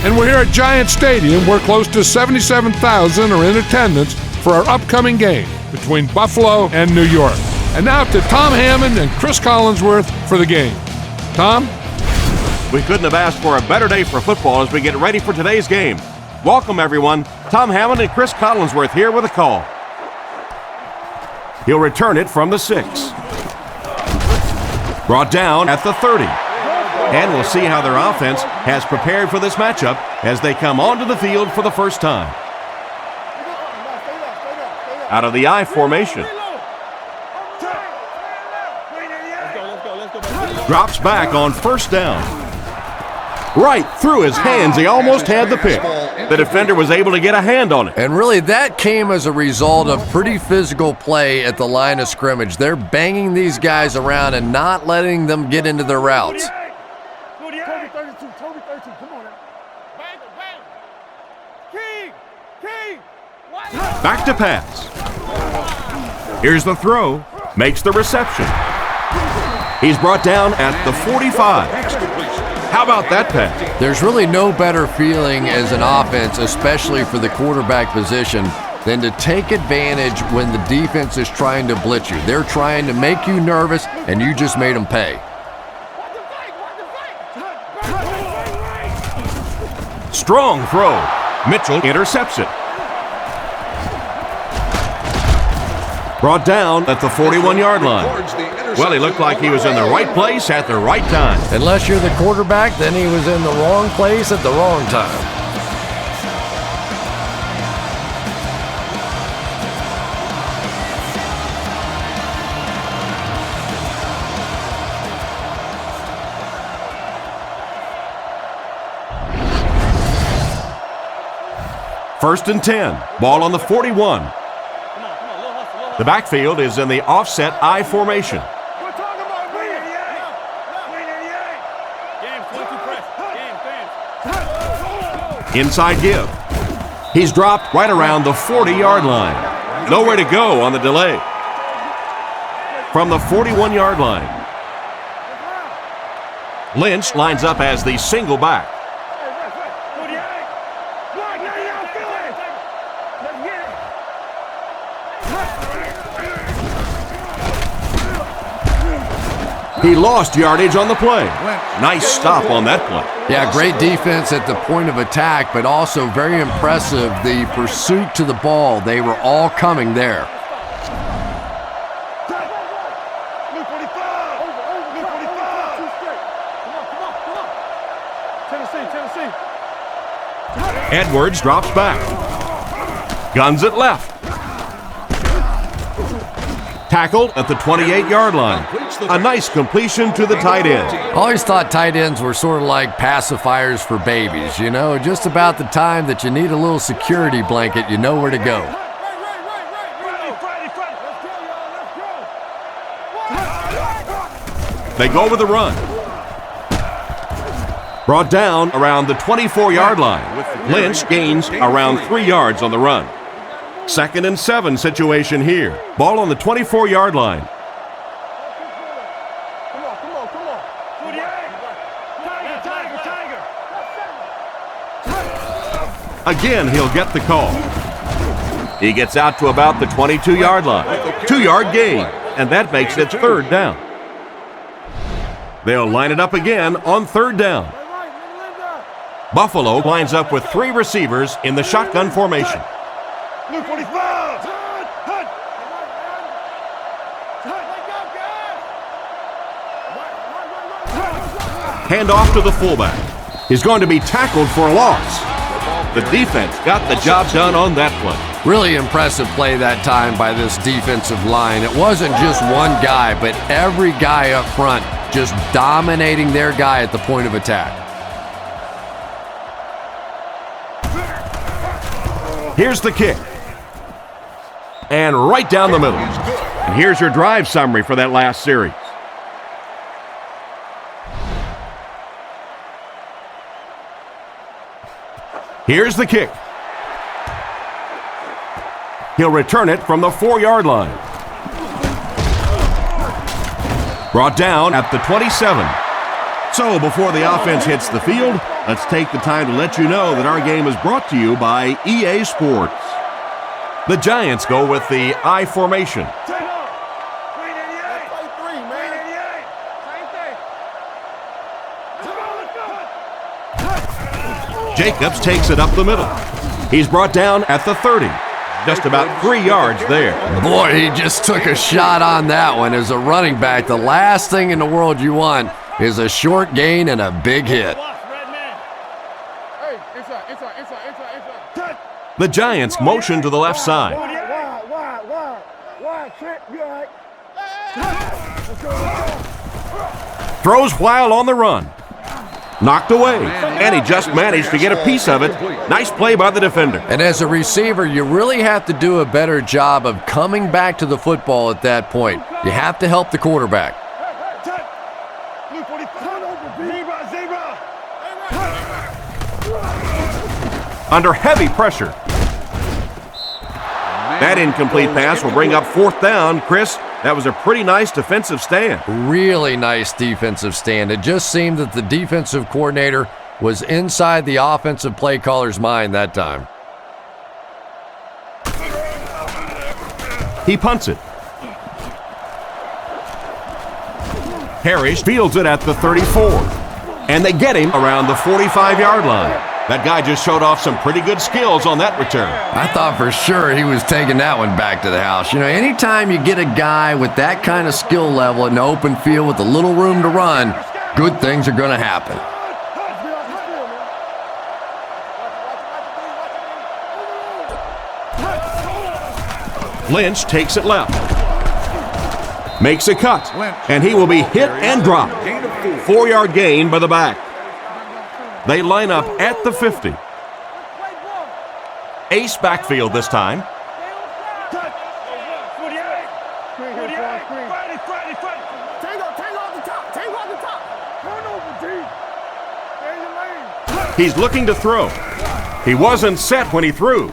And we're here at Giant Stadium, where close to 77,000 are in attendance for our upcoming game between Buffalo and New York. And now to Tom Hammond and Chris Collinsworth for the game. Tom? We couldn't have asked for a better day for football as we get ready for today's game. Welcome, everyone. Tom Hammond and Chris Collinsworth here with a call. He'll return it from the 6. Brought down at the 30. And we'll see how their offense has prepared for this matchup as they come onto the field for the first time. Out of the I formation. Drops back on first down. Right through his hands, he almost had the pick. The defender was able to get a hand on it. And really, that came as a result of pretty physical play at the line of scrimmage. They're banging these guys around and not letting them get into their routes. Back to pass. Here's the throw. Makes the reception. He's brought down at the 45. How about that pass? There's really no better feeling as an offense, especially for the quarterback position, than to take advantage when the defense is trying to blitz you. They're trying to make you nervous, and you just made them pay. Strong throw. Mitchell intercepts it. Brought down at the 41-yard line. Well, he looked like he was in the right place at the right time. Unless you're the quarterback, then he was in the wrong place at the wrong time. First and 10. Ball on the 41. The backfield is in the offset I formation. Inside give. He's dropped right around the 40-yard line. Nowhere to go on the delay. From the 41-yard line. Lynch lines up as the single back. He lost yardage on the play. Nice stop on that play. Yeah, great defense at the point of attack, but also very impressive the pursuit to the ball. They were all coming there. Edwards drops back. Guns it left. Tackled at the 28-yard line. A nice completion to the tight end. I always thought tight ends were sort of like pacifiers for babies. You know, just about the time that you need a little security blanket, you know where to go. They go with the run. Brought down around the 24-yard line. Lynch gains around 3 yards on the run. 2nd and 7 situation here. Ball on the 24-yard line. Again, he'll get the call. He gets out to about the 22-yard line. 2-yard gain, and that makes it 3rd down. They'll line it up again on 3rd down. Buffalo lines up with 3 receivers in the shotgun formation. Hand off to the fullback. He's going to be tackled for a loss. The defense got the job done on that play. Really impressive play that time by this defensive line. It wasn't just one guy, but every guy up front just dominating their guy at the point of attack. Here's the kick. And right down the middle. And here's your drive summary for that last series. Here's the kick. He'll return it from the 4-yard line. Brought down at the 27. So before the offense hits the field, Let's take the time to let you know that our game is brought to you by EA Sports. The Giants go with the I formation. Jacobs takes it up the middle. He's brought down at the 30. Just about 3 yards there. Boy, he just took a shot on that one. As a running back, the last thing in the world you want is a short gain and a big hit. The Giants motion to the left side. Throws while on the run. Knocked away, and he just managed to get a piece of it. Nice play by the defender. And as a receiver, you really have to do a better job of coming back to the football at that point. You have to help the quarterback. Under heavy pressure. That incomplete pass will bring up 4th down. Chris, that was a pretty nice defensive stand. Really nice defensive stand. It just seemed that the defensive coordinator was inside the offensive play caller's mind that time. He punts it. Harris fields it at the 34. And they get him around the 45-yard line. That guy just showed off some pretty good skills on that return. I thought for sure he was taking that one back to the house. You know, anytime you get a guy with that kind of skill level in the open field with a little room to run, good things are going to happen. Lynch takes it left. Makes a cut. And he will be hit and dropped. 4-yard gain by the back. They line up at the 50. Ace backfield this time. He's looking to throw. He wasn't set when he threw.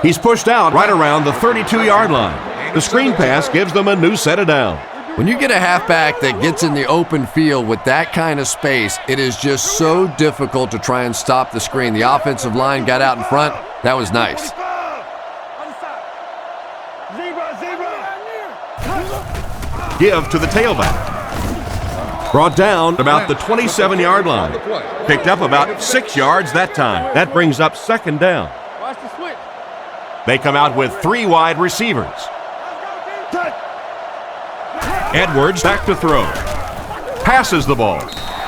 He's pushed out right around the 32-yard line. The screen pass gives them a new set of down. When you get a halfback that gets in the open field with that kind of space, it is just so difficult to try and stop the screen. The offensive line got out in front. That was nice. Give to the tailback. Brought down about the 27-yard line. Picked up about 6 yards that time. That brings up 2nd down. They come out with 3 wide receivers. Edwards back to throw. Passes the ball.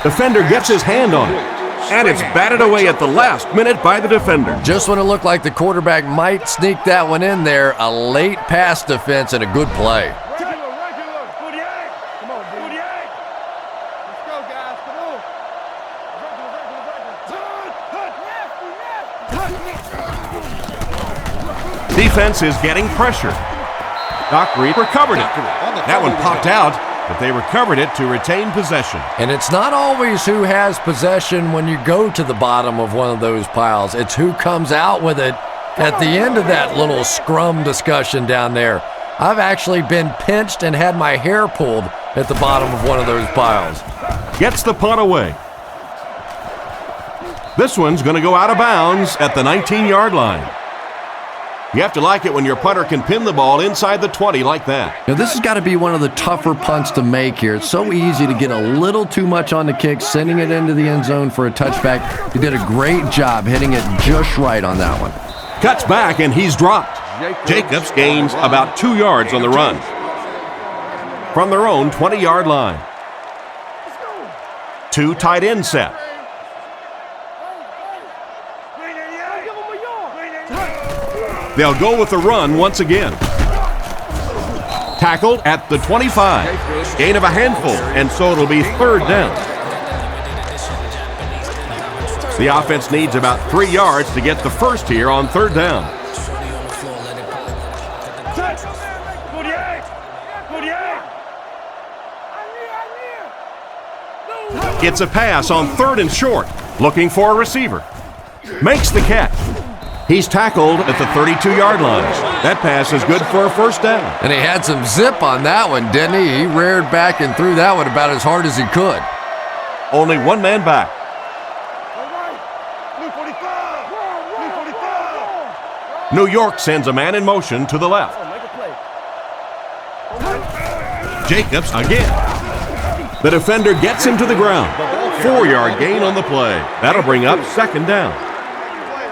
Defender gets his hand on it. And it's batted away at the last minute by the defender. Just when it looked like the quarterback might sneak that one in there, a late pass defense and a good play. Defense is getting pressure. Doc Reed recovered it. That one popped out, but they recovered it to retain possession. And it's not always who has possession when you go to the bottom of one of those piles. It's who comes out with it at the end of that little scrum discussion down there. I've actually been pinched and had my hair pulled at the bottom of one of those piles. Gets the punt away. This one's going to go out of bounds at the 19-yard line. You have to like it when your punter can pin the ball inside the 20 like that. Now, this has got to be one of the tougher punts to make here. It's so easy to get a little too much on the kick, sending it into the end zone for a touchback. You did a great job hitting it just right on that one. Cuts back, and he's dropped. Jacobs gains about 2 yards on the run. From their own 20-yard line. 2 tight end set. They'll go with the run once again. Tackled at the 25. Gain of a handful, and so it'll be 3rd down. The offense needs about 3 yards to get the first here on 3rd down. It's a pass on 3rd and short. Looking for a receiver. Makes the catch. He's tackled at the 32-yard line. That pass is good for a first down. And he had some zip on that one, didn't he? He reared back and threw that one about as hard as he could. Only one man back. New York sends a man in motion to the left. Jacobs again. The defender gets him to the ground. 4-yard gain on the play. That'll bring up second down.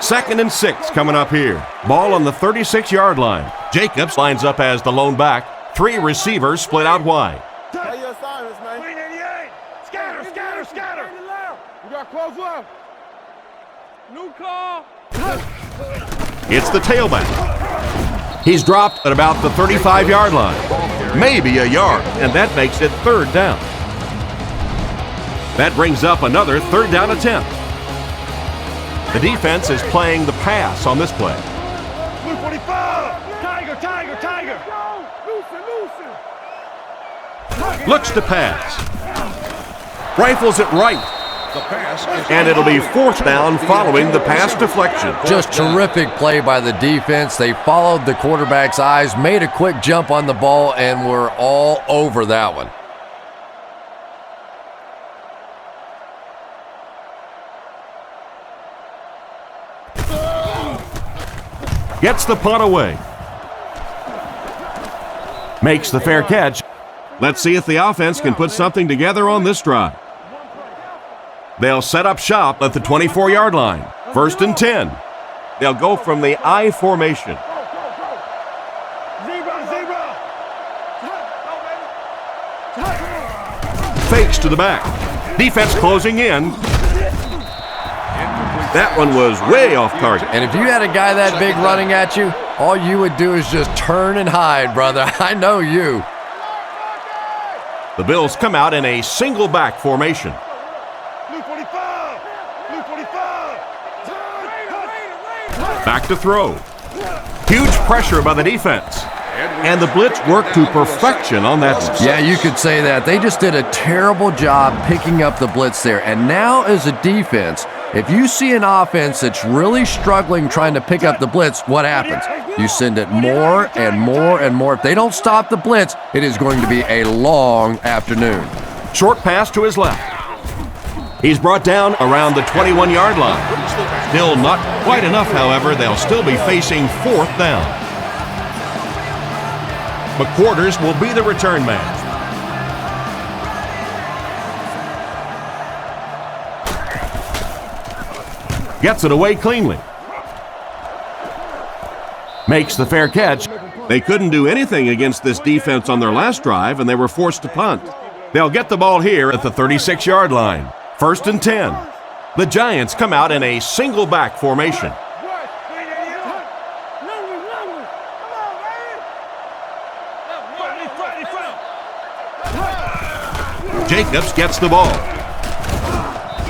2nd and 6 coming up here. Ball on the 36-yard line. Jacobs lines up as the lone back. 3 receivers split out wide. Scatter. We got close left. New call. It's the tailback. He's dropped at about the 35-yard line. Maybe a yard, and that makes it third down. That brings up another third down attempt. The defense is playing the pass on this play. Blue 45. Tiger. Loosen. Looks to pass. Rifles it right. And it'll be fourth down following the pass deflection. Just terrific play by the defense. They followed the quarterback's eyes, made a quick jump on the ball, and were all over that one. Gets the punt away. Makes the fair catch. Let's see if the offense can put something together on this drive. They'll set up shop at the 24-yard line. 1st and 10. They'll go from the I formation. Fakes to the back. Defense closing in. That one was way off target. And if you had a guy that big running at you, all you would do is just turn and hide, brother. I know you. The Bills come out in a single back formation. Back to throw. Huge pressure by the defense. And the blitz worked to perfection on that one. Yeah, you could say that. They just did a terrible job picking up the blitz there. And now as a defense, if you see an offense that's really struggling trying to pick up the blitz, what happens? You send it more and more and more. If they don't stop the blitz, it is going to be a long afternoon. Short pass to his left. He's brought down around the 21-yard line. Still not quite enough, however. They'll still be facing fourth down. McQuarters will be the return man. Gets it away cleanly. Makes the fair catch. They couldn't do anything against this defense on their last drive, and they were forced to punt. They'll get the ball here at the 36-yard line. 1st and 10. The Giants come out in a single back formation. Jacobs gets the ball.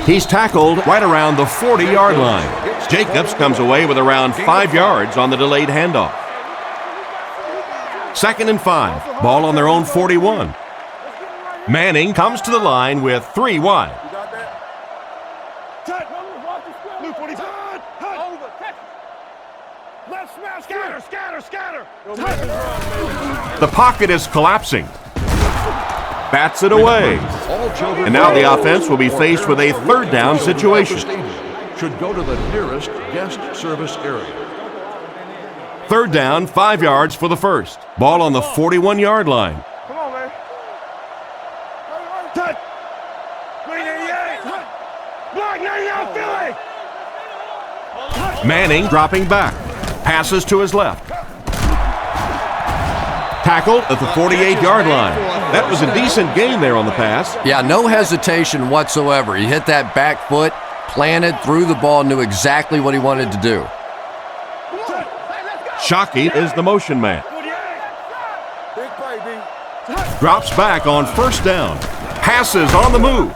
He's tackled right around the 40-yard line. Jacobs comes away with around 5 yards on the delayed handoff. 2nd and 5. Ball on their own 41. Manning comes to the line with 3 wide. Scatter. The pocket is collapsing. Bats it away. And now the offense will be faced with a third down situation. Should go to the nearest guest service area. Third down, 5 yards for the first. Ball on the 41-yard line. Come on, man. Touch. 388. Block 99, Philly. Manning dropping back. Passes to his left. Tackled at the 48-yard line. That was a decent gain there on the pass. Yeah, no hesitation whatsoever. He hit that back foot, planted, threw the ball, knew exactly what he wanted to do. Shockey is the motion man. Drops back on first down. Passes on the move.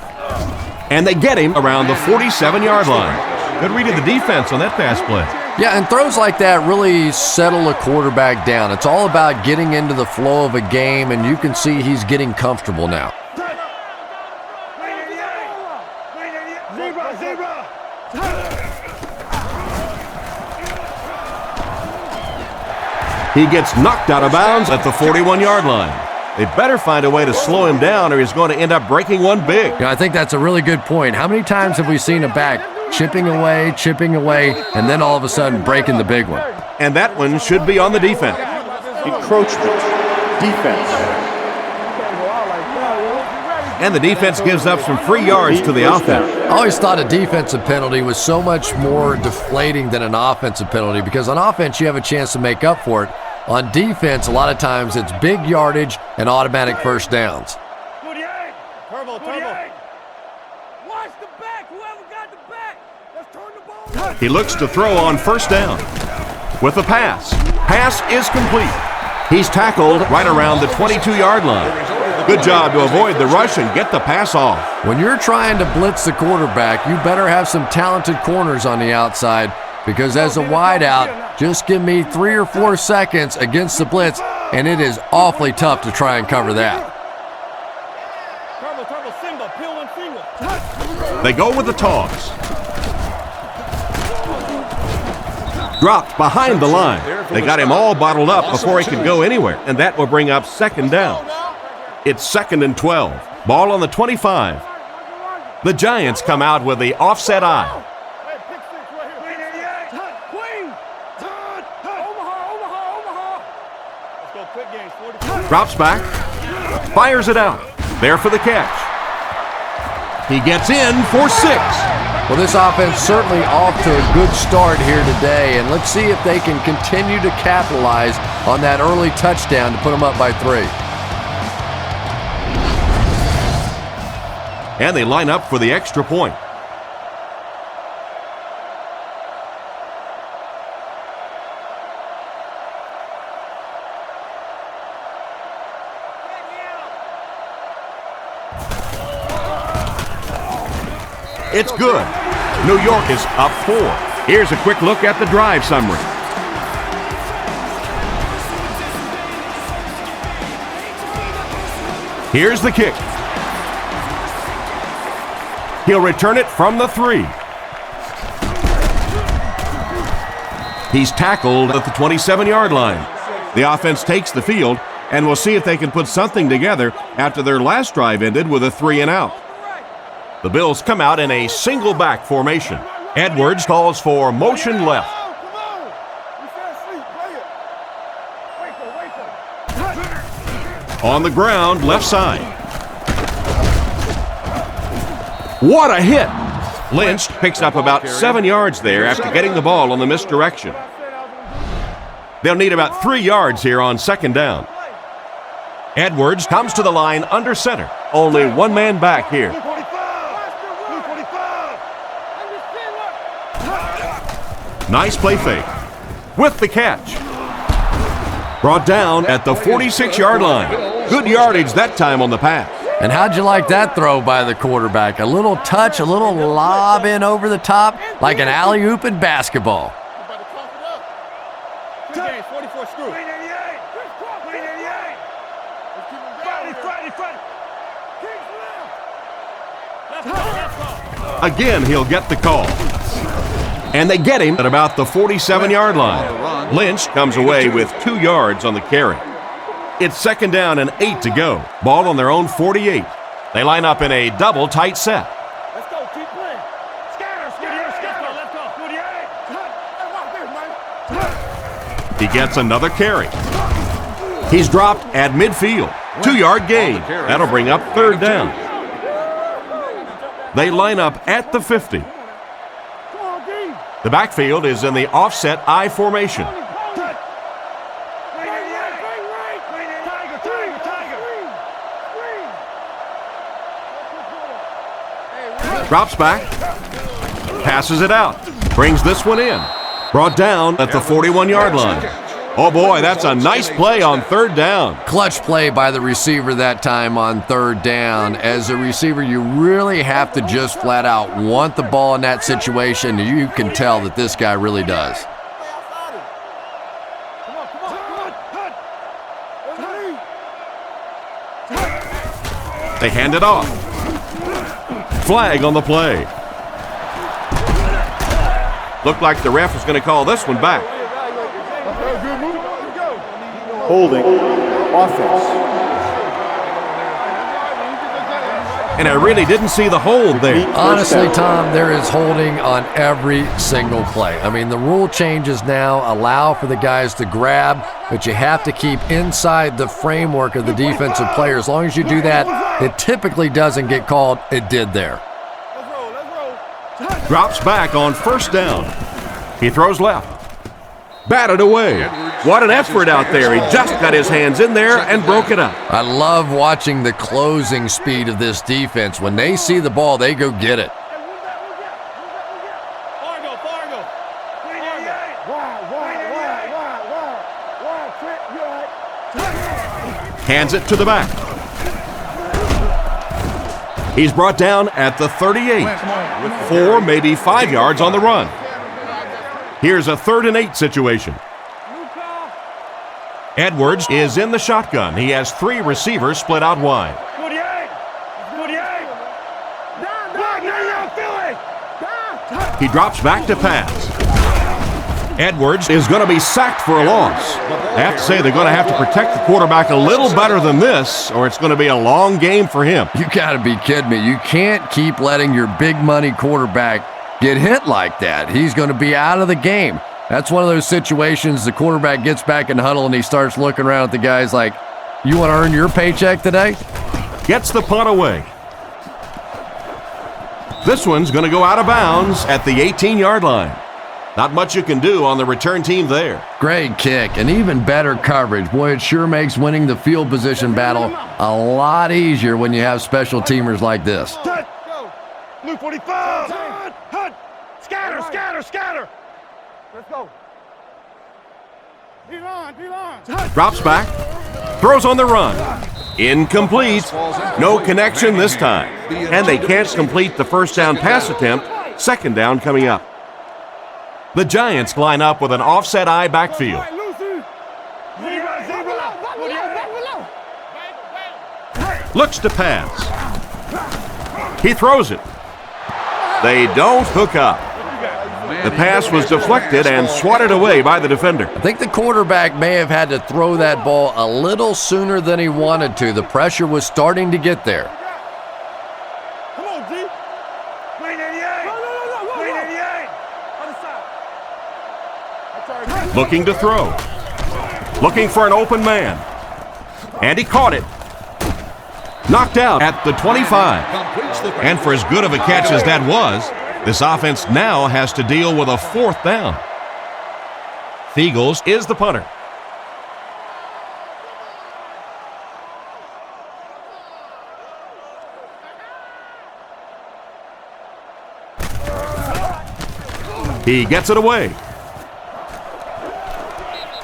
And they get him around the 47-yard line. Good read of the defense on that pass play. Yeah, and throws like that really settle a quarterback down. It's all about getting into the flow of a game, and you can see he's getting comfortable now. He gets knocked out of bounds at the 41-yard line. They better find a way to slow him down or he's going to end up breaking one big. I think that's a really good point. How many times have we seen a back chipping away, and then all of a sudden breaking the big one? And that one should be on the defense. Encroachment. Defense. And the defense gives up some free yards to the offense. I always thought a defensive penalty was so much more deflating than an offensive penalty because on offense you have a chance to make up for it. On defense, a lot of times it's big yardage and automatic first downs. Turbo. Watch the back. Whoever got the back. Let's turn the ball. He looks to throw on first down. With the pass. Pass is complete. He's tackled right around the 22-yard line. Good job to avoid the rush and get the pass off. When you're trying to blitz the quarterback, you better have some talented corners on the outside because as a wideout, just give me 3 or 4 seconds against the blitz, and it is awfully tough to try and cover that. They go with the toss. Dropped behind the line. They got him all bottled up before he could go anywhere, and that will bring up second down. It's 2nd and 12. Ball on the 25. The Giants come out with the offset eye. Drops back. Fires it out. There for the catch. He gets in for 6. Well, this offense certainly off to a good start here today, and let's see if they can continue to capitalize on that early touchdown to put them up by 3. And they line up for the extra point. It's good. New York is up 4. Here's a quick look at the drive summary. Here's the kick. He'll return it from the 3. He's tackled at the 27-yard line. The offense takes the field, and we'll see if they can put something together after their last drive ended with a 3 and out. The Bills come out in a single back formation. Edwards calls for motion left. On the ground, left side. What a hit! Lynch picks up about 7 yards there after getting the ball on the misdirection. They'll need about 3 yards here on second down. Edwards comes to the line under center. Only one man back here. Nice play fake. With the catch. Brought down at the 46-yard line. Good yardage that time on the pass. And how'd you like that throw by the quarterback? A little touch, a little lob in over the top, like an alley-oop in basketball. Again, he'll get the call. And they get him at about the 47-yard line. Lynch comes away with 2 yards on the carry. It's second down and 8 to go. Ball on their own 48. They line up in a double tight set. Let's go, keep playing. He gets another carry. He's dropped at midfield. 2-yard gain. That'll bring up third down. They line up at the 50. The backfield is in the offset I formation. Drops back. Passes it out. Brings this one in. Brought down at the 41-yard line. Oh boy, that's a nice play on third down. Clutch play by the receiver that time on third down. As a receiver, you really have to just flat out want the ball in that situation. You can tell that this guy really does. They hand it off. Flag on the play. Looked like the ref was going to call this one back. Holding. Offense. And I really didn't see the hold there. Honestly, Tom, there is holding on every single play. I mean, the rule changes now allow for the guys to grab, but you have to keep inside the framework of the defensive player. As long as you do that, it typically doesn't get called. It did there. Drops back on first down. He throws left. Batted away. What an effort out there. He just got his hands in there and broke it up. I love watching the closing speed of this defense. When they see the ball, they go get it. Hands it to the back. He's brought down at the 38. 4, maybe 5 yards on the run. Here's a 3rd and 8 situation. Edwards is in the shotgun. He has 3 receivers split out wide. He drops back to pass. Edwards is going to be sacked for a loss. I have to say they're going to have to protect the quarterback a little better than this, or it's going to be a long game for him. You got to be kidding me. You can't keep letting your big money quarterback get hit like that. He's going to be out of the game. That's one of those situations the quarterback gets back in the huddle and he starts looking around at the guys like, you want to earn your paycheck today? Gets the punt away. This one's going to go out of bounds at the 18-yard line. Not much you can do on the return team there. Great kick and even better coverage. Boy, it sure makes winning the field position battle a lot easier when you have special teamers like this. Blue 45! Hunt! Scatter, scatter, scatter! Let's go. D-line. Drops back. Throws on the run. Incomplete. No connection this time. And they can't complete the first down pass attempt. 2nd down coming up. The Giants line up with an offset eye backfield. Looks to pass. He throws it. They don't hook up. The pass was deflected and swatted away by the defender. I think the quarterback may have had to throw that ball a little sooner than he wanted to. The pressure was starting to get there. Come on, G. Wait, 88. Wait, 88. Other side. Looking to throw. Looking for an open man. And he caught it. Knocked out at the 25. And for as good of a catch as that was, this offense now has to deal with a 4th down. Thiegels is the punter. He gets it away.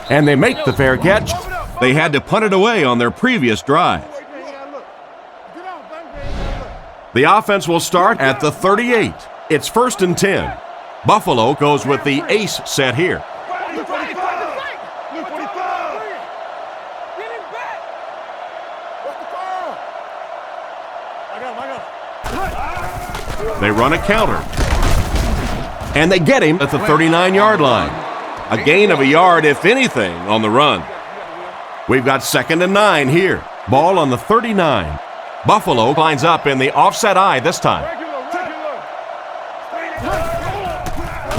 And they make the fair catch. They had to punt it away on their previous drive. The offense will start at the 38. It's 1st and 10. Buffalo goes with the ace set here. They run a counter. And they get him at the 39-yard line. A gain of a yard, if anything, on the run. We've got 2nd and 9 here. Ball on the 39. Buffalo lines up in the offset eye this time.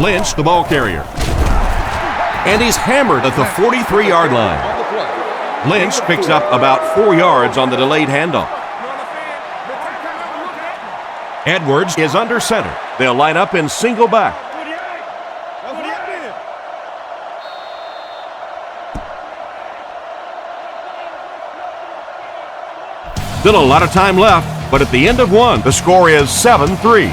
Lynch, the ball carrier. And he's hammered at the 43-yard line. Lynch picks up about 4 yards on the delayed handoff. Edwards is under center. They'll line up in single back. Still a lot of time left, but at the end of one, the score is 7-3.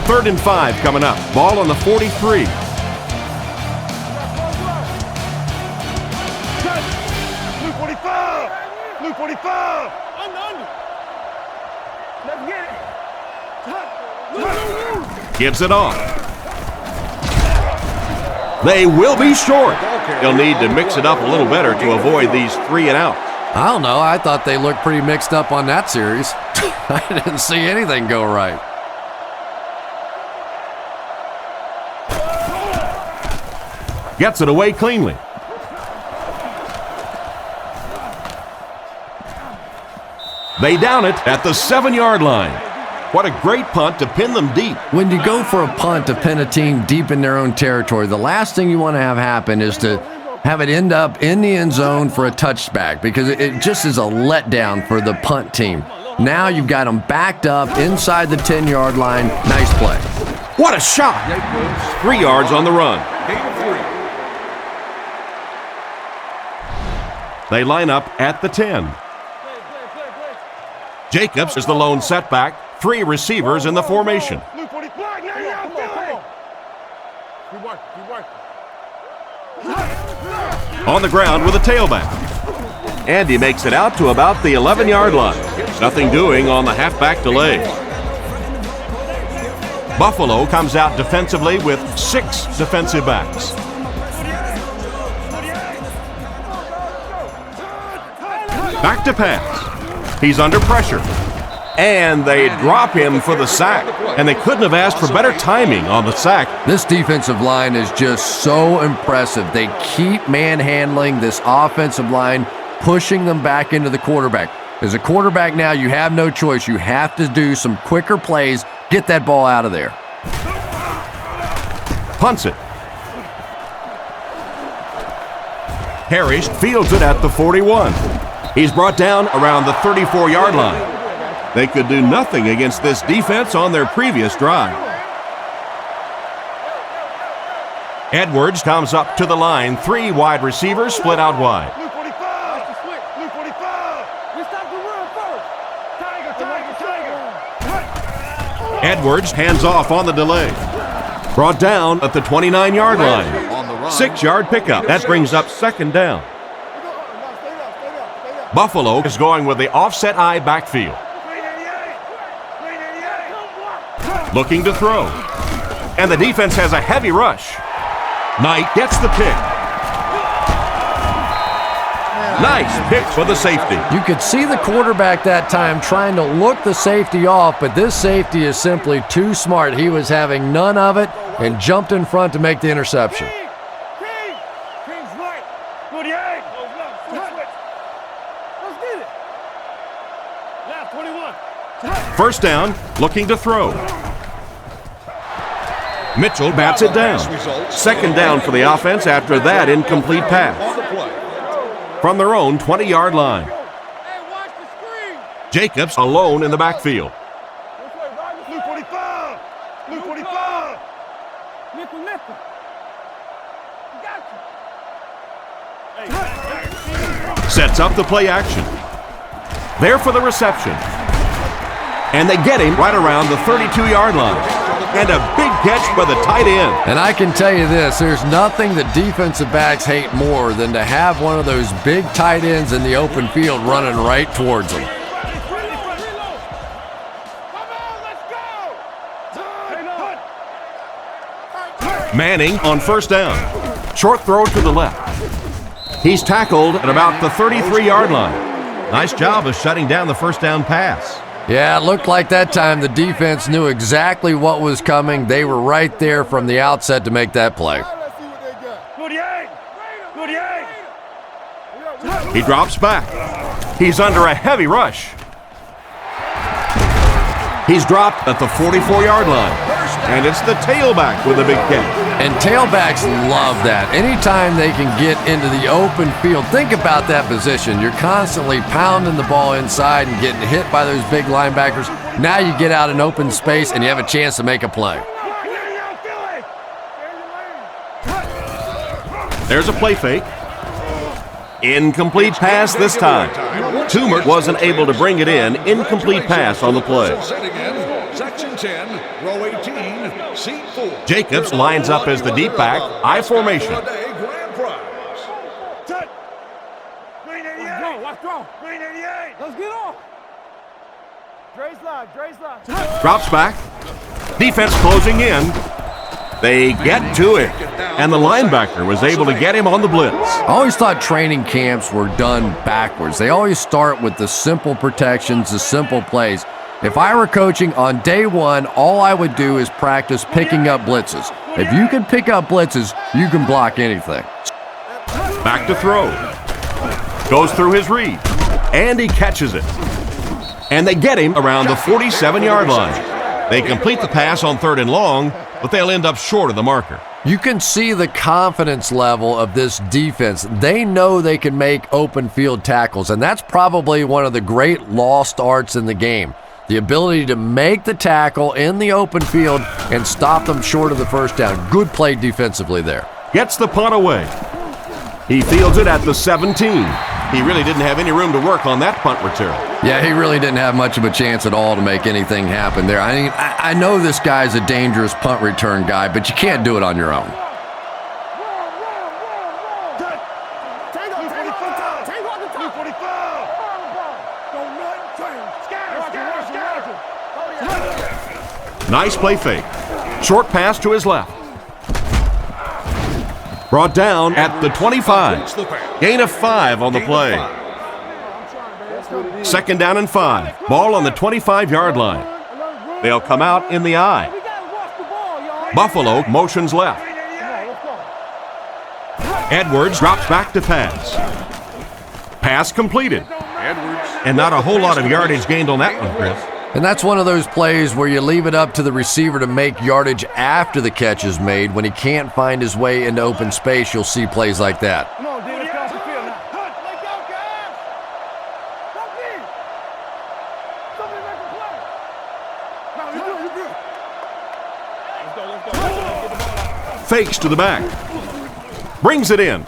3rd and 5 coming up. Ball on the 43. Blue 45! Blue 45! Under. Let's get it. Gives it off. They will be short. They'll need to mix it up a little better to avoid these 3 and out. I don't know. I thought they looked pretty mixed up on that series. I didn't see anything go right. Gets it away cleanly. They down it at the 7-yard line. What a great punt to pin them deep. When you go for a punt to pin a team deep in their own territory, the last thing you want to have happen is to have it end up in the end zone for a touchback, because it just is a letdown for the punt team. Now you've got them backed up inside the 10-yard line. Nice play. What a shot! 3 yards on the run. They line up at the 10. Jacobs is the lone setback. 3 receivers in the formation. On the ground with a tailback. And he makes it out to about the 11-yard line. Nothing doing on the halfback delay. Buffalo comes out defensively with 6 defensive backs. Back to pass. He's under pressure. And they drop him for the sack. And they couldn't have asked for better timing on the sack. This defensive line is just so impressive. They keep manhandling this offensive line, pushing them back into the quarterback. As a quarterback now, you have no choice. You have to do some quicker plays. Get that ball out of there. Punts it. Harris fields it at the 41. He's brought down around the 34-yard line. They could do nothing against this defense on their previous drive. Edwards comes up to the line. 3 wide receivers split out wide. Edwards hands off on the delay. Brought down at the 29-yard line. 6-yard pickup. That brings up 2nd down. Buffalo is going with the offset eye backfield. Looking to throw. And the defense has a heavy rush. Knight gets the pick. Nice pick for the safety. You could see the quarterback that time trying to look the safety off, but this safety is simply too smart. He was having none of it and jumped in front to make the interception. First down, looking to throw. Mitchell bats it down. 2nd down for the offense after that incomplete pass. From their own 20-yard line. Jacobs alone in the backfield. Sets up the play action. There for the reception. And they get him right around the 32-yard line. And a big catch by the tight end. And I can tell you this, there's nothing that defensive backs hate more than to have one of those big tight ends in the open field running right towards them. Manning on first down. Short throw to the left. He's tackled at about the 33-yard line. Nice job of shutting down the first down pass. Yeah, it looked like that time the defense knew exactly what was coming. They were right there from the outset to make that play. He drops back. He's under a heavy rush. He's dropped at the 44-yard line. And it's the tailback with a big catch. And tailbacks love that. Anytime they can get into the open field, think about that position. You're constantly pounding the ball inside and getting hit by those big linebackers. Now you get out in open space and you have a chance to make a play. There's a play fake. Incomplete pass this time. Toomer wasn't able to bring it in. Incomplete pass on the play. Section 10, row 18, seat 4. Jacobs lines up as the deep back, I formation. Grand prize. Let's get off. Dre's live. Drops back. Defense closing in. They get to it. And the linebacker was able to get him on the blitz. I always thought training camps were done backwards. They always start with the simple protections, the simple plays. If I were coaching on day one, all I would do is practice picking up blitzes. If you can pick up blitzes, you can block anything. Back to throw. Goes through his read. And he catches it. And they get him around the 47-yard line. They complete the pass on 3rd and long, but they'll end up short of the marker. You can see the confidence level of this defense. They know they can make open field tackles, and that's probably one of the great lost arts in the game. The ability to make the tackle in the open field and stop them short of the first down. Good play defensively there. Gets the punt away. He fields it at the 17. He really didn't have any room to work on that punt return. Yeah, he really didn't have much of a chance at all to make anything happen there. I mean, I know this guy's a dangerous punt return guy, but you can't do it on your own. Nice play fake. Short pass to his left. Brought down at the 25. Gain of 5 on the play. 2nd down and 5. Ball on the 25-yard line. They'll come out in the I. Buffalo motions left. Edwards drops back to pass. Pass completed. And not a whole lot of yardage gained on that one, Chris. And that's one of those plays where you leave it up to the receiver to make yardage after the catch is made. When he can't find his way into open space, you'll see plays like that. Come on, D, let's cross the field now. Let go, guys. Come in. Somebody make a play. No, you're good. Let's go. Get the ball out. Fakes to the back. Brings it in.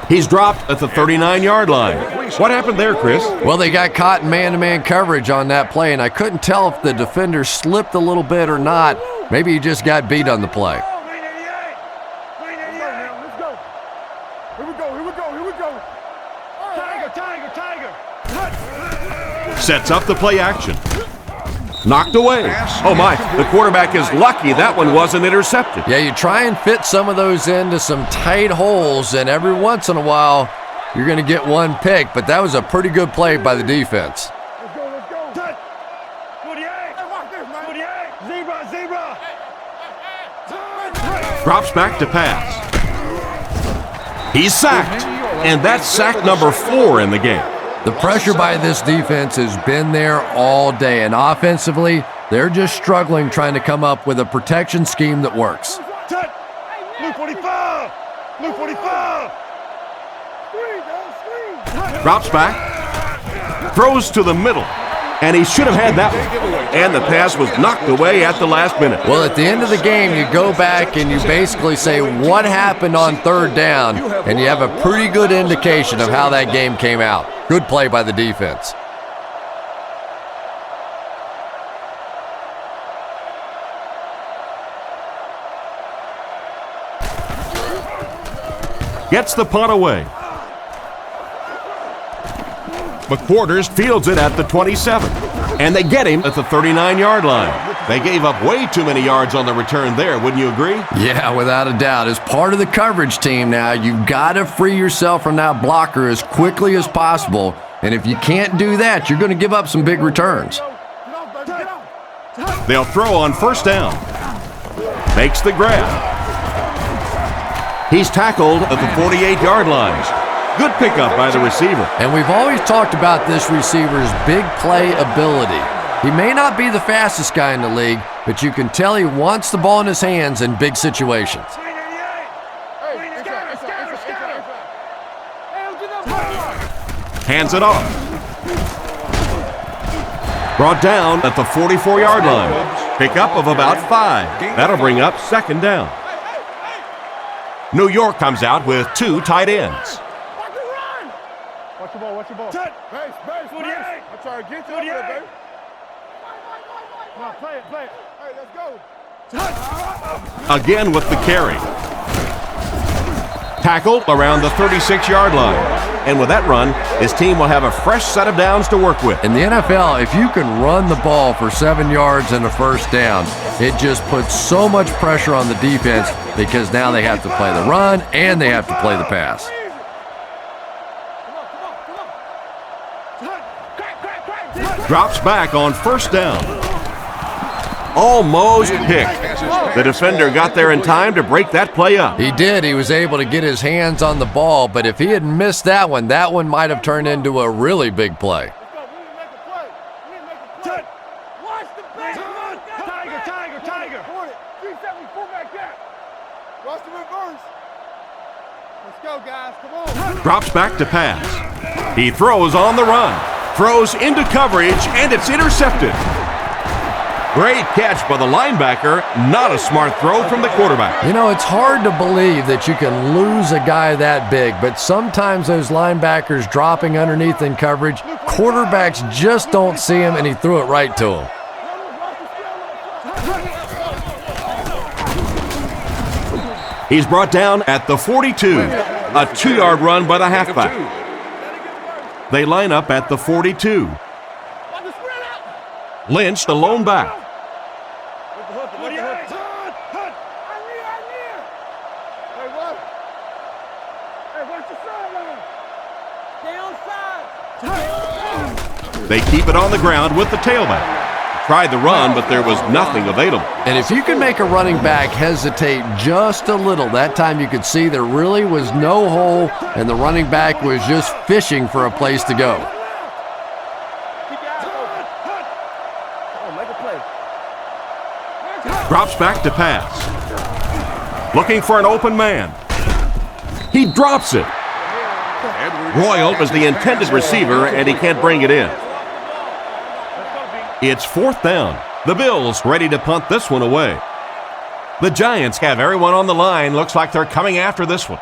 He's dropped at the 39-yard line. What happened there, Chris? Well, they got caught in man-to-man coverage on that play, and I couldn't tell if the defender slipped a little bit or not. Maybe he just got beat on the play. Let's go. Here we go. Tiger. Sets up the play action. Knocked away. Oh my, the quarterback is lucky that one wasn't intercepted. Yeah, you try and fit some of those into some tight holes, and every once in a while, you're going to get one pick, but that was a pretty good play by the defense. Let's go. 48. Zebra. Drops back to pass. He's sacked, and that's sack number 4 in the game. The pressure by this defense has been there all day, and offensively, they're just struggling trying to come up with a protection scheme that works. Blue 45. Drops back, throws to the middle, and he should have had that one. And the pass was knocked away at the last minute. Well, at the end of the game, you go back and you basically say what happened on 3rd down, and you have a pretty good indication of how that game came out. Good play by the defense. Gets the punt away. McQuarters fields it at the 27, and they get him at the 39-yard line. They gave up way too many yards on the return there, wouldn't you agree? Yeah, without a doubt. As part of the coverage team now, you've got to free yourself from that blocker as quickly as possible, and if you can't do that, you're going to give up some big returns. They'll throw on 1st down. Makes the grab. He's tackled at the 48-yard line. Good pickup by the receiver. And we've always talked about this receiver's big play ability. He may not be the fastest guy in the league, but you can tell he wants the ball in his hands in big situations. Hands it off. Brought down at the 44-yard line. Pickup of about 5. That'll bring up 2nd down. New York comes out with 2 tight ends. Watch your ball. Base. 48. I'm trying to get you over there, baby. Come on, play it. Hey, let's go. Again with the carry. Tackled around the 36-yard line. And with that run, his team will have a fresh set of downs to work with. In the NFL, if you can run the ball for 7 yards and a 1st down, it just puts so much pressure on the defense because now they have to play the run and they have to play the pass. Drops back on 1st down. Almost picked. The defender got there in time to break that play up. He did. He was able to get his hands on the ball, but if he had missed that one might have turned into a really big play. Let's go. We need to make a play. We need to make a play. Watch the back. Tiger. Hold it. 370 fullback gap. Watch the reverse. Let's go, guys. Come on. Drops back to pass. He throws on the run. Throws into coverage, and it's intercepted. Great catch by the linebacker. Not a smart throw from the quarterback. You know, it's hard to believe that you can lose a guy that big, but sometimes those linebackers dropping underneath in coverage, quarterbacks just don't see him, and he threw it right to him. He's brought down at the 42. A 2-yard run by the halfback. They line up at the 42. Lynch, the lone back. They keep it on the ground with the tailback. Tried the run, but there was nothing available. And if you can make a running back hesitate just a little, that time you could see there really was no hole, and the running back was just fishing for a place to go. Drops back to pass. Looking for an open man. He drops it. Royal was the intended receiver, and he can't bring it in. It's 4th down. The Bills ready to punt this one away. The Giants have everyone on the line. Looks like they're coming after this one.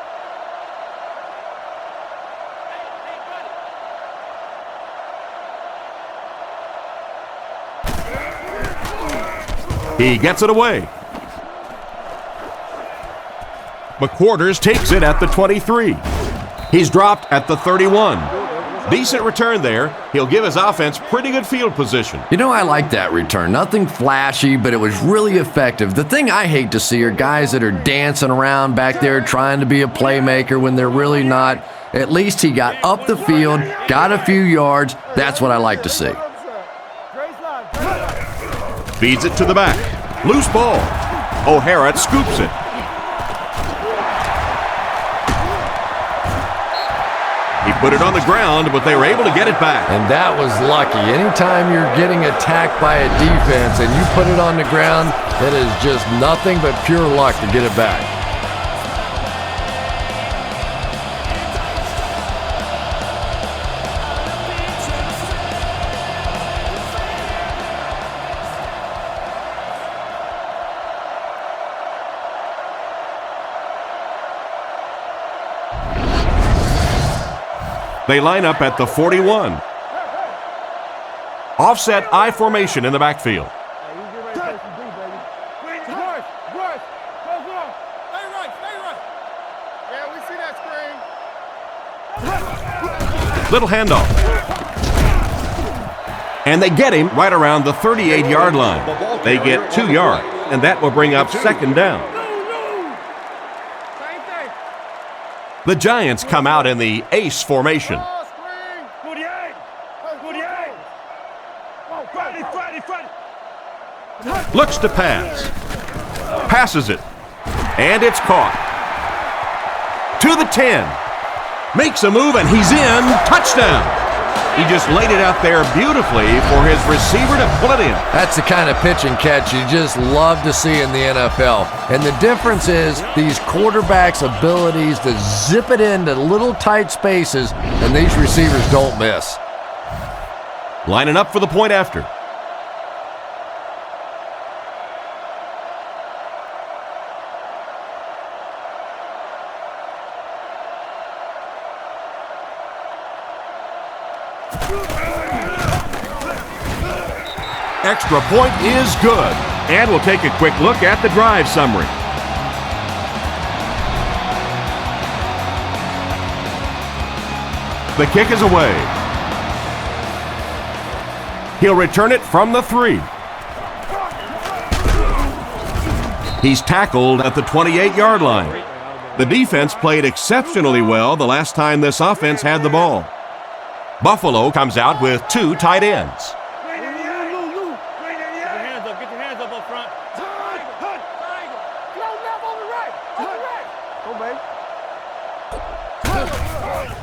He gets it away. McQuarters takes it at the 23. He's dropped at the 31. Decent return there. He'll give his offense pretty good field position. You know, I like that return. Nothing flashy, but it was really effective. The thing I hate to see are guys that are dancing around back there trying to be a playmaker when they're really not. At least he got up the field, got a few yards. That's what I like to see. Feeds it to the back. Loose ball. O'Hara scoops it. He put it on the ground, but they were able to get it back. And that was lucky. Anytime you're getting attacked by a defense and you put it on the ground, that is just nothing but pure luck to get it back. They line up at the 41. Offset I formation in the backfield. Little handoff. And they get him right around the 38-yard line. They get 2 yards, and that will bring up 2nd down. The Giants come out in the ace formation. Looks to pass. Passes it. And it's caught. To the 10. Makes a move, and he's in. Touchdown. He just laid it out there beautifully for his receiver to pull it in. That's the kind of pitch and catch you just love to see in the NFL. And the difference is these quarterbacks' abilities to zip it into little tight spaces, and these receivers don't miss. Lining up for the point after. Extra point is good. And we'll take a quick look at the drive summary. The kick is away. He'll return it from the 3. He's tackled at the 28-yard line. The defense played exceptionally well the last time this offense had the ball. Buffalo comes out with 2 tight ends.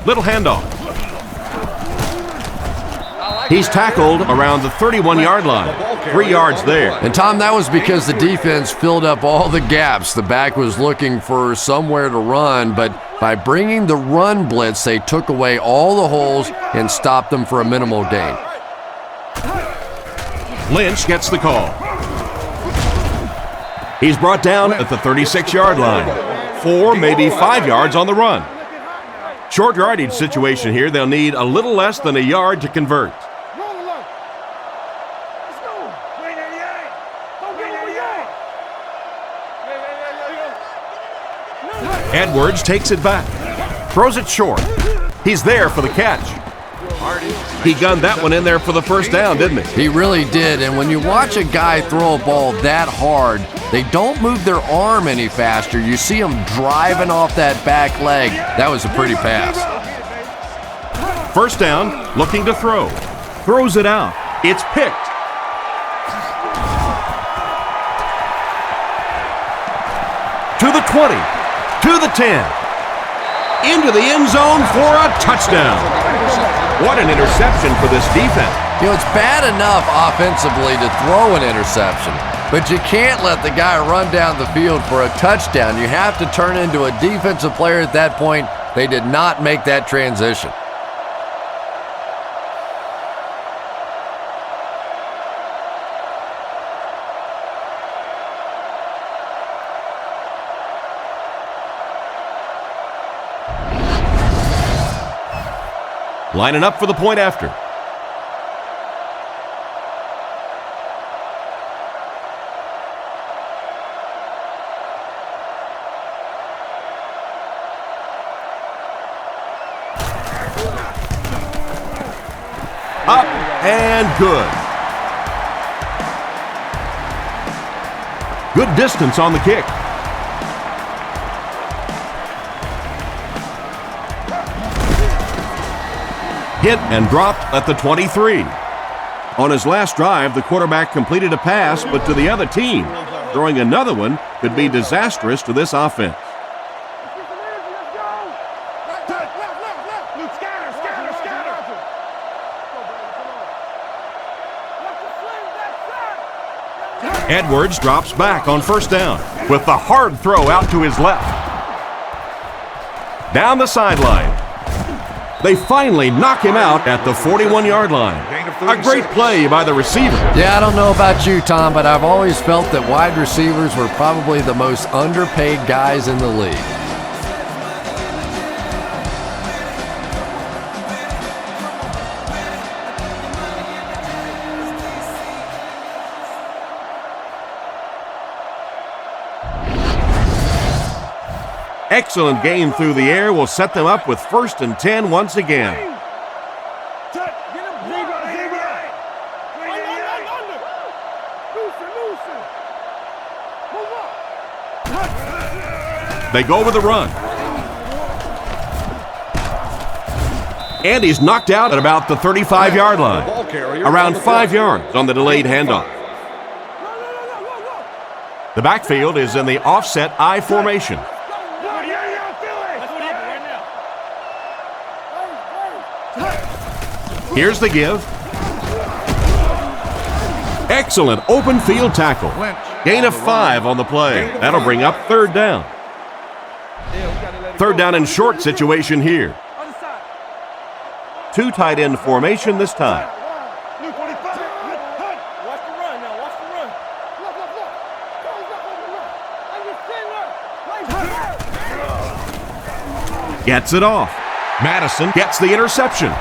Little handoff. He's tackled around the 31-yard line. 3 yards there. And Tom, that was because the defense filled up all the gaps. The back was looking for somewhere to run, but by bringing the run blitz, they took away all the holes and stopped them for a minimal gain. Lynch gets the call. He's brought down at the 36-yard line. 4, maybe 5 yards on the run. Short yardage situation here. They'll need a little less than a yard to convert. Edwards takes it back. Throws it short. He's there for the catch. He gunned that one in there for the first down, didn't he? He really did, and when you watch a guy throw a ball that hard, they don't move their arm any faster. You see them driving off that back leg. That was a pretty pass. First down, looking to throw. Throws it out. It's picked. To the 20, to the 10, into the end zone for a touchdown. What an interception for this defense. You know, it's bad enough offensively to throw an interception, but you can't let the guy run down the field for a touchdown. You have to turn into a defensive player at that point. They did not make that transition. Lining up for the point after. Up and good. Good distance on the kick. Hit and dropped at the 23. On his last drive, the quarterback completed a pass, but to the other team. Throwing another one could be disastrous to this offense. Edwards drops back on first down with the hard throw out to his left. Down the sideline. They finally knock him out at the 41-yard line. A great play by the receiver. Yeah, I don't know about you, Tom, but I've always felt that wide receivers were probably the most underpaid guys in the league. Excellent game through the air will set them up with 1st and 10 once again. They go with a run. And he's knocked out at about the 35-yard line. Around 5 yards on the delayed handoff. The backfield is in the offset I formation. Here's the give. Excellent open field tackle. Gain of 5 on the play. That'll bring up 3rd down. 3rd down and short situation here. 2 tight end formation this time. Gets it off. Madison gets the interception.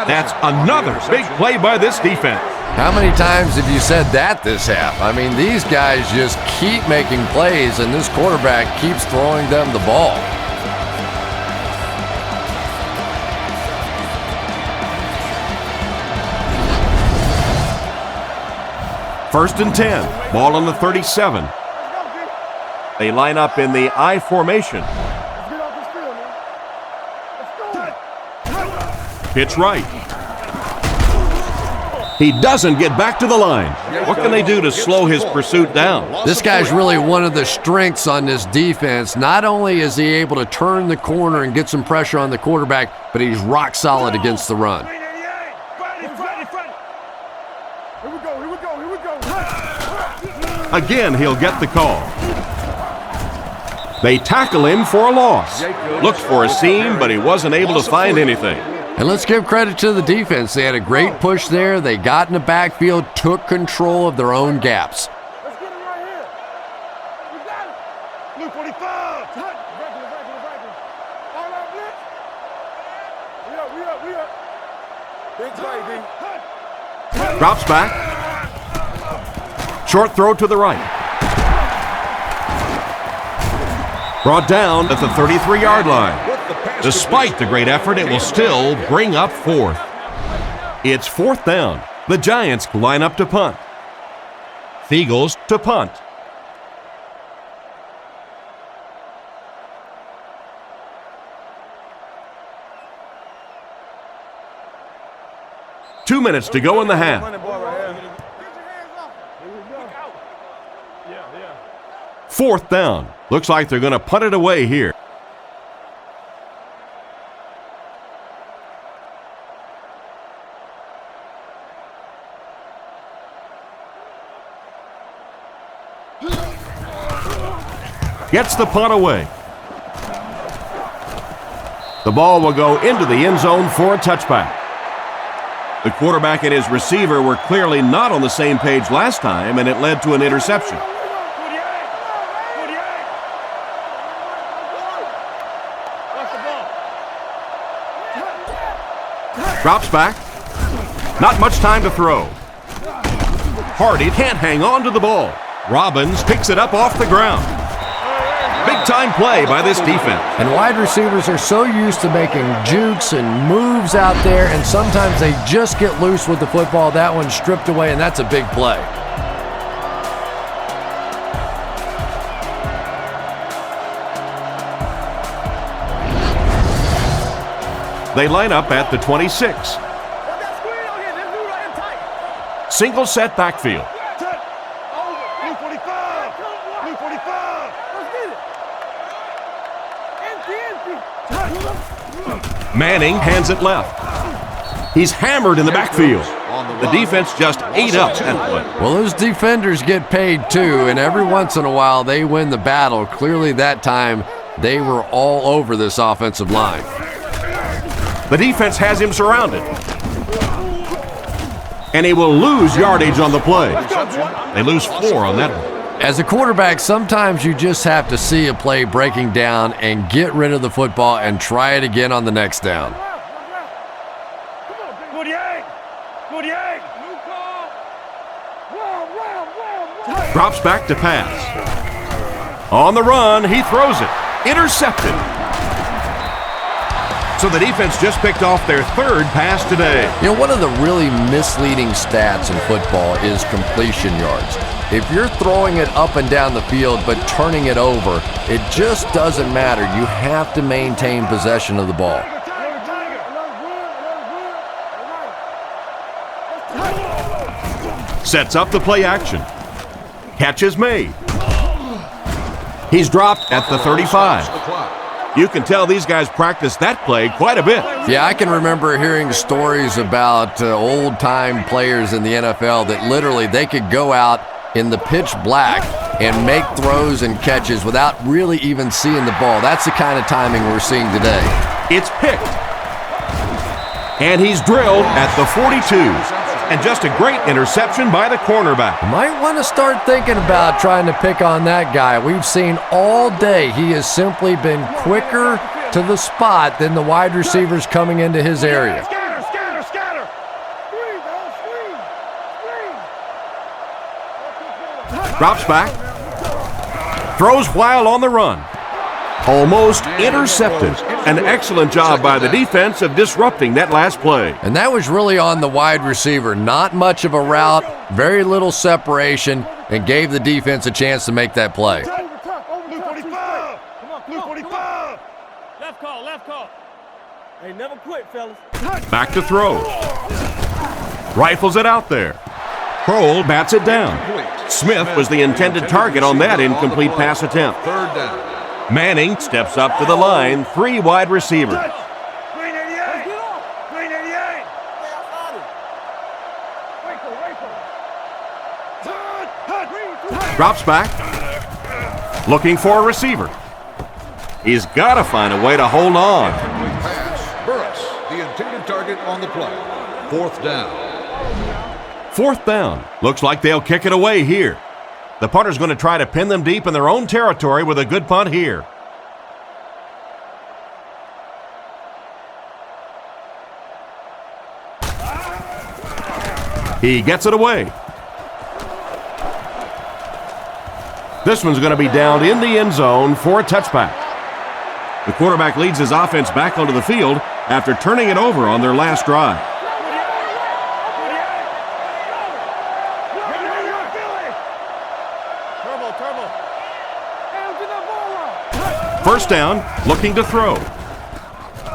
That's another big play by this defense. How many times have you said that this half? I mean, these guys just keep making plays, and this quarterback keeps throwing them the ball. First and 10. Ball on the 37. They line up in the I formation. Pitch right. He doesn't get back to the line. What can they do to slow his pursuit down? This guy's really one of the strengths on this defense. Not only is he able to turn the corner and get some pressure on the quarterback, but he's rock solid against the run. Here we go. Again, he'll get the call. They tackle him for a loss. Looked for a seam, but he wasn't able to find anything. And let's give credit to the defense. They had a great push there. They got in the backfield, took control of their own gaps. Let's get him right here. We got it. Blue 45. All out blitz. We up. Big play, D. Drops back. Short throw to the right. Brought down at the 33-yard line. Despite the great effort, it will still bring up fourth. It's fourth down. The Giants line up to punt. Eagles to punt. Two minutes to go in the half. Fourth down. Looks like they're going to punt it away here. Gets the punt away. The ball will go into the end zone for a touchback. The quarterback and his receiver were clearly not on the same page last time, and it led to an interception. Drops back. Not much time to throw. Hardy can't hang on to the ball. Robbins picks it up off the ground. Big-time play by this defense. And wide receivers are so used to making jukes and moves out there, and sometimes they just get loose with the football. That one's stripped away, and that's a big play. They line up at the 26. Single set backfield. Blue 45. Blue 45. Manning hands it left. He's hammered in the backfield. The defense just ate up that play. Well, those defenders get paid too, and every once in a while they win the battle. Clearly that time they were all over this offensive line. The defense has him surrounded. And he will lose yardage on the play. They lose 4 on that one. As a quarterback, sometimes you just have to see a play breaking down and get rid of the football and try it again on the next down. Drops back to pass. On the run, he throws it. Intercepted. So the defense just picked off their 3rd pass today. You know, one of the really misleading stats in football is completion yards. If you're throwing it up and down the field but turning it over, it just doesn't matter. You have to maintain possession of the ball. Sets up the play action. Catch is made. He's dropped at the 35. You can tell these guys practice that play quite a bit. Yeah, I can remember hearing stories about old-time players in the NFL that literally they could go out in the pitch black and make throws and catches without really even seeing the ball. That's the kind of timing we're seeing today. It's picked. And he's drilled at the 42. And just a great interception by the cornerback. Might want to start thinking about trying to pick on that guy. We've seen all day he has simply been quicker to the spot than the wide receivers coming into his area. Scatter. Drops back. Throws while on the run. Almost intercepted. An excellent job by the defense of disrupting that last play. And that was really on the wide receiver. Not much of a route, very little separation, and gave the defense a chance to make that play. Blue 45. Blue 45. Left call. Hey, never quit, fellas. Back to throw. Rifles it out there. Kroll bats it down. Smith was the intended target on that incomplete pass attempt. Third down. Manning steps up to the line, 3 wide receivers. Green 88. Green 88. Drops back. Looking for a receiver. He's got to find a way to hold on. Incomplete pass. Burris, the intended target on the play. Fourth down. 4th down. Looks like they'll kick it away here. The punter's going to try to pin them deep in their own territory with a good punt here. He gets it away. This one's going to be down in the end zone for a touchback. The quarterback leads his offense back onto the field after turning it over on their last drive. First down, looking to throw.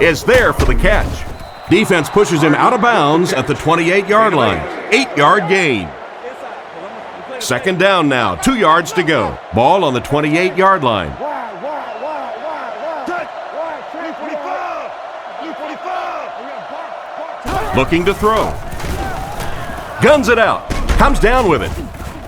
Is there for the catch. Defense pushes him out of bounds at the 28-yard line. 8-yard gain. Second down now, 2 yards to go. Ball on the 28-yard line. Looking to throw. Guns it out. Comes down with it.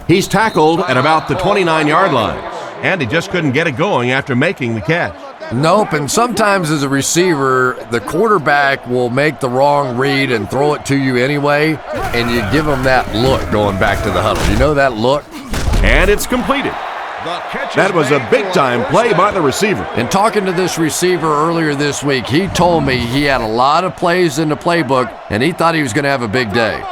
He's tackled at about the 29-yard line. And he just couldn't get it going after making the catch. Nope, and sometimes as a receiver, the quarterback will make the wrong read and throw it to you anyway, and you give him that look going back to the huddle. You know that look? And it's completed. That was a big-time play by the receiver. And talking to this receiver earlier this week, he told me he had a lot of plays in the playbook, and he thought he was going to have a big day.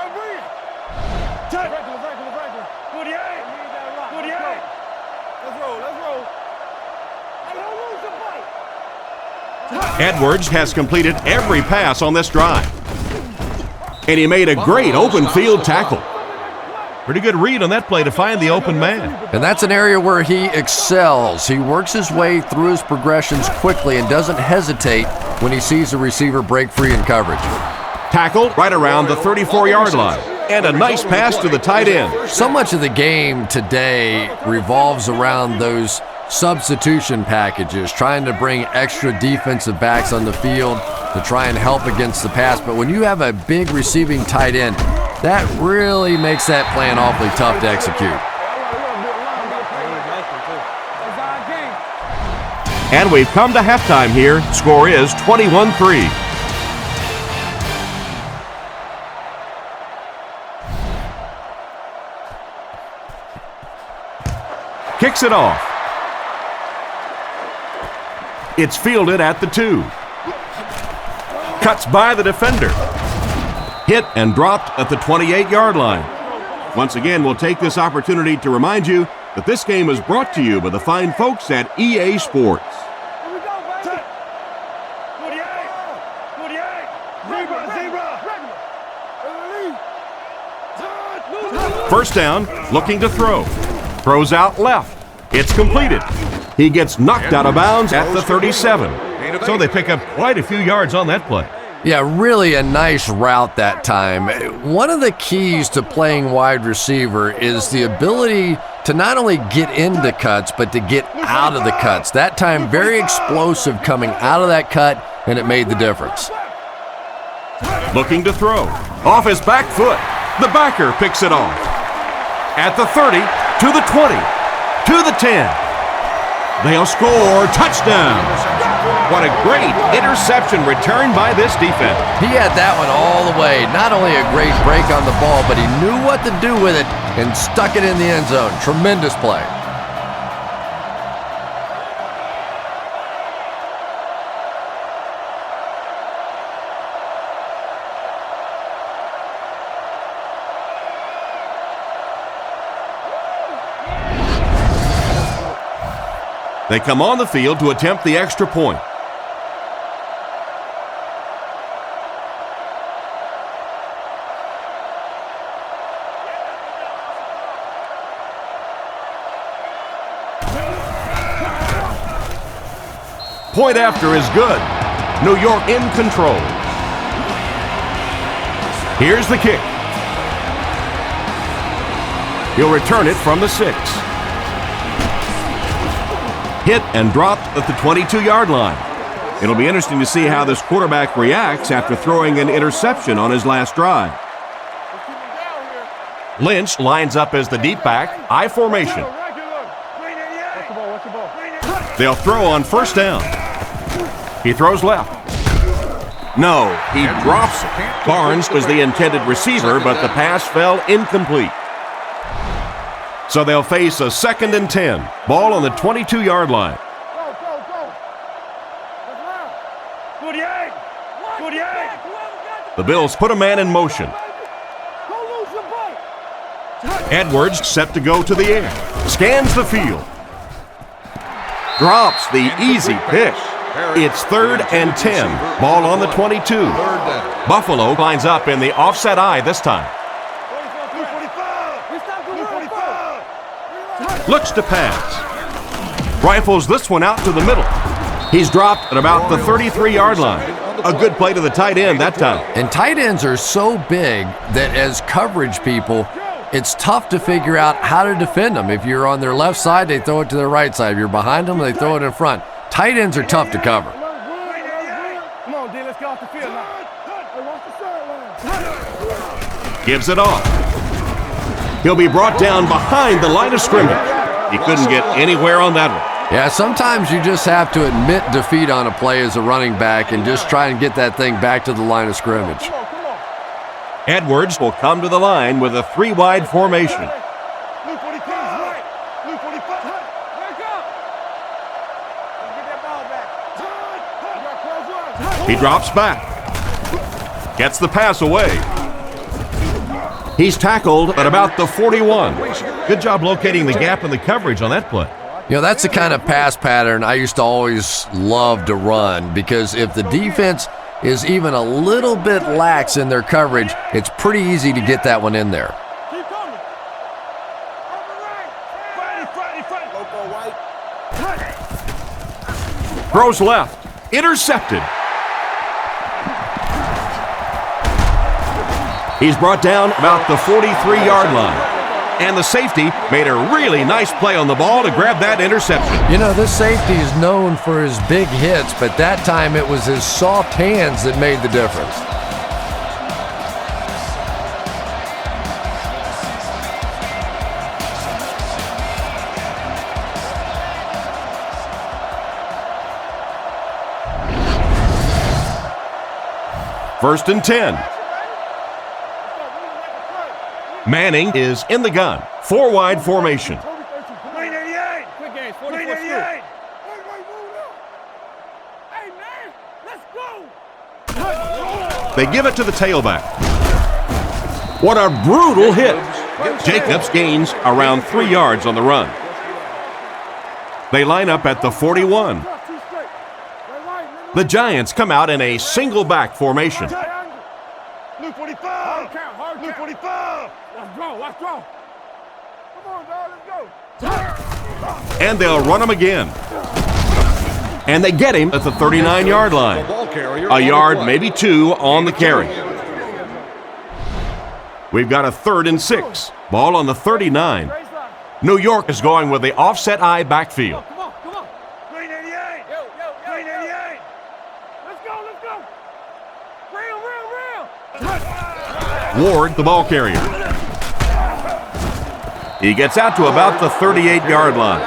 Edwards has completed every pass on this drive. And he made a great open field tackle. Pretty good read on that play to find the open man. And that's an area where he excels. He works his way through his progressions quickly and doesn't hesitate when he sees a receiver break free in coverage. Tackled right around the 34-yard line. And a nice pass to the tight end. So much of the game today revolves around those substitution packages, trying to bring extra defensive backs on the field to try and help against the pass. But when you have a big receiving tight end, that really makes that plan awfully tough to execute. And we've come to halftime here. Score is 21-3. Kicks it off. It's fielded at the 2. Cuts by the defender. Hit and dropped at the 28-yard line. Once again, we'll take this opportunity to remind you that this game is brought to you by the fine folks at EA Sports. First down, looking to throw. Throws out left. It's completed. He gets knocked out of bounds at the 37. So they pick up quite a few yards on that play. Yeah, really a nice route that time. One of the keys to playing wide receiver is the ability to not only get into cuts, but to get out of the cuts. That time, very explosive coming out of that cut, and it made the difference. Looking to throw. Off his back foot. The backer picks it off. At the 30, to the 20, to the 10. They'll score. Touchdown. What a great interception return by this defense. He had that one all the way. Not only a great break on the ball, but he knew what to do with it and stuck it in the end zone. Tremendous play. They come on the field to attempt the extra point. Point after is good. New York in control. Here's the kick. He'll return it from the 6. Hit and dropped at the 22-yard line. It'll be interesting to see how this quarterback reacts after throwing an interception on his last drive. Lynch lines up as the deep back, I formation. They'll throw on first down. He throws left. No, he drops it. Barnes was the intended receiver, but the pass fell incomplete. So they'll face a 2nd and 10. Ball on the 22-yard line. The Bills put a man in motion. Edwards set to go to the air. Scans the field. Drops the easy pick. It's 3rd and 10. Ball on the 22. Buffalo lines up in the offset I this time. Looks to pass. Rifles this one out to the middle. He's dropped at about the 33-yard line. A good play to the tight end that time. And tight ends are so big that as coverage people, it's tough to figure out how to defend them. If you're on their left side, they throw it to their right side. If you're behind them, they throw it in front. Tight ends are tough to cover. Come on, D, let's get off the field now. Gives it off. He'll be brought down behind the line of scrimmage. He couldn't get anywhere on that one. Yeah, sometimes you just have to admit defeat on a play as a running back and just try and get that thing back to the line of scrimmage. Edwards will come to the line with a 3-wide formation. He drops back. Gets the pass away. He's tackled at about the 41. Good job locating the gap in the coverage on that play. You know, that's the kind of pass pattern I used to always love to run, because if the defense is even a little bit lax in their coverage, it's pretty easy to get that one in there. Throws left. Intercepted. He's brought down about the 43-yard line. And the safety made a really nice play on the ball to grab that interception. You know, this safety is known for his big hits, but that time it was his soft hands that made the difference. First and 10. Manning is in the gun. 4-wide formation. They give it to the tailback. What a brutal hit. Jacobs gains around 3 yards on the run. They line up at the 41. The Giants come out in a single back formation. Blue 45. Blue 45. Let's go. Come on, dog, let's go. And they'll run him again. And they get him at the 39-yard line. A yard, maybe 2 on the carry. We've got a 3rd and 6. Ball on the 39. New York is going with the offset I backfield. Come on. Green 88. Green 88. Let's go. Real. Ward, the ball carrier. He gets out to about the 38-yard line.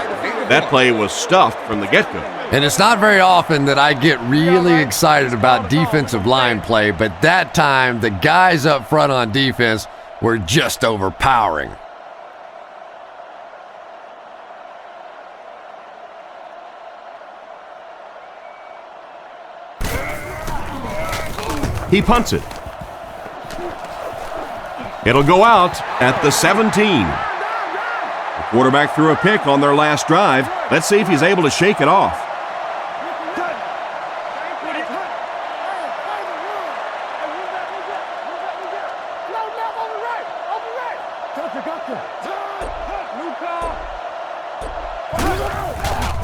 That play was stuffed from the get-go. And it's not very often that I get really excited about defensive line play, but that time the guys up front on defense were just overpowering. He punts it. It'll go out at the 17. The quarterback threw a pick on their last drive. Let's see if he's able to shake it off.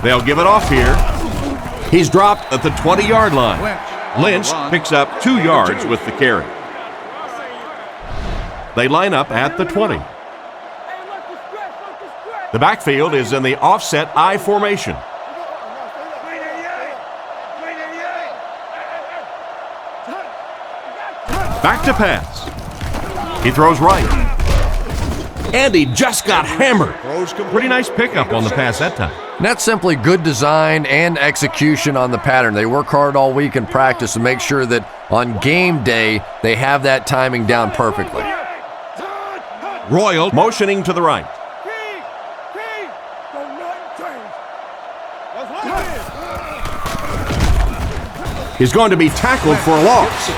They'll give it off here. He's dropped at the 20-yard line. Lynch picks up 2 yards with the carry. They line up at the 20. The backfield is in the offset I formation. Back to pass. He throws right. And he just got hammered. Pretty nice pickup on the pass that time. And that's simply good design and execution on the pattern. They work hard all week in practice to make sure that on game day they have that timing down perfectly. Royal motioning to the right. He's going to be tackled for a loss.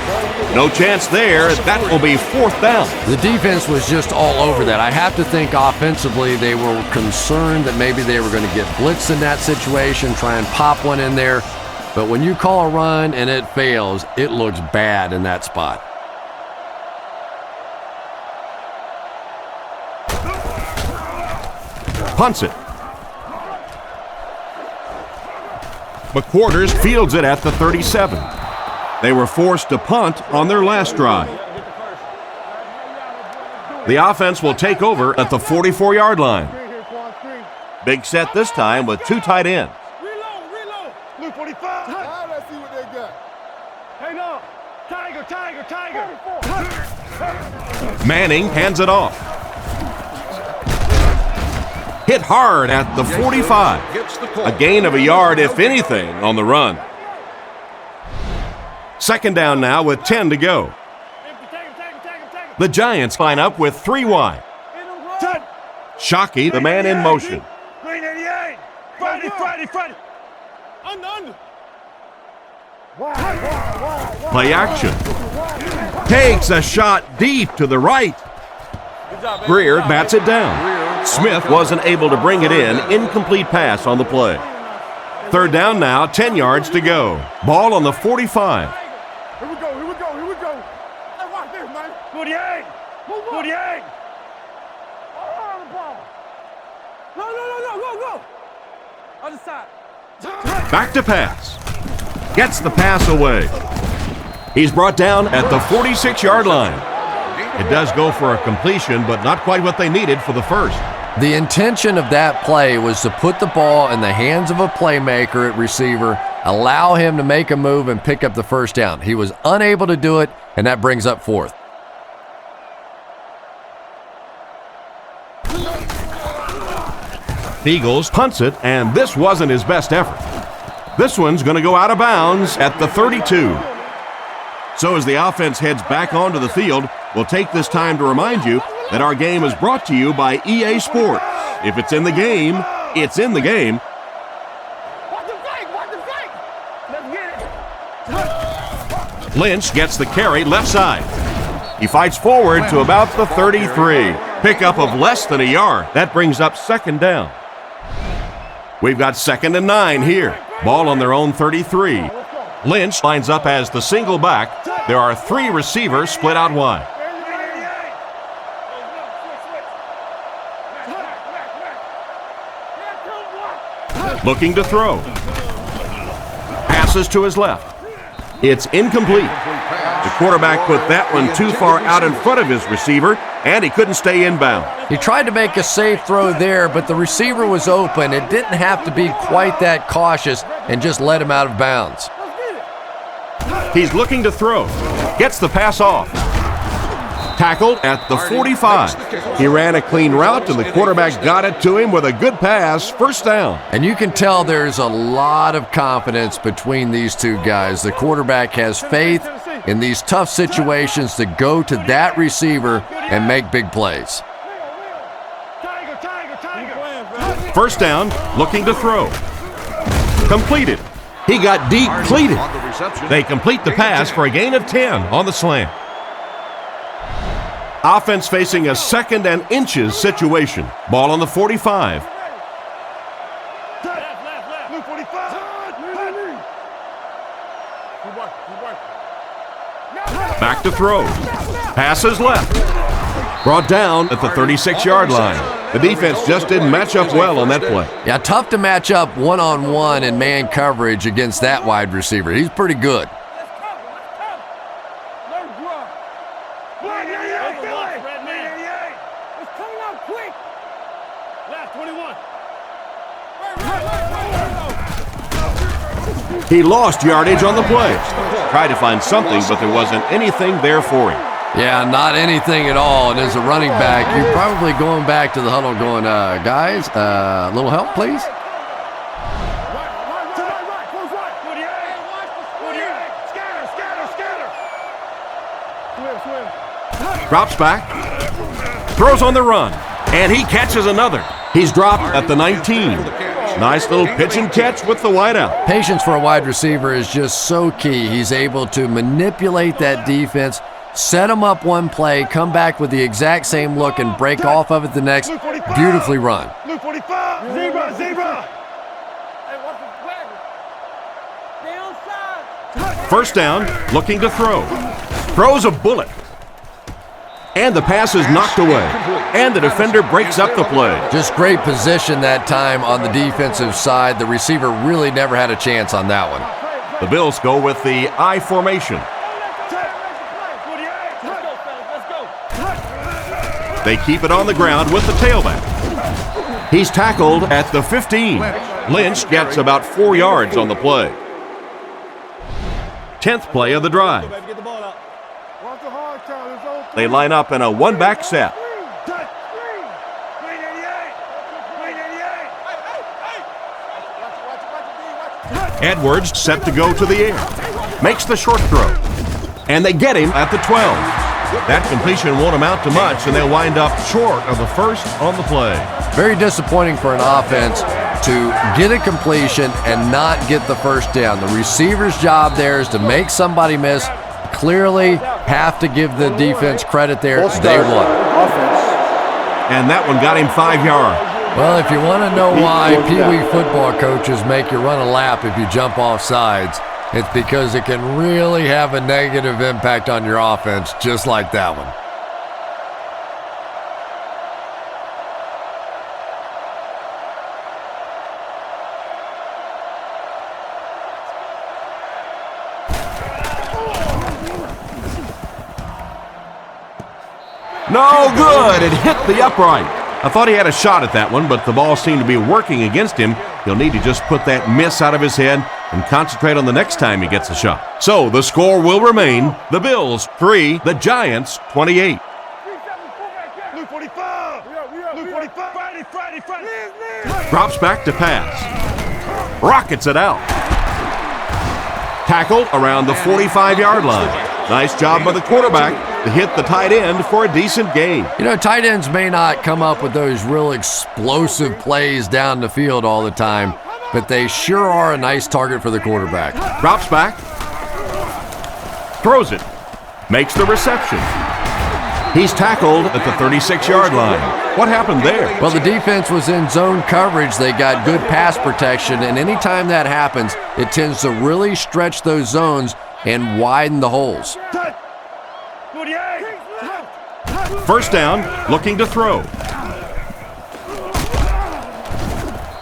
No chance there. That will be 4th down. The defense was just all over that. I have to think offensively they were concerned that maybe they were going to get blitzed in that situation, try and pop one in there. But when you call a run and it fails, it looks bad in that spot. Punts it. McQuarters fields it at the 37. They were forced to punt on their last drive. The offense will take over at the 44-yard line. Big set this time with 2 tight ends. Reload. Blue 45. Let's see what they got. Hang on. Tiger. Manning hands it off. Hit hard at the 45. A gain of a yard, if anything, on the run. 2nd down now with 10 to go. The Giants line up with 3 wide. Shockey, the man in motion. Friday. Under. Play action. Takes a shot deep to the right. Greer bats it down. Smith wasn't able to bring it in. Incomplete pass on the play. 3rd down now, 10 yards to go. Ball on the 45. Here we go. Hey, watch this, man. 48. No. Other side. Back to pass. Gets the pass away. He's brought down at the 46-yard line. It does go for a completion, but not quite what they needed for the first. The intention of that play was to put the ball in the hands of a playmaker at receiver, allow him to make a move and pick up the 1st down. He was unable to do it, and that brings up 4th. Eagles punts it, and this wasn't his best effort. This one's going to go out of bounds at the 32. So as the offense heads back onto the field, we'll take this time to remind you that our game is brought to you by EA Sports. If it's in the game, it's in the game. Watch the fake. Let's get it. Lynch gets the carry left side. He fights forward to about the 33. Pickup of less than a yard. That brings up 2nd down. We've got 2nd and 9 here. Ball on their own 33. Lynch lines up as the single back. There are 3 receivers split out wide. Looking to throw. Passes to his left. It's incomplete. The quarterback put that one too far out in front of his receiver, and he couldn't stay inbound. He tried to make a safe throw there, but the receiver was open. It didn't have to be quite that cautious and just let him out of bounds. He's looking to throw. Gets the pass off. Tackled at the 45. He ran a clean route, and the quarterback got it to him with a good pass. 1st down. And you can tell there's a lot of confidence between these two guys. The quarterback has faith in these tough situations to go to that receiver and make big plays. 1st down, looking to throw. Completed. He got depleted. They complete the pass for a gain of 10 on the slant. Offense facing a 2nd and inches situation. Ball on the 45. Back to throw. Passes left. Brought down at the 36-yard line. The defense just didn't match up well on that play. Yeah, tough to match up one-on-one in man coverage against that wide receiver. He's pretty good. Left, 21. He lost yardage on the play. Tried to find something, but there wasn't anything there for him. Yeah, not anything at all. And as a running back, you're probably going back to the huddle going, guys, a little help, please? Drops back, throws on the run, and he catches another. He's dropped at the 19. Nice little pitch and catch with the wideout. Patience for a wide receiver is just so key. He's able to manipulate that defense, set them up one play, come back with the exact same look, and break off of it the next. Beautifully run. Luke 45. Zebra, zebra. First down, looking to throw. Throws a bullet. And the pass is knocked away. And the defender breaks up the play. Just great position that time on the defensive side. The receiver really never had a chance on that one. The Bills go with the I formation. They keep it on the ground with the tailback. He's tackled at the 15. Lynch gets about 4 yards on the play. 10th play of the drive. They line up in a one-back set. Edwards set to go to the air. Makes the short throw. And they get him at the 12. That completion won't amount to much, and they'll wind up short of the first on the play. Very disappointing for an offense to get a completion and not get the first down. The receiver's job there is to make somebody miss. Clearly have to give the defense credit there. They won. And that one got him 5 yards. Well, if you want to know why Pee Wee football coaches make you run a lap if you jump off sides, it's because it can really have a negative impact on your offense, just like that one. No good. It hit the upright. I thought he had a shot at that one, but the ball seemed to be working against him. He'll need to just put that miss out of his head and concentrate on the next time he gets a shot. So the score will remain the Bills 3, the Giants 28. Luke 45. Luke 45. Friday. Drops back to pass. Rockets it out. Tackle around the 45-yard line. Nice job by the quarterback to hit the tight end for a decent gain. You know, tight ends may not come up with those real explosive plays down the field all the time, but they sure are a nice target for the quarterback. Drops back. Throws it. Makes the reception. He's tackled at the 36-yard line. What happened there? Well, the defense was in zone coverage. They got good pass protection, and anytime that happens, it tends to really stretch those zones and widen the holes. First down, looking to throw.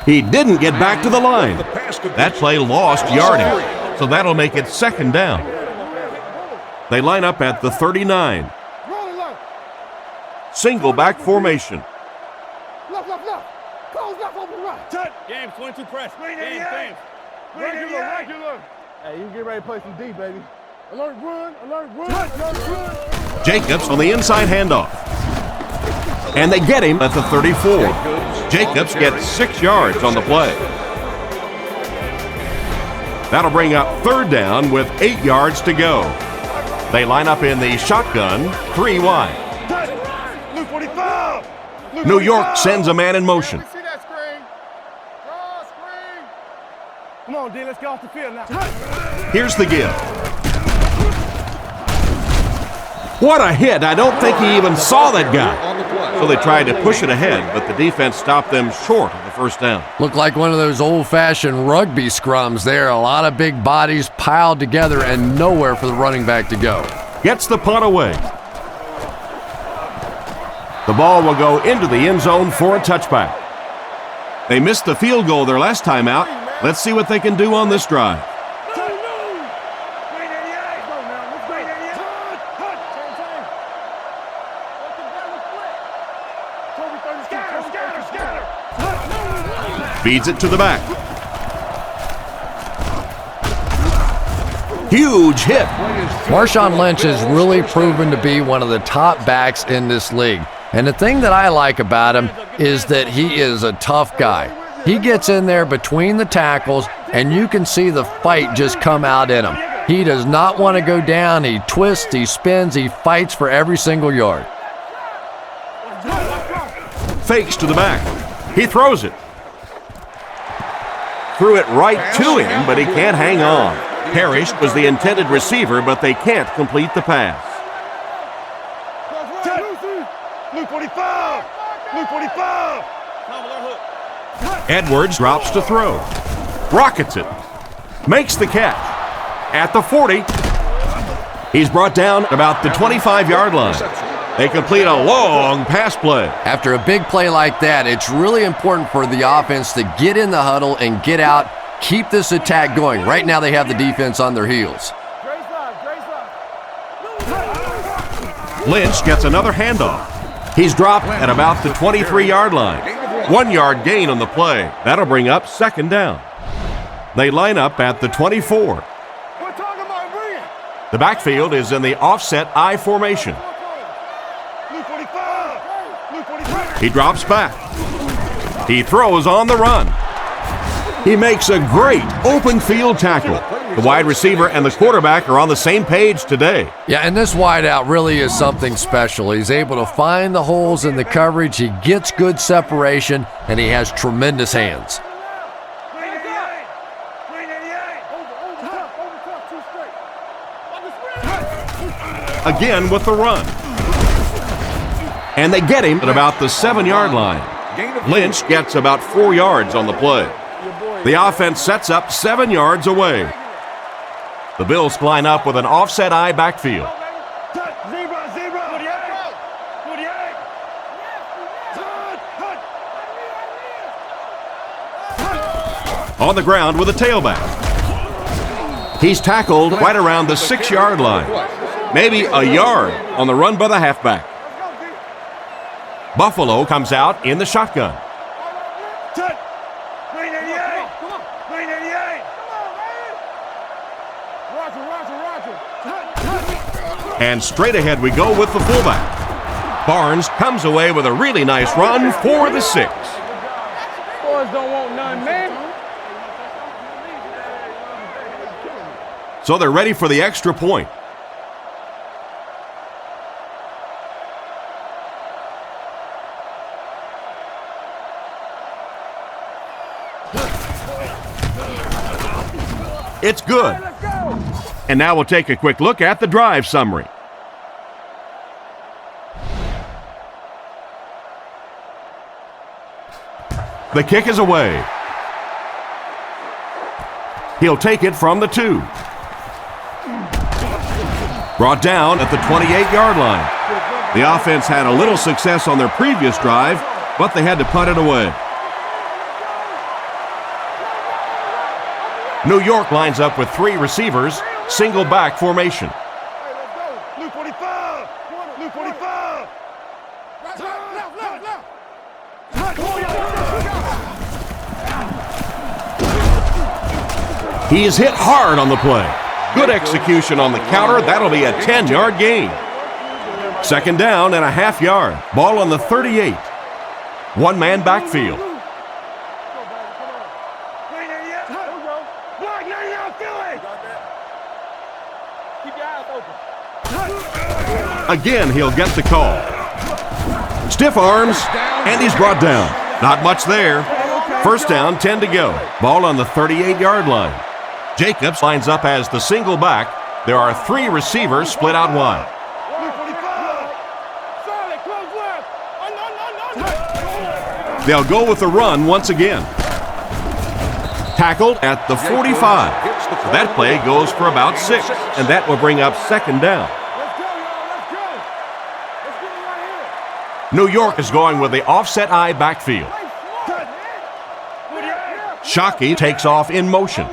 He didn't get back to the line. That play lost yardage, so that'll make it second down. They line up at the 39. Single back formation. Left. Close left, open right. James, 22 press. James. Regular. Hey, you get ready to play some D, baby. Alert, run. Jacobs on the inside handoff. And they get him at the 34. Jacobs gets 6 yards on the play. That'll bring up third down with 8 yards to go. They line up in the shotgun, 3 wide. Luke 45. New York sends a man in motion. See that screen? Draw screen. Come on, D, let's get off the field now. Here's the give. What a hit. I don't think he even saw that guy. So they tried to push it ahead, but the defense stopped them short of the first down. Looked like one of those old-fashioned rugby scrums there. A lot of big bodies piled together and nowhere for the running back to go. Gets the punt away. The ball will go into the end zone for a touchback. They missed the field goal their last time out. Let's see what they can do on this drive. Feeds it to the back. Huge hit. Marshawn Lynch has really proven to be one of the top backs in this league. And the thing that I like about him is that he is a tough guy. He gets in there between the tackles, and you can see the fight just come out in him. He does not want to go down. He twists, he spins, he fights for every single yard. Fakes to the back. He throws it. Threw it right to him, but he can't hang on. Parrish was the intended receiver, but they can't complete the pass. Luke 45! Luke 45! Edwards drops to throw. Rockets it. Makes the catch. At the 40. He's brought down about the 25-yard line. They complete a long pass play. After a big play like that, it's really important for the offense to get in the huddle and get out, keep this attack going. Right now they have the defense on their heels. Lynch gets another handoff. He's dropped at about the 23-yard line. 1 yard gain on the play. That'll bring up second down. They line up at the 24. The backfield is in the offset I formation. He drops back. He throws on the run. He makes a great open field tackle. The wide receiver and the quarterback are on the same page today. Yeah, and this wideout really is something special. He's able to find the holes in the coverage. He gets good separation, and he has tremendous hands. Again with the run. And they get him at about the 7-yard line. Lynch gets about 4 yards on the play. The offense sets up 7 yards away. The Bills line up with an offset I backfield. On the ground with a tailback. He's tackled right around the 6-yard line. Maybe a yard on the run by the halfback. Buffalo comes out in the shotgun. And straight ahead we go with the fullback. Barnes comes away with a really nice run for the 6. Boys don't want none, man. So they're ready for the extra point. It's good. And now we'll take a quick look at the drive summary. The kick is away. He'll take it from the 2. Brought down at the 28-yard line. The offense had a little success on their previous drive, but they had to punt it away. New York lines up with 3 receivers, single back formation. Luke 45! Luke 45! He is hit hard on the play. Good execution on the counter. That'll be a 10-yard gain. Second down and a half yard. Ball on the 38. One-man backfield. Again, he'll get the call. Stiff arms, and he's brought down. Not much there. First down, 10 to go. Ball on the 38-yard line. Jacobs lines up as the single back. There are 3 receivers split out wide. They'll go with the run once again. Tackled at the 45. That play goes for about 6, and that will bring up second down. New York is going with the offset I backfield. Shockey takes off in motion.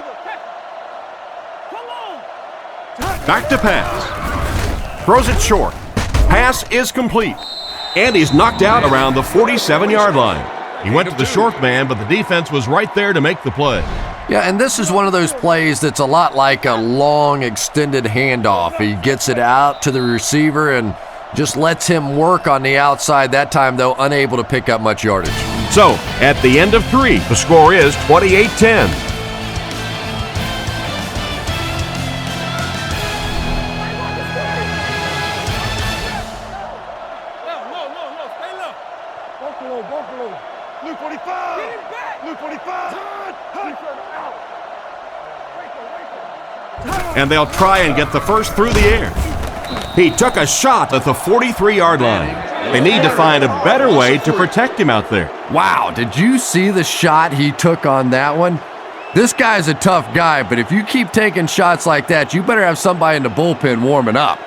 Back to pass. Throws it short. Pass is complete. And he's knocked out around the 47-yard line. He went to the short man, but the defense was right there to make the play. Yeah, and this is one of those plays that's a lot like a long, extended handoff. He gets it out to the receiver and just lets him work on the outside. That time, though, unable to pick up much yardage. So, at the end of 3, the score is 28-10. Buffalo. Blue 45. Get him back. Blue 45. And they'll try and get the first through the air. He took a shot at the 43-yard line. They need to find a better way to protect him out there. Wow, did you see the shot he took on that one? This guy's a tough guy, but if you keep taking shots like that, you better have somebody in the bullpen warming up.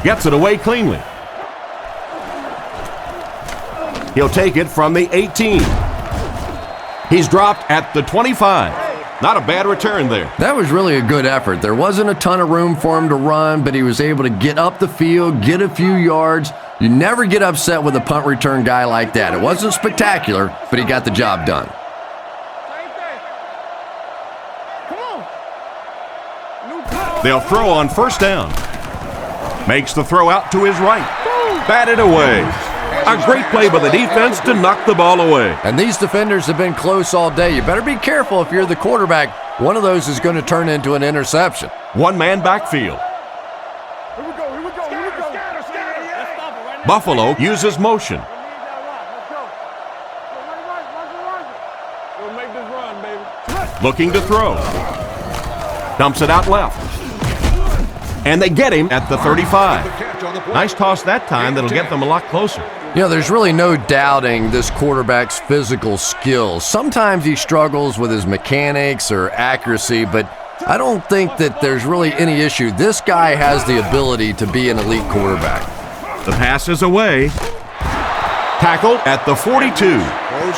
Gets it away cleanly. He'll take it from the 18. He's dropped at the 25. Not a bad return there. That was really a good effort. There wasn't a ton of room for him to run, but he was able to get up the field, get a few yards. You never get upset with a punt return guy like that. It wasn't spectacular, but he got the job done. They'll throw on first down. Makes the throw out to his right. Batted away. A great play by the defense to knock the ball away. And these defenders have been close all day. You better be careful if you're the quarterback. One of those is going to turn into an interception. One-man backfield. Here we go. Buffalo uses motion. We'll make this run, baby. Looking to throw. Dumps it out left. And they get him at the 35. Nice toss that time that'll get them a lot closer. You know, there's really no doubting this quarterback's physical skills. Sometimes he struggles with his mechanics or accuracy, but I don't think that there's really any issue. This guy has the ability to be an elite quarterback. The pass is away. Tackled at the 42.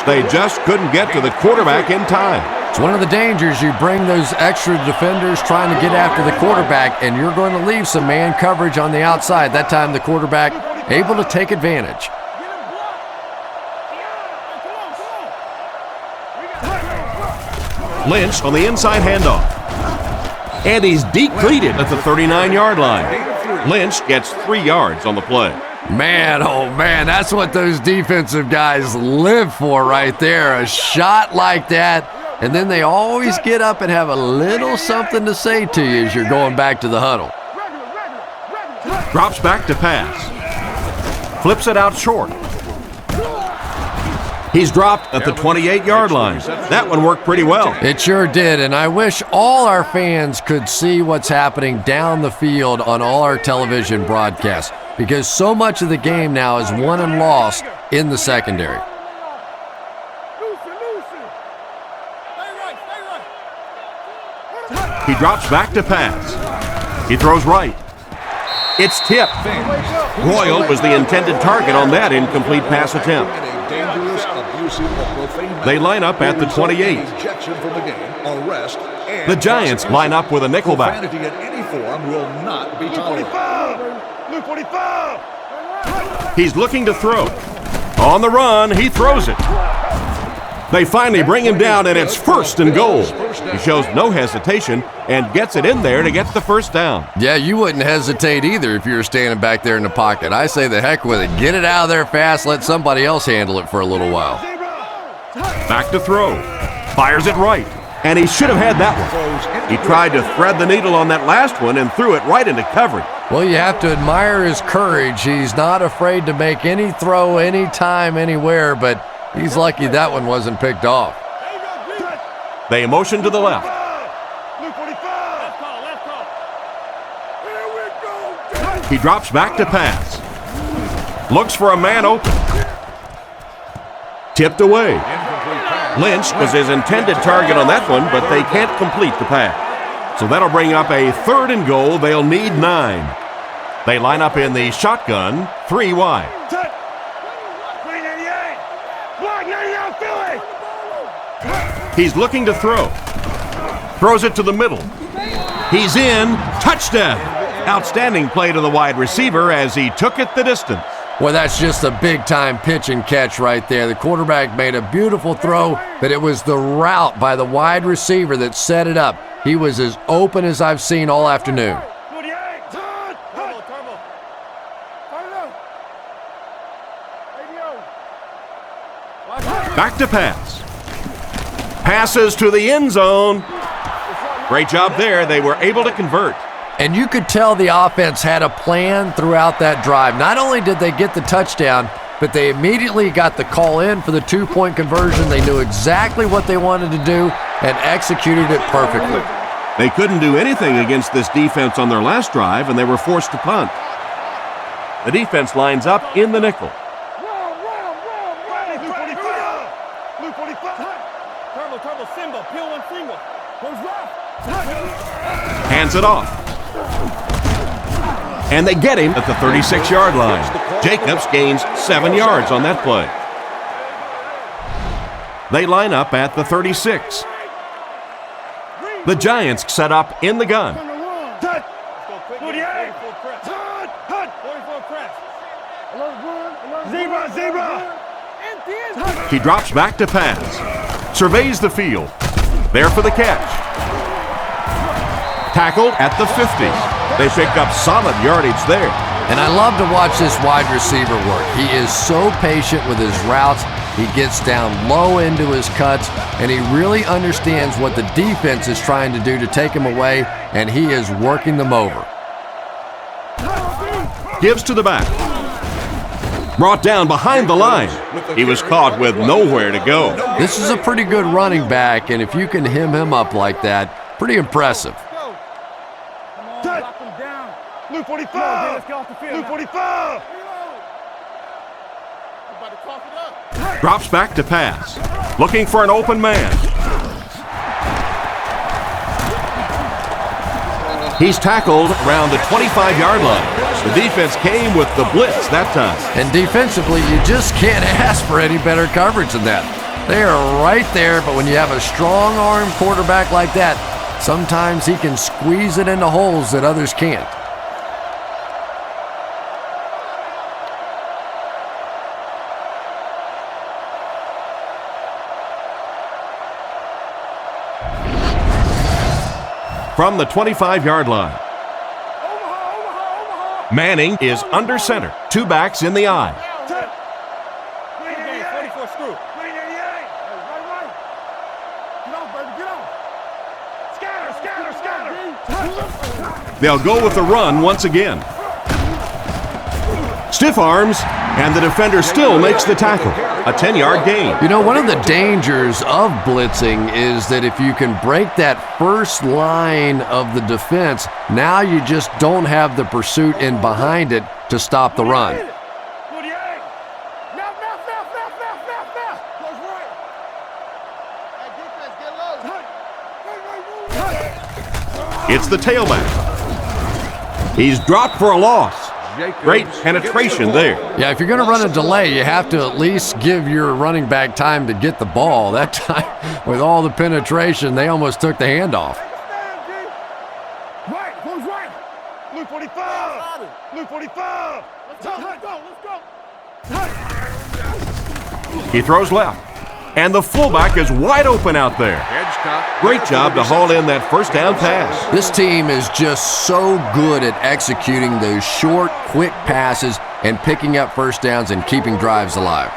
They just couldn't get to the quarterback in time. It's one of the dangers. You bring those extra defenders trying to get after the quarterback, and you're going to leave some man coverage on the outside. That time the quarterback able to take advantage. Lynch on the inside handoff. And he's depleted at the 39-yard line. Lynch gets 3 yards on the play. Man, oh man, that's what those defensive guys live for right there. A shot like that, and then they always get up and have a little something to say to you as you're going back to the huddle. Drops back to pass. Flips it out short. He's dropped at the 28-yard line. That one worked pretty well. It sure did, and I wish all our fans could see what's happening down the field on all our television broadcasts, because so much of the game now is won and lost in the secondary. He drops back to pass. He throws right. It's tipped. Royal was the intended target on that incomplete pass attempt. They line up at the 28. The Giants line up with a nickelback. He's looking to throw. On the run, he throws it. They finally bring him down, and it's 1st and goal. He shows no hesitation and gets it in there to get the first down. Yeah, you wouldn't hesitate either if you were standing back there in the pocket. I say the heck with it. Get it out of there fast. Let somebody else handle it for a little while. Back to throw. Fires it right. And he should have had that one. He tried to thread the needle on that last one and threw it right into coverage. Well, you have to admire his courage. He's not afraid to make any throw, anytime, anywhere, but he's lucky that one wasn't picked off. They motion to the left. He drops back to pass. Looks for a man open. Tipped away. Lynch was his intended target on that one, but they can't complete the pass. So that'll bring up a 3rd and goal. They'll need 9. They line up in the shotgun, 3 wide. He's looking to throw. Throws it to the middle. He's in. Touchdown. Outstanding play to the wide receiver as he took it the distance. Well, that's just a big-time pitch and catch right there. The quarterback made a beautiful throw, but it was the route by the wide receiver that set it up. He was as open as I've seen all afternoon. Back to pass. Passes to the end zone. Great job there. They were able to convert. And you could tell the offense had a plan throughout that drive. Not only did they get the touchdown, but they immediately got the call in for the two-point conversion. They knew exactly what they wanted to do and executed it perfectly. They couldn't do anything against this defense on their last drive, and they were forced to punt. The defense lines up in the nickel. Hands it off. And they get him at the 36-yard line. Jacobs gains 7 yards on that play. They line up at the 36. The Giants set up in the gun. He drops back to pass. Surveys the field. There for the catch. Tackled at the 50. They pick up solid yardage there. And I love to watch this wide receiver work. He is so patient with his routes. He gets down low into his cuts, and he really understands what the defense is trying to do to take him away, and he is working them over. Gives to the back. Brought down behind the line. He was caught with nowhere to go. This is a pretty good running back, and if you can hem him up like that, pretty impressive. Blue 45. Blue 45. Drops back to pass. Looking for an open man. He's tackled around the 25-yard line. The defense came with the blitz that time. And defensively, you just can't ask for any better coverage than that. They are right there, but when you have a strong-arm quarterback like that, sometimes he can squeeze it into holes that others can't. From the 25-yard line. Manning is under center. Two backs in the eye. They'll go with the run once again. Stiff arms, and the defender still makes the tackle. A 10-yard gain. You know, one of the dangers of blitzing is that if you can break that first line of the defense, now you just don't have the pursuit in behind it to stop the run. It's the tailback. He's dropped for a loss. Great penetration there. Yeah, if you're going to run a delay, you have to at least give your running back time to get the ball. That time, with all the penetration, they almost took the handoff. Right, goes right. Blue 45. Blue 45. Let's go. He throws left. And the fullback is wide open out there. Great job to haul in that first down pass. This team is just so good at executing those short, quick passes and picking up first downs and keeping drives alive.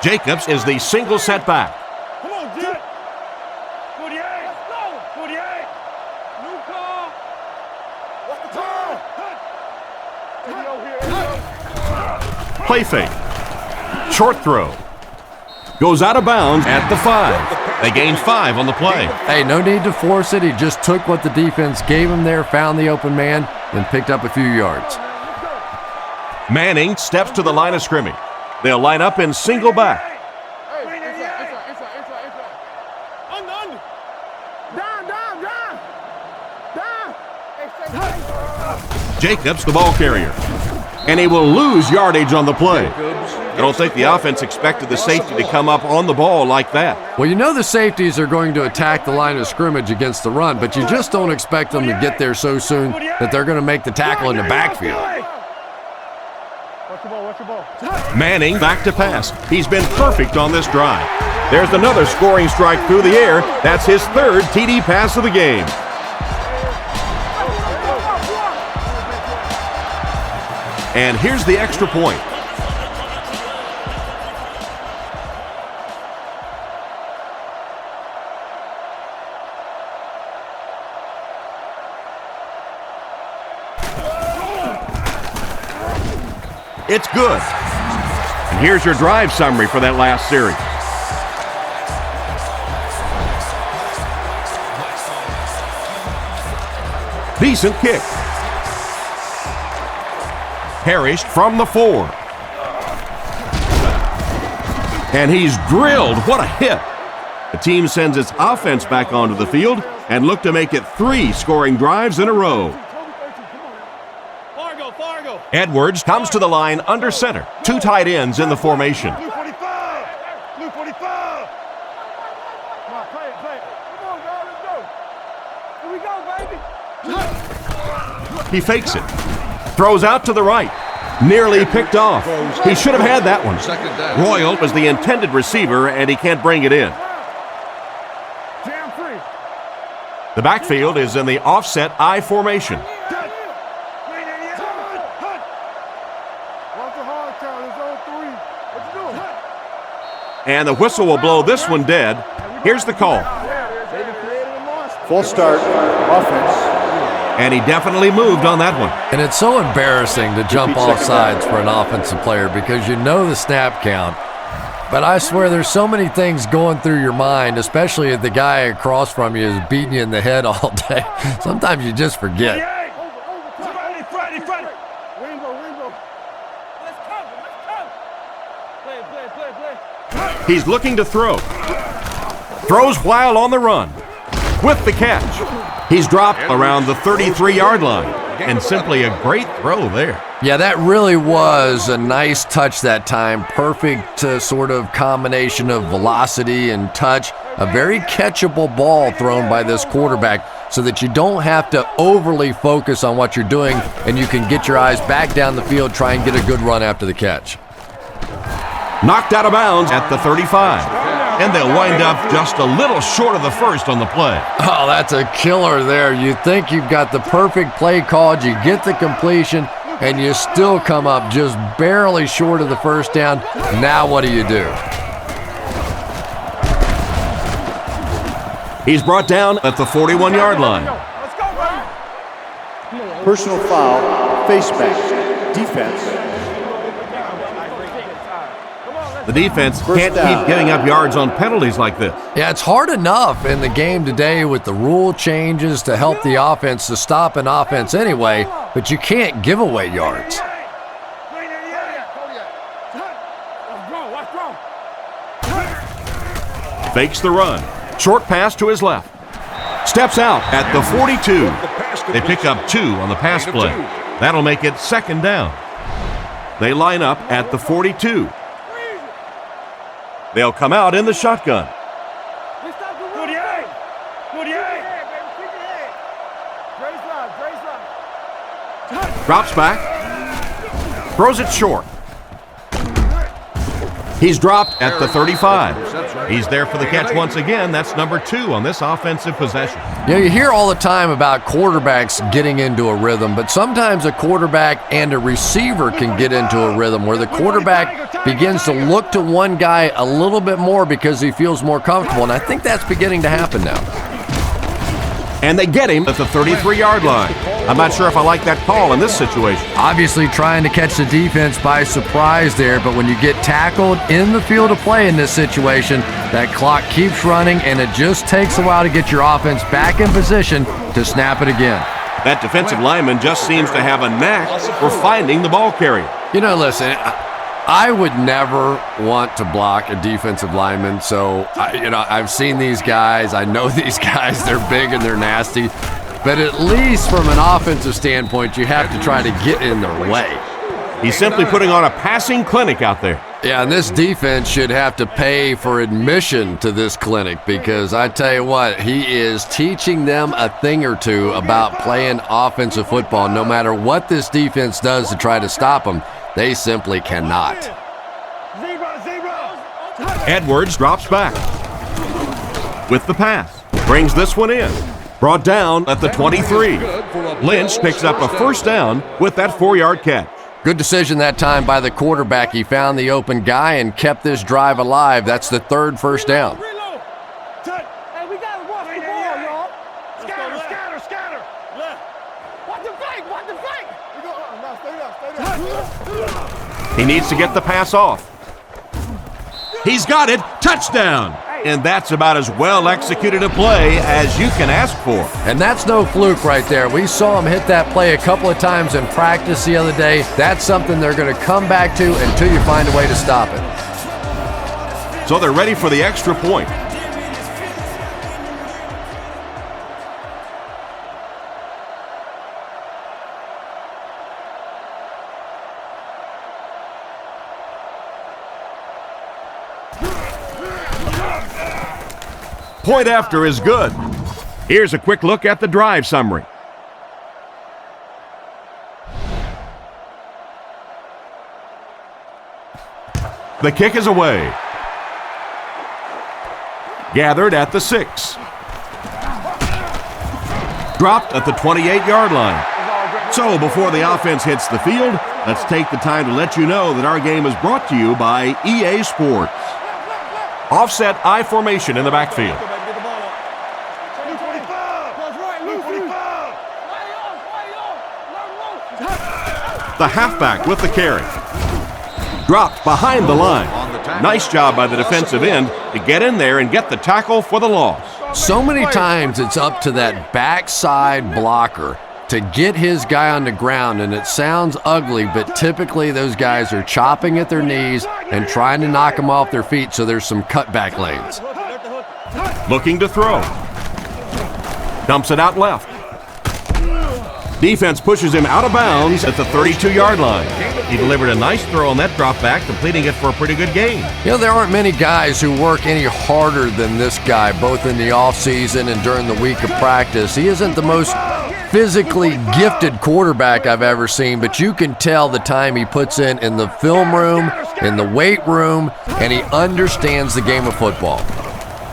Jacobs is the single setback. Come on, Jet. 48. Let's go. 48. New call. What's the call? Play fake. Short throw. Goes out of bounds at the 5. They gained 5 on the play. Hey, no need to force it. He just took what the defense gave him there, found the open man, and picked up a few yards. Manning steps to the line of scrimmage. They'll line up in single back. Jacobs, the ball carrier. And he will lose yardage on the play. I don't think the offense expected the safety to come up on the ball like that. Well, you know the safeties are going to attack the line of scrimmage against the run, but you just don't expect them to get there so soon that they're going to make the tackle in the backfield. Manning back to pass. He's been perfect on this drive. There's another scoring strike through the air. That's his third TD pass of the game. And here's the extra point. It's good. And here's your drive summary for that last series. Decent kick. Parrish from the 4. And he's drilled. What a hit. The team sends its offense back onto the field and look to make it 3 scoring drives in a row. Edwards comes to the line under center. 2 tight ends in the formation. Blue 45! Blue 45! Come on, play it. Come on, guys, let's go. Here we go, baby. He fakes it. Throws out to the right. Nearly picked off. He should have had that one. Royal was the intended receiver, and he can't bring it in. Jam free. The backfield is in the offset I formation. And the whistle will blow this one dead. Here's the call. Full start, offense. And he definitely moved on that one. And it's so embarrassing to jump off sides for an offensive player because you know the snap count. But I swear there's so many things going through your mind, especially if the guy across from you is beating you in the head all day. Sometimes you just forget. He's looking to throw. Throws while on the run. With the catch. He's dropped around the 33-yard line. And simply a great throw there. Yeah, that really was a nice touch that time. Perfect sort of combination of velocity and touch. A very catchable ball thrown by this quarterback so that you don't have to overly focus on what you're doing and you can get your eyes back down the field, try and get a good run after the catch. Knocked out of bounds at the 35. And they'll wind up just a little short of the first on the play. Oh, that's a killer there. You think you've got the perfect play called, you get the completion, and you still come up just barely short of the first down. Now what do you do? He's brought down at the 41-yard line. Personal foul, face mask, defense. The defense can't keep giving up yards on penalties like this. Yeah, it's hard enough in the game today with the rule changes to help the offense to stop an offense anyway, but you can't give away yards. Fakes the run. Short pass to his left. Steps out at the 42. They pick up 2 on the pass play. That'll make it second down. They line up at the 42. They'll come out in the shotgun. Drops back. Throws it short. He's dropped at the 35. He's there for the catch once again. That's number 2 on this offensive possession. You know, you hear all the time about quarterbacks getting into a rhythm, but sometimes a quarterback and a receiver can get into a rhythm where the quarterback begins to look to one guy a little bit more because he feels more comfortable, and I think that's beginning to happen now. And they get him at the 33-yard line. I'm not sure if I like that call in this situation. Obviously trying to catch the defense by surprise there, but when you get tackled in the field of play in this situation, that clock keeps running, and it just takes a while to get your offense back in position to snap it again. That defensive lineman just seems to have a knack for finding the ball carrier. You know, listen, I would never want to block a defensive lineman, so I've seen these guys. I know these guys. They're big and they're nasty. But at least from an offensive standpoint, you have to try to get in their way. He's simply putting on a passing clinic out there. Yeah, and this defense should have to pay for admission to this clinic because I tell you what, he is teaching them a thing or two about playing offensive football. No matter what this defense does to try to stop them, they simply cannot. Edwards drops back with the pass. Brings this one in. Brought down at the 23. Lynch picks up a first down with that 4-yard catch. Good decision that time by the quarterback. He found the open guy and kept this drive alive. That's the third first down. Hey, we gotta watch the ball, y'all. Scatter. Left. Watch the fake. Stay down. He needs to get the pass off. He's got it. Touchdown. And that's about as well executed a play as you can ask for. And that's no fluke right there. We saw him hit that play a couple of times in practice the other day. That's something they're going to come back to until you find a way to stop it. So they're ready for the extra point. Point after is good. Here's a quick look at the drive summary. The kick is away. Gathered at the 6. Dropped at the 28-yard line. So before the offense hits the field, let's take the time to let you know that our game is brought to you by EA Sports. Offset I formation in the backfield. The halfback with the carry. Dropped behind the line. Nice job by the defensive end to get in there and get the tackle for the loss. So many times it's up to that backside blocker to get his guy on the ground, and it sounds ugly, but typically those guys are chopping at their knees and trying to knock them off their feet, so there's some cutback lanes. Looking to throw. Dumps it out left. Defense pushes him out of bounds at the 32-yard line. He delivered a nice throw on that drop back, completing it for a pretty good gain. You know, there aren't many guys who work any harder than this guy, both in the offseason and during the week of practice. He isn't the most physically gifted quarterback I've ever seen, but you can tell the time he puts in the film room, in the weight room, and he understands the game of football.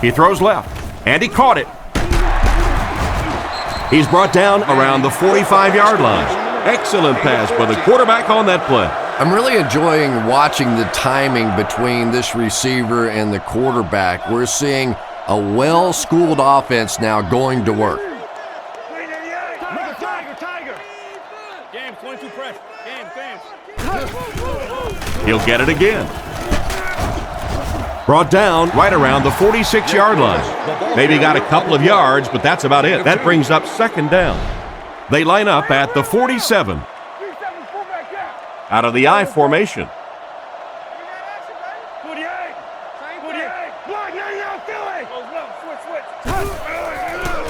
He throws left, and he caught it. He's brought down around the 45-yard line. Excellent pass by the quarterback on that play. I'm really enjoying watching the timing between this receiver and the quarterback. We're seeing a well-schooled offense now going to work. Game 22 press. Game. He'll get it again. Brought down right around the 46-yard line. Maybe got a couple of yards, but that's about it. That brings up second down. They line up at the 47. Out of the I formation.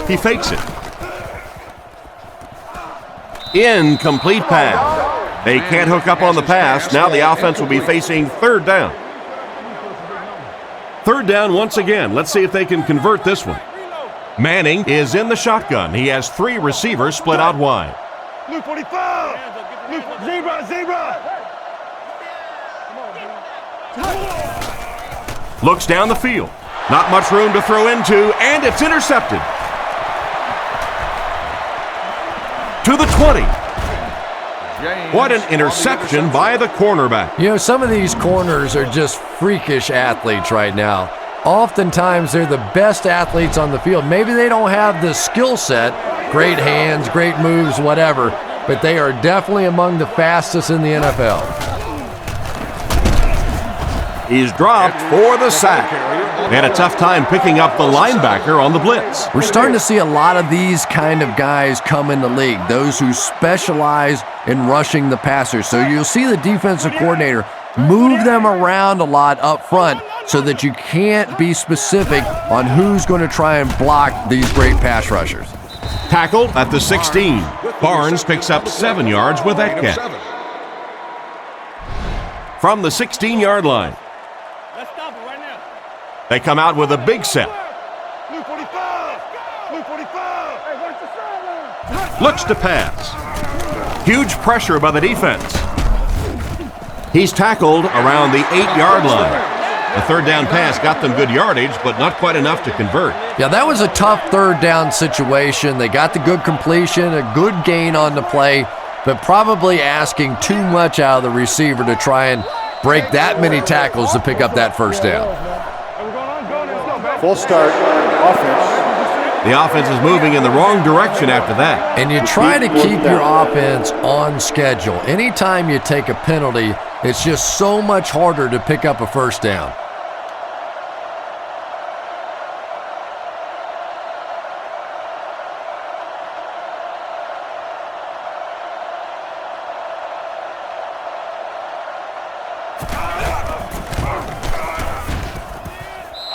He fakes it. Incomplete pass. They can't hook up on the pass. Now the offense will be facing third down. Third down once again. Let's see if they can convert this one. Manning is in the shotgun. He has 3 receivers split out wide. Luke 45. Luke, zebra. Looks down the field. Not much room to throw into, and it's intercepted. To the 20. What an interception by the cornerback. You know, some of these corners are just freakish athletes right now. Oftentimes, they're the best athletes on the field. Maybe they don't have the skill set, great hands, great moves, whatever, but they are definitely among the fastest in the NFL. He's dropped for the sack. They had a tough time picking up the linebacker on the blitz. We're starting to see a lot of these kind of guys come in the league, those who specialize in rushing the passer. So you'll see the defensive coordinator move them around a lot up front so that you can't be specific on who's going to try and block these great pass rushers. Tackled at the 16. Barnes picks up 7 yards with that catch. from the 16-yard line. Let's stop it right now. They come out with a big set. Blue 45. Blue 45. Hey, watch the sideline. Looks to pass. Huge pressure by the defense. He's tackled around the 8-yard line. The third down pass got them good yardage, but not quite enough to convert. Yeah, that was a tough third down situation. They got the good completion, a good gain on the play, but probably asking too much out of the receiver to try and break that many tackles to pick up that first down. Full start, offense. The offense is moving in the wrong direction after that. And you try to keep your offense on schedule. Anytime you take a penalty, it's just so much harder to pick up a first down.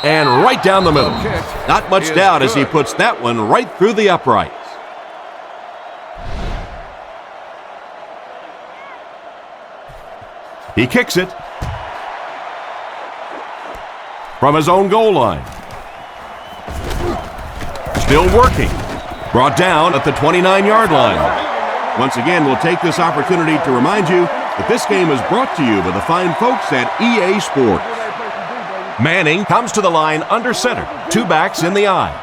And right down the middle. Not much doubt as he puts that one right through the uprights. He kicks it from his own goal line. Still working. Brought down at the 29-yard line. Once again, we'll take this opportunity to remind you that this game is brought to you by the fine folks at EA Sports. Manning comes to the line under center. Two backs in the eye.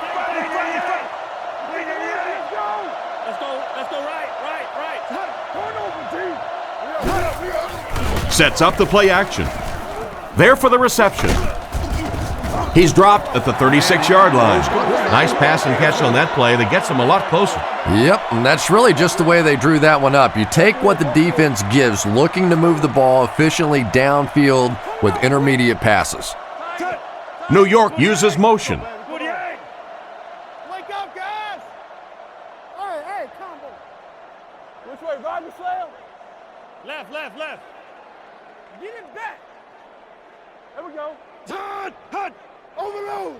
Let's go right. Sets up the play action. There for the reception. He's dropped at the 36-yard line. Nice pass and catch on that play that gets him a lot closer. Yep, and that's really just the way they drew that one up. You take what the defense gives, looking to move the ball efficiently downfield with intermediate passes. New York uses motion. Wake up, guys. Hey, combo. Which way, Roger Slayer? Left. Get it back. There we go. Hut. Overload.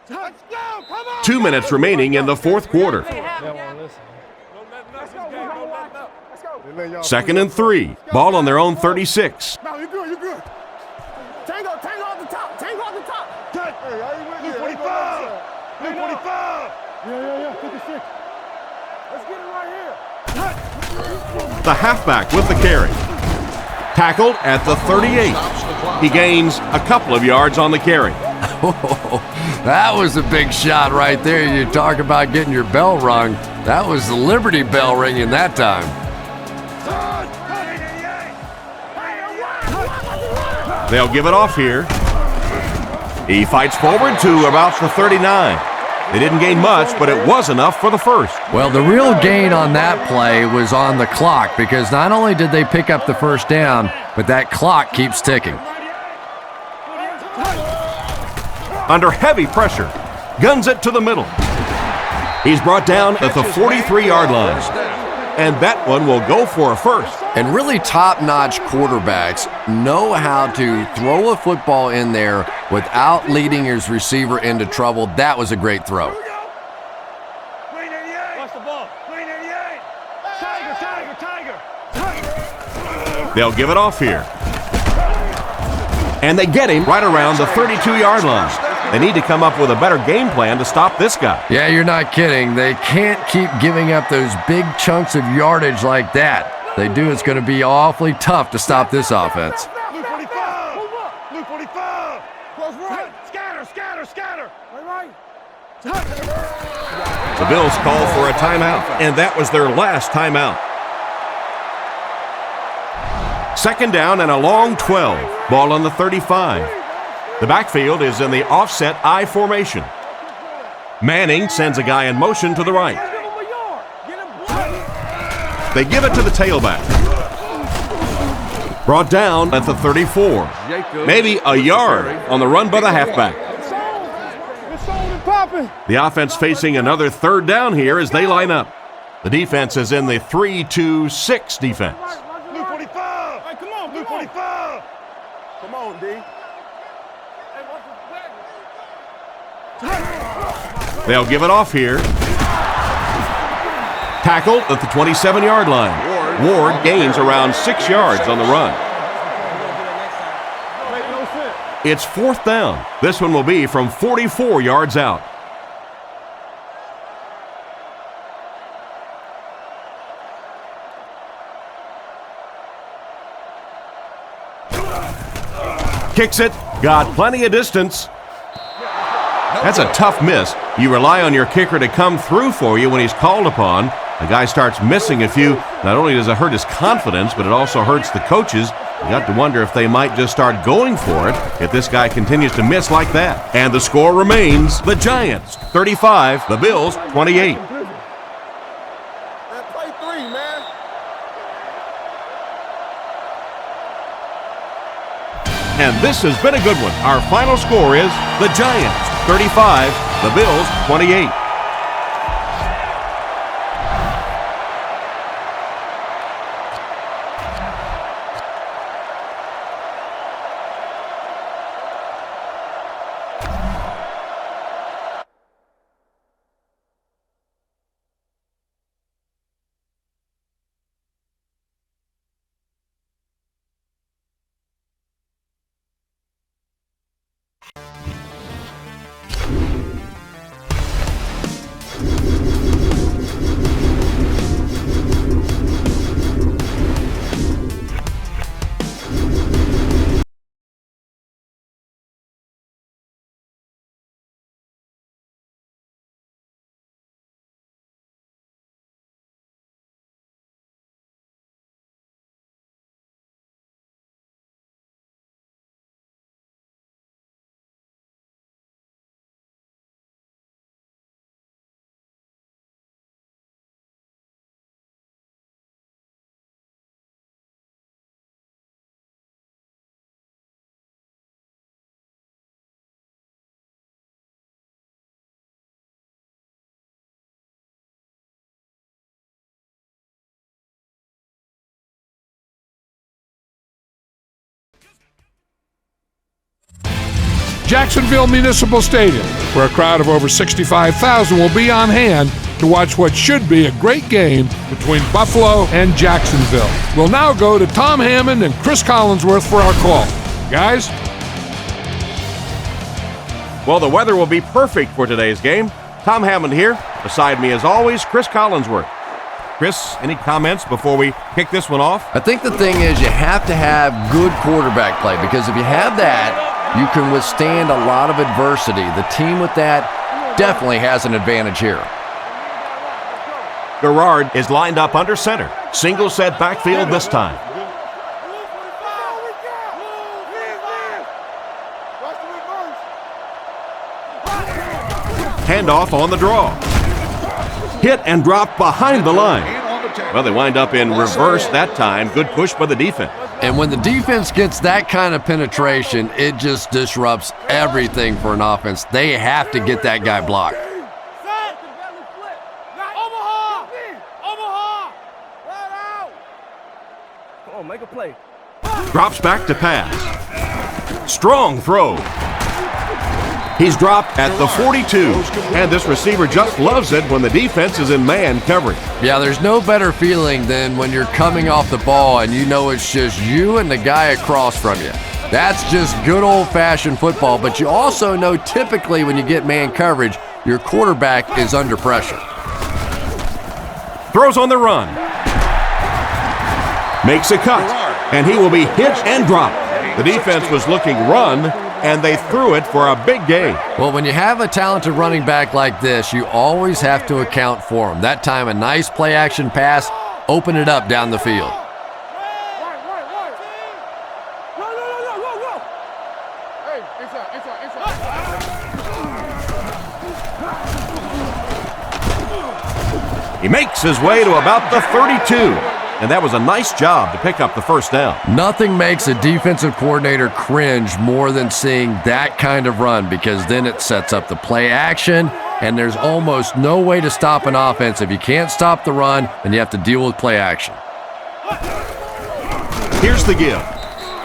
Let's go. Come on. 2 minutes remaining in the fourth quarter. Let's go. Second and 3. Ball on their own 36. No, you're good. Tango off the top. Cut. Hey, I ain't with you. 45. 45. Yeah. 56. Let's get it right here. The halfback with the carry. Tackled at the 38. He gains a couple of yards on the carry. That was a big shot right there. You talk about getting your bell rung. That was the Liberty Bell ringing that time. They'll give it off here. He fights forward to about the 39. They didn't gain much, but it was enough for the first. Well, the real gain on that play was on the clock, because not only did they pick up the first down, but that clock keeps ticking. Under heavy pressure, guns it to the middle. He's brought down at the 43-yard line. And that one will go for a first. And really top-notch quarterbacks know how to throw a football in there without leading his receiver into trouble. That was a great throw. Watch the ball. Tiger. They'll give it off here. And they get him right around the 32-yard line. They need to come up with a better game plan to stop this guy. Yeah, you're not kidding. They can't keep giving up those big chunks of yardage like that. They do, it's going to be awfully tough to stop this offense. Blue 45. Close right. Scatter. Right. The Bills call for a timeout, and that was their last timeout. Second down and a long 12. Ball on the 35. The backfield is in the offset I formation. Manning sends a guy in motion to the right. They give it to the tailback. Brought down at the 34. Maybe a yard on the run by the halfback. The offense facing another third down here as they line up. The defense is in the 3-2-6 defense. Blue 45. Hey, come on, Blue 45. Come on, D. They'll give it off here. Tackled at the 27-yard line. Ward gains around 6 yards on the run. It's 4th down. This one will be from 44 yards out. Kicks it. Got plenty of distance. That's a tough miss. You rely on your kicker to come through for you when he's called upon. The guy starts missing a few. Not only does it hurt his confidence, but it also hurts the coaches. You got to wonder if they might just start going for it if this guy continues to miss like that. And the score remains the Giants 35, the Bills 28. Play 3, man. And this has been a good one. Our final score is the Giants 35, the Bills 28. Jacksonville Municipal Stadium, where a crowd of over 65,000 will be on hand to watch what should be a great game between Buffalo and Jacksonville. We'll now go to Tom Hammond and Chris Collinsworth for our call. Guys? Well, the weather will be perfect for today's game. Tom Hammond here. Beside me, as always, Chris Collinsworth. Chris, any comments before we kick this one off? I think the thing is you have to have good quarterback play, because if you have that, you can withstand a lot of adversity. The team with that definitely has an advantage here. Gerard is lined up under center. Single set backfield this time. Handoff on the draw. Hit and drop behind the line. Well, they wind up in reverse that time. Good push by the defense. And when the defense gets that kind of penetration, it just disrupts everything for an offense. They have to get that guy blocked. Come on, make a play. Drops back to pass. Strong throw. He's dropped at the 42, and this receiver just loves it when the defense is in man coverage. Yeah, there's no better feeling than when you're coming off the ball and you know it's just you and the guy across from you. That's just good old-fashioned football, but you also know typically when you get man coverage, your quarterback is under pressure. Throws on the run. Makes a cut, and he will be hit and dropped. The defense was looking run, and they threw it for a big gain. Well, when you have a talented running back like this, you always have to account for him. That time, a nice play-action pass, open it up down the field. He makes his way to about the 32. And that was a nice job to pick up the first down. Nothing makes a defensive coordinator cringe more than seeing that kind of run, because then it sets up the play action, and there's almost no way to stop an offense. If you can't stop the run, then you have to deal with play action. Here's the give.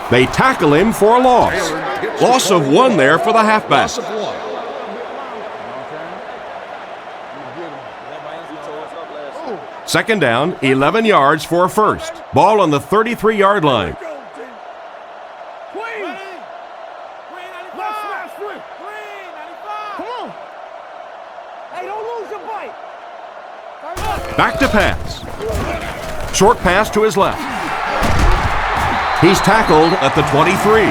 They tackle him for a loss. Loss of 1 there for the halfback. Second down, 11 yards for a first. Ball on the 33-yard line. Back to pass. Short pass to his left. He's tackled at the 23.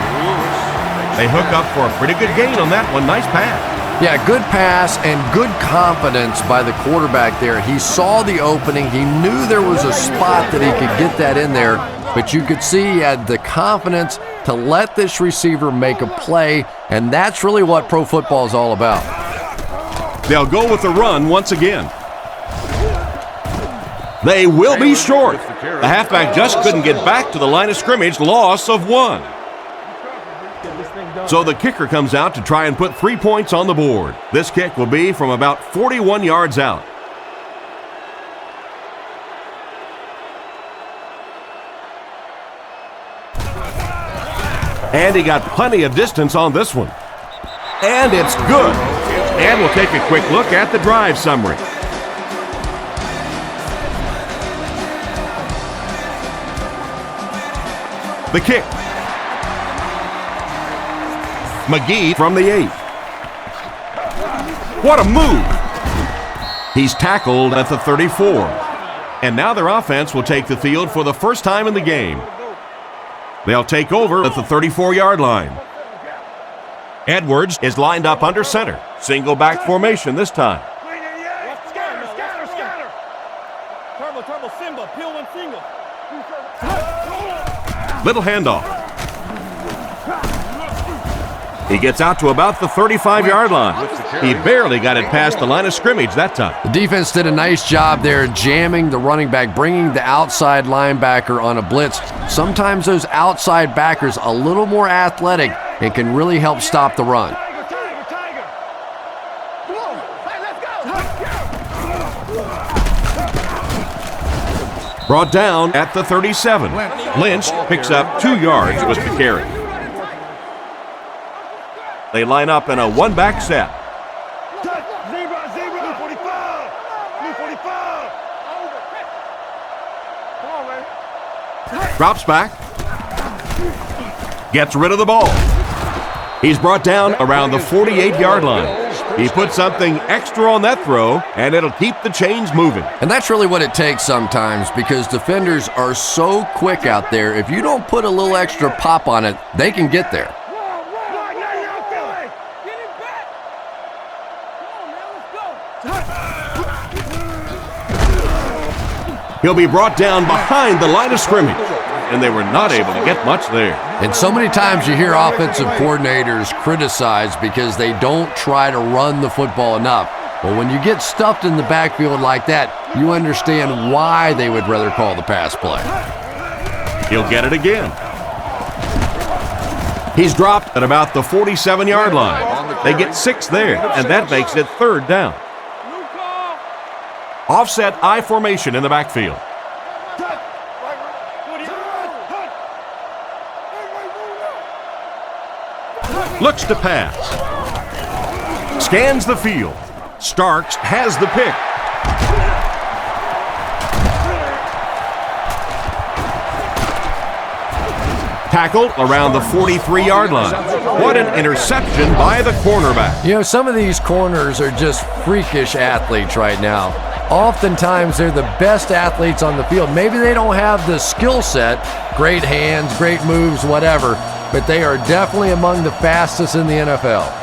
They hook up for a pretty good gain on that one. Nice pass. Yeah, good pass and good confidence by the quarterback there. He saw the opening. He knew there was a spot that he could get that in there, but you could see he had the confidence to let this receiver make a play, and that's really what pro football is all about. They'll go with the run once again. They will be short. The halfback just couldn't get back to the line of scrimmage, loss of 1. So the kicker comes out to try and put 3 points on the board. This kick will be from about 41 yards out. And he got plenty of distance on this one. And it's good. And we'll take a quick look at the drive summary. The kick. McGee from the 8. What a move! He's tackled at the 34. And now their offense will take the field for the first time in the game. They'll take over at the 34-yard line. Edwards is lined up under center. Single back formation this time. Scatter. Turbo, Simba, peel one single. Little handoff. He gets out to about the 35-yard line. He barely got it past the line of scrimmage that time. The defense did a nice job there jamming the running back, bringing the outside linebacker on a blitz. Sometimes those outside backers a little more athletic and can really help stop the run. Brought down at the 37. Lynch picks up 2 yards with the carry. They line up in a one-back set. Zebra, 45. Come on, man. Drops back. Gets rid of the ball. He's brought down around the 48-yard line. He put something extra on that throw, and it'll keep the chains moving. And that's really what it takes sometimes, because defenders are so quick out there. If you don't put a little extra pop on it, they can get there. He'll be brought down behind the line of scrimmage, and they were not able to get much there. And so many times you hear offensive coordinators criticized because they don't try to run the football enough. Well, when you get stuffed in the backfield like that, you understand why they would rather call the pass play. He'll get it again. He's dropped at about the 47-yard line. They get 6 there, and that makes it 3rd down. Offset I formation in the backfield. Looks to pass. Scans the field. Starks has the pick. Tackled around the 43-yard line. What an interception by the cornerback. You know, some of these corners are just freakish athletes right now. Oftentimes, they're the best athletes on the field. Maybe they don't have the skill set, great hands, great moves, whatever, but they are definitely among the fastest in the NFL.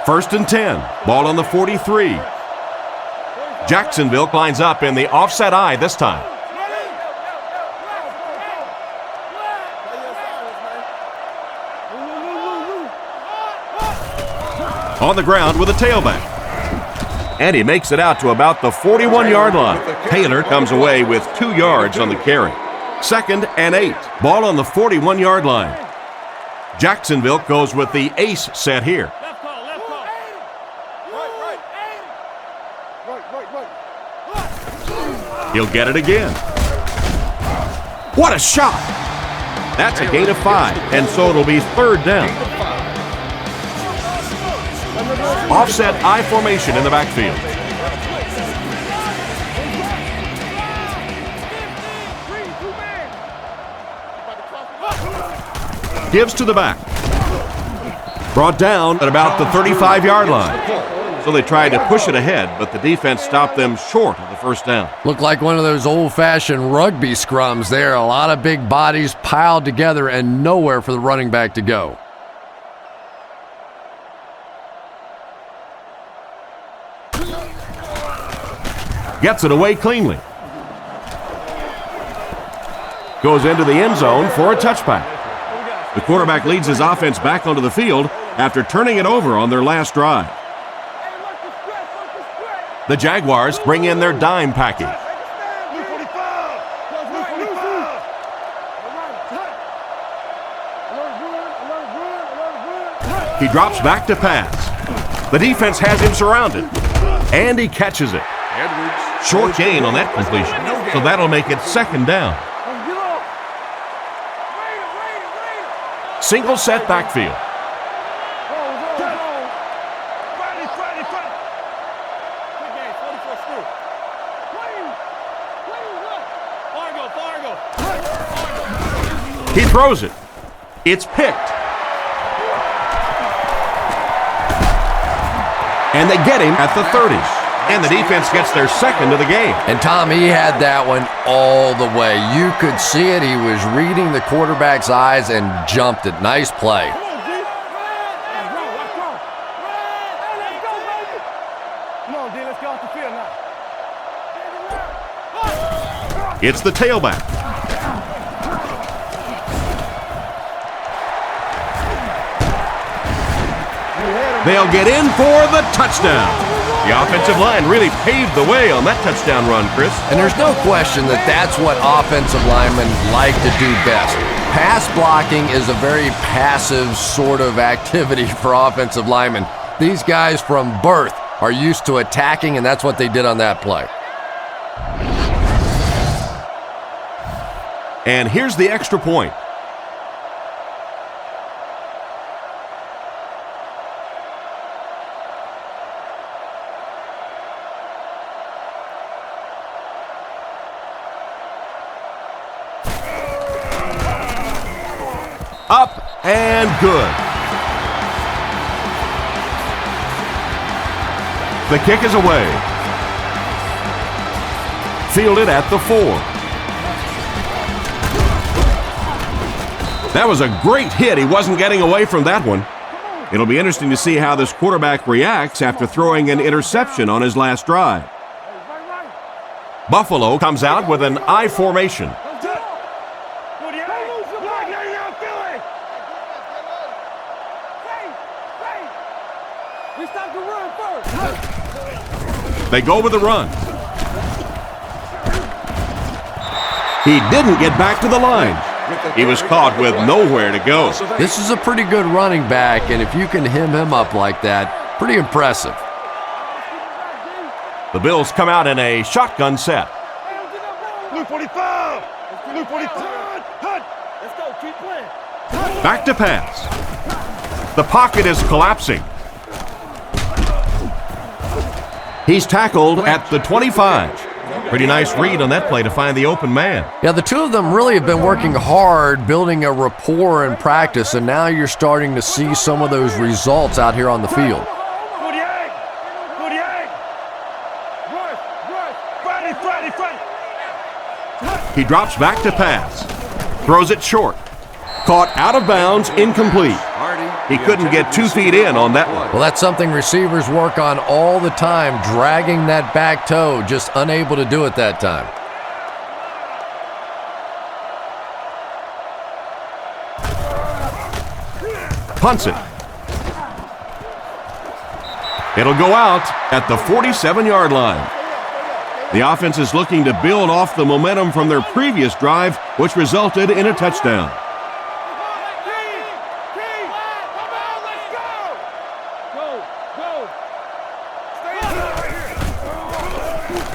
First and 10. Ball on the 43. Jacksonville lines up in the offset I this time. On the ground with a tailback. And he makes it out to about the 41-yard line. Taylor comes away with 2 yards on the carry. 2nd and 8. Ball on the 41-yard line. Jacksonville goes with the ace set here. He'll get it again. What a shot! That's a gain of 5, and so it'll be 3rd down. Offset I formation in the backfield. gives to the back. Brought down at about the 35-yard line. So they tried to push it ahead, but the defense stopped them short of the first down. Looked like one of those old-fashioned rugby scrums there. A lot of big bodies piled together and nowhere for the running back to go. Gets it away cleanly. Goes into the end zone for a touchback. The quarterback leads his offense back onto the field after turning it over on their last drive. The Jaguars bring in their dime package. He drops back to pass. The defense has him surrounded, and he catches it. Short gain on that completion, so that'll make it second down. Single set backfield. He throws it. It's picked. And they get him at the 30. And the defense gets their second of the game. And Tom, he had that one all the way. You could see it. He was reading the quarterback's eyes and jumped it. Nice play. It's the tailback. They'll get in for the touchdown. The offensive line really paved the way on that touchdown run, Chris. And there's no question that that's what offensive linemen like to do best. Pass blocking is a very passive sort of activity for offensive linemen. These guys from birth are used to attacking, and that's what they did on that play. And here's the extra point. Up and good. The kick is away. Fielded at the 4. That was a great hit. He wasn't getting away from that one. It'll be interesting to see how this quarterback reacts after throwing an interception on his last drive. Buffalo comes out with an I formation. They go with the run. He didn't get back to the line. He was caught with nowhere to go. This is a pretty good running back, and if you can hem him up like that, pretty impressive. The Bills come out in a shotgun set. Blue 45! Blue 45! Let's go, keep playing. Back to pass. The pocket is collapsing. He's tackled at the 25. Pretty nice read on that play to find the open man. Yeah, the two of them really have been working hard, building a rapport in practice, and now you're starting to see some of those results out here on the field. 48! 48! Rush! He drops back to pass. Throws it short. Caught out of bounds, incomplete. He couldn't get 2 feet in on that one. Well, that's something receivers work on all the time, dragging that back toe, just unable to do it that time. Punts it. It'll go out at the 47-yard line. The offense is looking to build off the momentum from their previous drive, which resulted in a touchdown.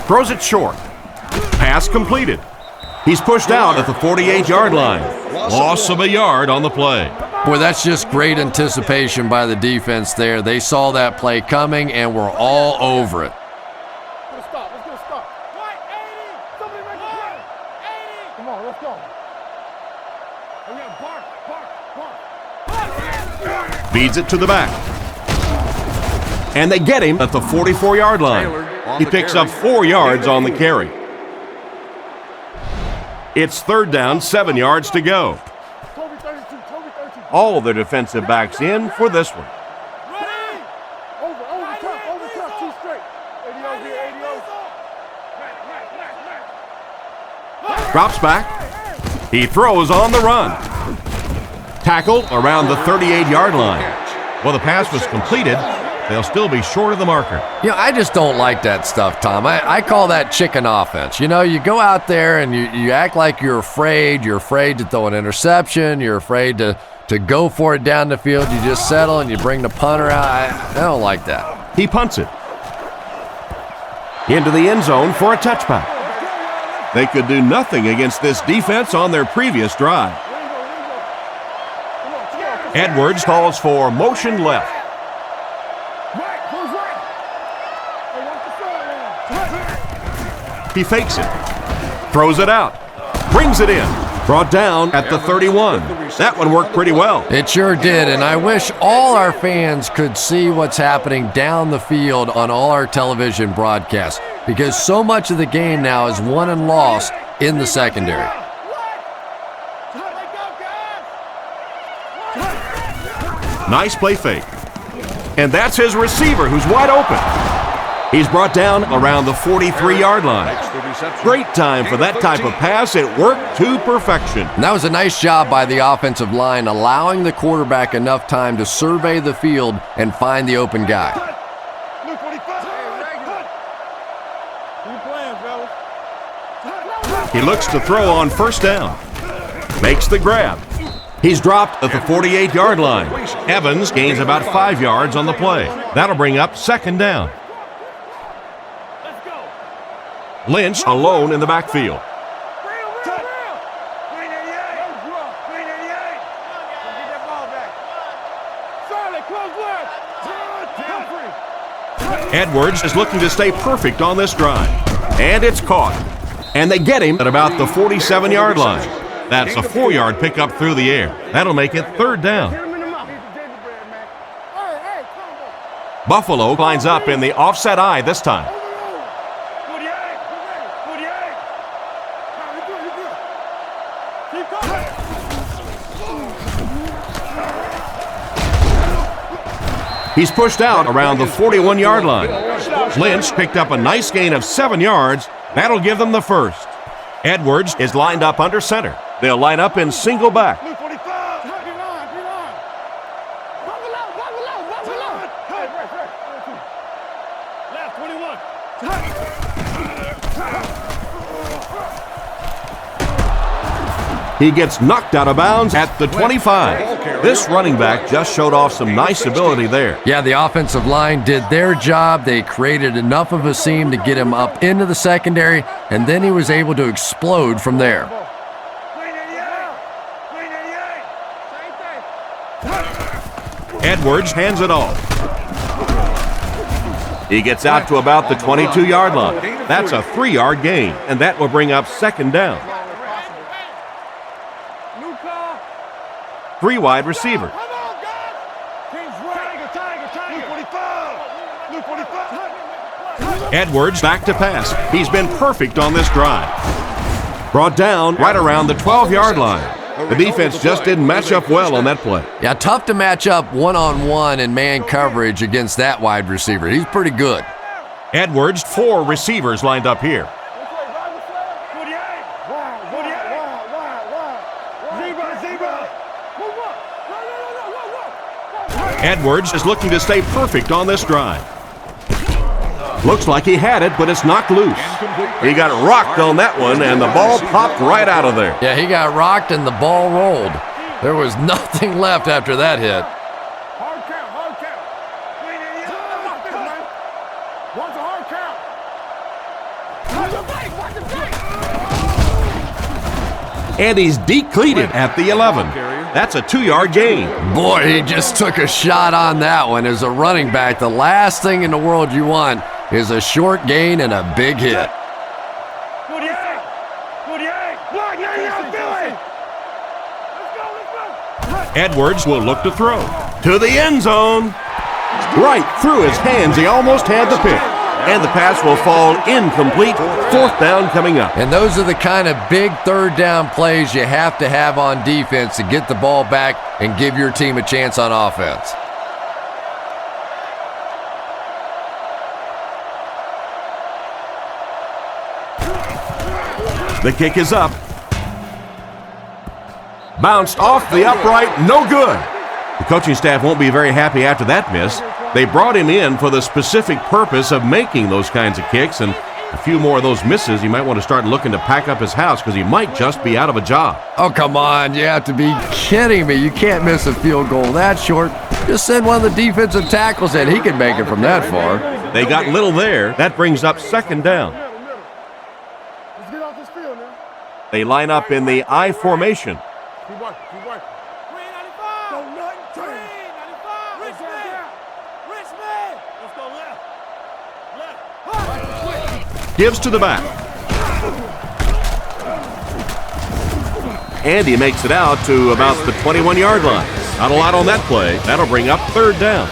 Throws it short. Pass completed. He's pushed out at the 48-yard line. Loss of a yard on the play. Boy, that's just great anticipation by the defense there. They saw that play coming and were all over it. Let's get a stop. Right, 80! Somebody make a play! 80! Come on, let's go. Oh, yeah, bark. Feeds it to the back. And they get him at the 44-yard line. He picks up 4 yards on the carry. It's third down, 7 yards to go. All the defensive backs in for this one. Drops back. He throws on the run. Tackled around the 38-yard line. Well, the pass was completed. They'll still be short of the marker. Yeah, I just don't like that stuff, Tom. I call that chicken offense. You know, you go out there and you act like you're afraid. You're afraid to throw an interception. You're afraid to go for it down the field. You just settle and you bring the punter out. I don't like that. He punts it into the end zone for a touchback. They could do nothing against this defense on their previous drive. Edwards calls for motion left. He fakes it, throws it out, brings it in, brought down at the 31. That one worked pretty well. It sure did, and I wish all our fans could see what's happening down the field on all our television broadcasts, because so much of the game now is won and lost in the secondary. Nice play fake. And that's his receiver who's wide open. He's brought down around the 43-yard line. Great time for that type of pass. It worked to perfection. And that was a nice job by the offensive line, allowing the quarterback enough time to survey the field and find the open guy. He looks to throw on first down. Makes the grab. He's dropped at the 48-yard line. Evans gains about 5 yards on the play. That'll bring up second down. Lynch alone in the backfield. Edwards is looking to stay perfect on this drive. And it's caught. And they get him at about the 47-yard line. That's a 4-yard pickup through the air. That'll make it third down. Buffalo lines up in the offset eye this time. He's pushed out around the 41-yard line. Lynch picked up a nice gain of 7 yards. That'll give them the first. Edwards is lined up under center. They'll line up in single back. He gets knocked out of bounds at the 25. This running back just showed off some nice ability there. Yeah, the offensive line did their job. They created enough of a seam to get him up into the secondary, and then he was able to explode from there. Edwards hands it off. He gets out to about the 22-yard line. That's a 3-yard gain, and that will bring up second down. 3 wide receivers. Edwards back to pass. He's been perfect on this drive. Brought down right around the 12-yard line. The defense just didn't match up well on that play. Yeah, tough to match up one-on-one in man coverage against that wide receiver. He's pretty good. Edwards, 4 receivers lined up here. Edwards is looking to stay perfect on this drive. Looks like he had it, but it's knocked loose. He got rocked on that one, and the ball popped right out of there. Yeah, he got rocked and the ball rolled. There was nothing left after that hit. Hard count. One's a hard count. And he's decleated at the 11. That's a 2-yard gain. Boy, he just took a shot on that one. As a running back, the last thing in the world you want is a short gain and a big hit. Edwards will look to throw. To the end zone. Right through his hands. He almost had the pick. And the pass will fall incomplete. Fourth down coming up. And those are the kind of big third down plays you have to have on defense to get the ball back and give your team a chance on offense. The kick is up. Bounced off the upright, no good. The coaching staff won't be very happy after that miss. They brought him in for the specific purpose of making those kinds of kicks, and a few more of those misses, he might want to start looking to pack up his house because he might just be out of a job. Oh, come on. You have to be kidding me. You can't miss a field goal that short. Just send one of the defensive tackles in. He can make it from that far. They got little there. That brings up second down. Let's get off this field now. They line up in the I formation. Keep working, keep working. 395. Go nothing. 395. Richmond. Richmond. Let's go left. Gives to the back. And he makes it out to about the 21-yard line. Not a lot on that play. That'll bring up third down.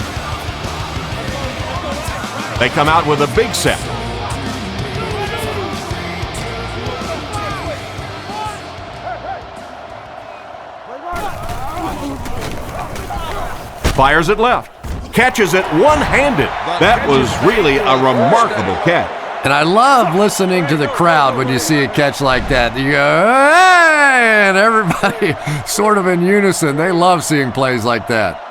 They come out with a big set. Fires it left. Catches it one-handed. That was really a remarkable catch. And I love listening to the crowd when you see a catch like that. You go, hey! And everybody sort of in unison. They love seeing plays like that.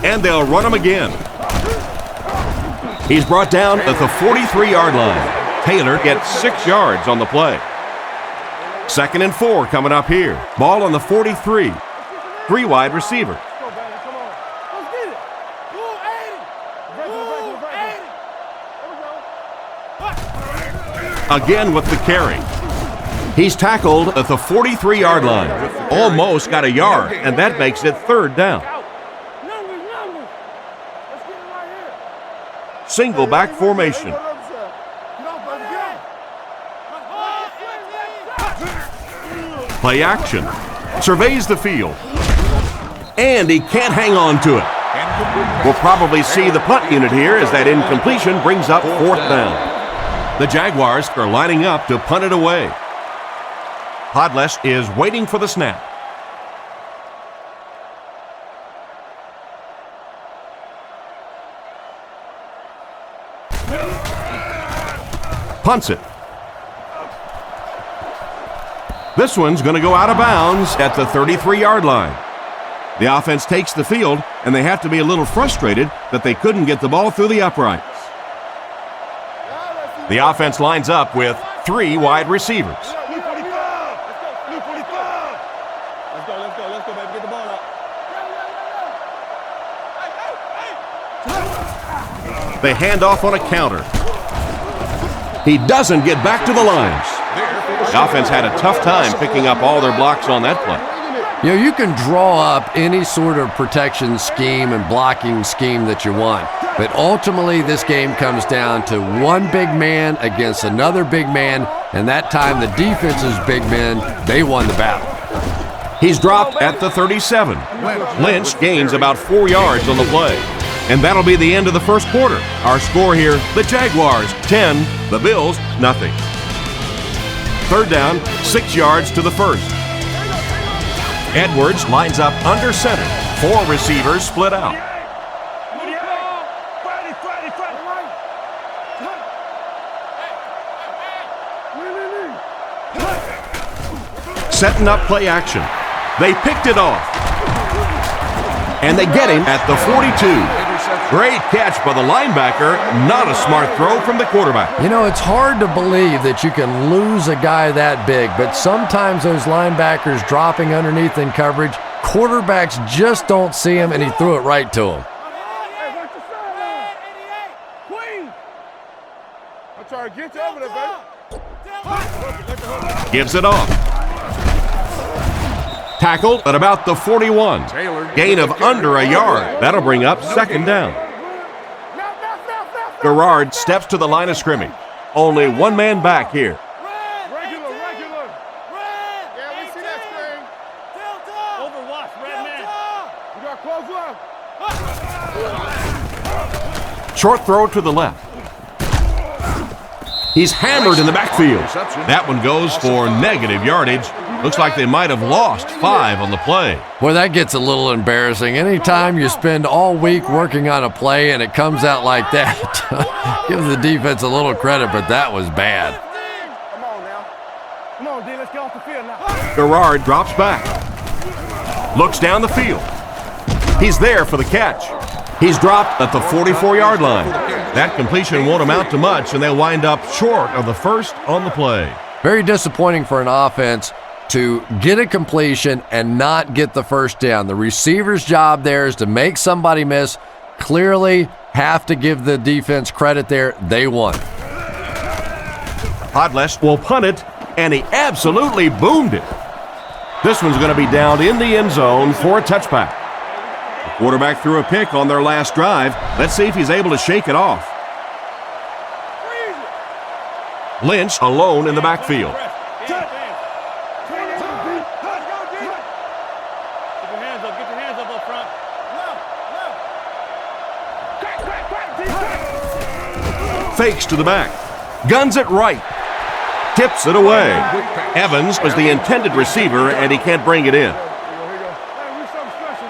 And they'll run him again. He's brought down at the 43-yard line. Taylor gets 6 yards on the play. 2nd and 4 coming up here. Ball on the 43. 3 wide receivers. Again with the carry. He's tackled at the 43-yard line. Almost got a yard, and that makes it third down. Single back formation. Play action. Surveys the field. And he can't hang on to it. We'll probably see the punt unit here as that incompletion brings up fourth down. The Jaguars are lining up to punt it away. Podles is waiting for the snap. Punts it. This one's going to go out of bounds at the 33-yard line. The offense takes the field, and they have to be a little frustrated that they couldn't get the ball through the uprights. The offense lines up with 3 wide receivers. Let's go, baby. Get the ball up. They hand off on a counter. He doesn't get back to the lines. The offense had a tough time picking up all their blocks on that play. You know, you can draw up any sort of protection scheme and blocking scheme that you want, but ultimately this game comes down to one big man against another big man, and that time the defense's big men, they won the battle. He's dropped at the 37. Lynch gains about 4 yards on the play. And that'll be the end of the first quarter. Our score here, the Jaguars 10, the Bills nothing. Third down, 6 yards to the first. Edwards lines up under center. 4 receivers split out. Setting up play action. They picked it off. And they get him at the 42. Great catch by the linebacker. Not a smart throw from the quarterback. You know, it's hard to believe that you can lose a guy that big, but sometimes those linebackers dropping underneath in coverage, quarterbacks just don't see him, and he threw it right to him. I'm trying to get you over there, baby. Gives it off. Tackled at about the 41. Gain of under a yard. That'll bring up second down. Garrard steps to the line of scrimmage. Only one man back here. Regular. Yeah, we see that screen. Overwatch, red man. We got close left. Short throw to the left. He's hammered in the backfield. That one goes for negative yardage. Looks like they might have lost 5 on the play. Boy, that gets a little embarrassing. Anytime you spend all week working on a play and it comes out like that, give the defense a little credit, but that was bad. Come on now. Come on, D. Let's get off the field now. Garrard drops back. Looks down the field. He's there for the catch. He's dropped at the 44-yard line. That completion won't amount to much, and they'll wind up short of the first on the play. Very disappointing for an offense to get a completion and not get the first down. The receiver's job there is to make somebody miss. Clearly have to give the defense credit there. They won. Podlesh will punt it, and he absolutely boomed it. This one's going to be down in the end zone for a touchback. The quarterback threw a pick on their last drive. Let's see if he's able to shake it off. Lynch alone in the backfield. Get your hands up front. Fakes to the back. Guns it right. Tips it away. Evans was the intended receiver, and he can't bring it in.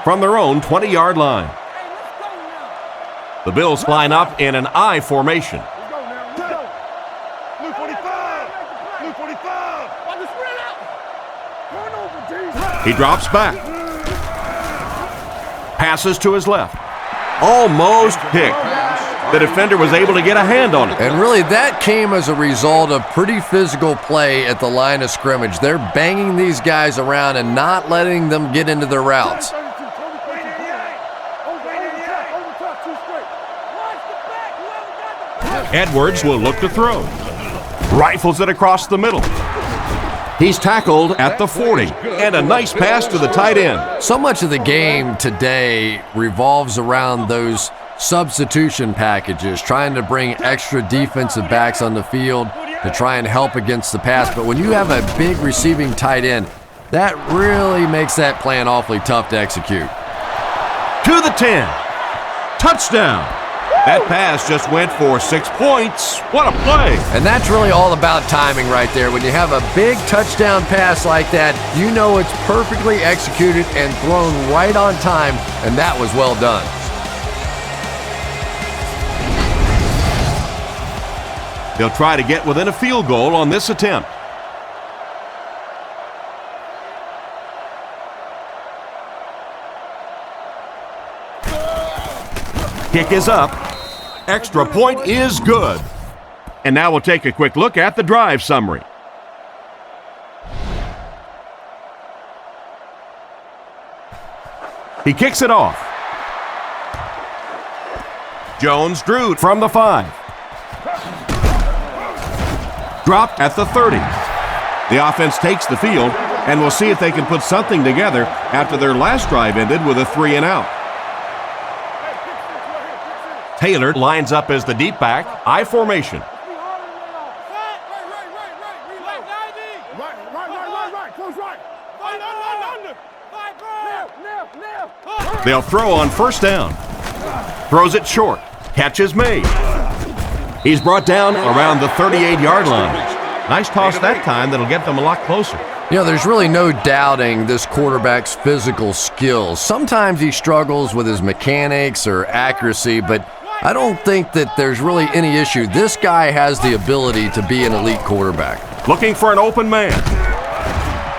From their own 20-yard line. The Bills line up in an I formation. He drops back. Passes to his left. Almost picked. The defender was able to get a hand on it. And really, that came as a result of pretty physical play at the line of scrimmage. They're banging these guys around and not letting them get into their routes. Edwards will look to throw. Rifles it across the middle. He's tackled at the 40, and a nice pass to the tight end. So much of the game today revolves around those substitution packages, trying to bring extra defensive backs on the field to try and help against the pass. But when you have a big receiving tight end, that really makes that plan awfully tough to execute. To the 10. Touchdown. That pass just went for 6 points. What a play. And that's really all about timing right there. When you have a big touchdown pass like that, you know it's perfectly executed and thrown right on time, and that was well done. They'll try to get within a field goal on this attempt. Kick is up. Extra point is good. And now we'll take a quick look at the drive summary. He kicks it off. Jones drew from the 5. Dropped at the 30. The offense takes the field, and we'll see if they can put something together after their last drive ended with a 3-and-out. Taylor lines up as the deep back, I formation. They'll throw on first down. Throws it short. Catch is made. He's brought down around the 38-yard line. Nice toss that time that'll get them a lot closer. You know, there's really no doubting this quarterback's physical skills. Sometimes he struggles with his mechanics or accuracy, but I don't think that there's really any issue. This guy has the ability to be an elite quarterback. Looking for an open man.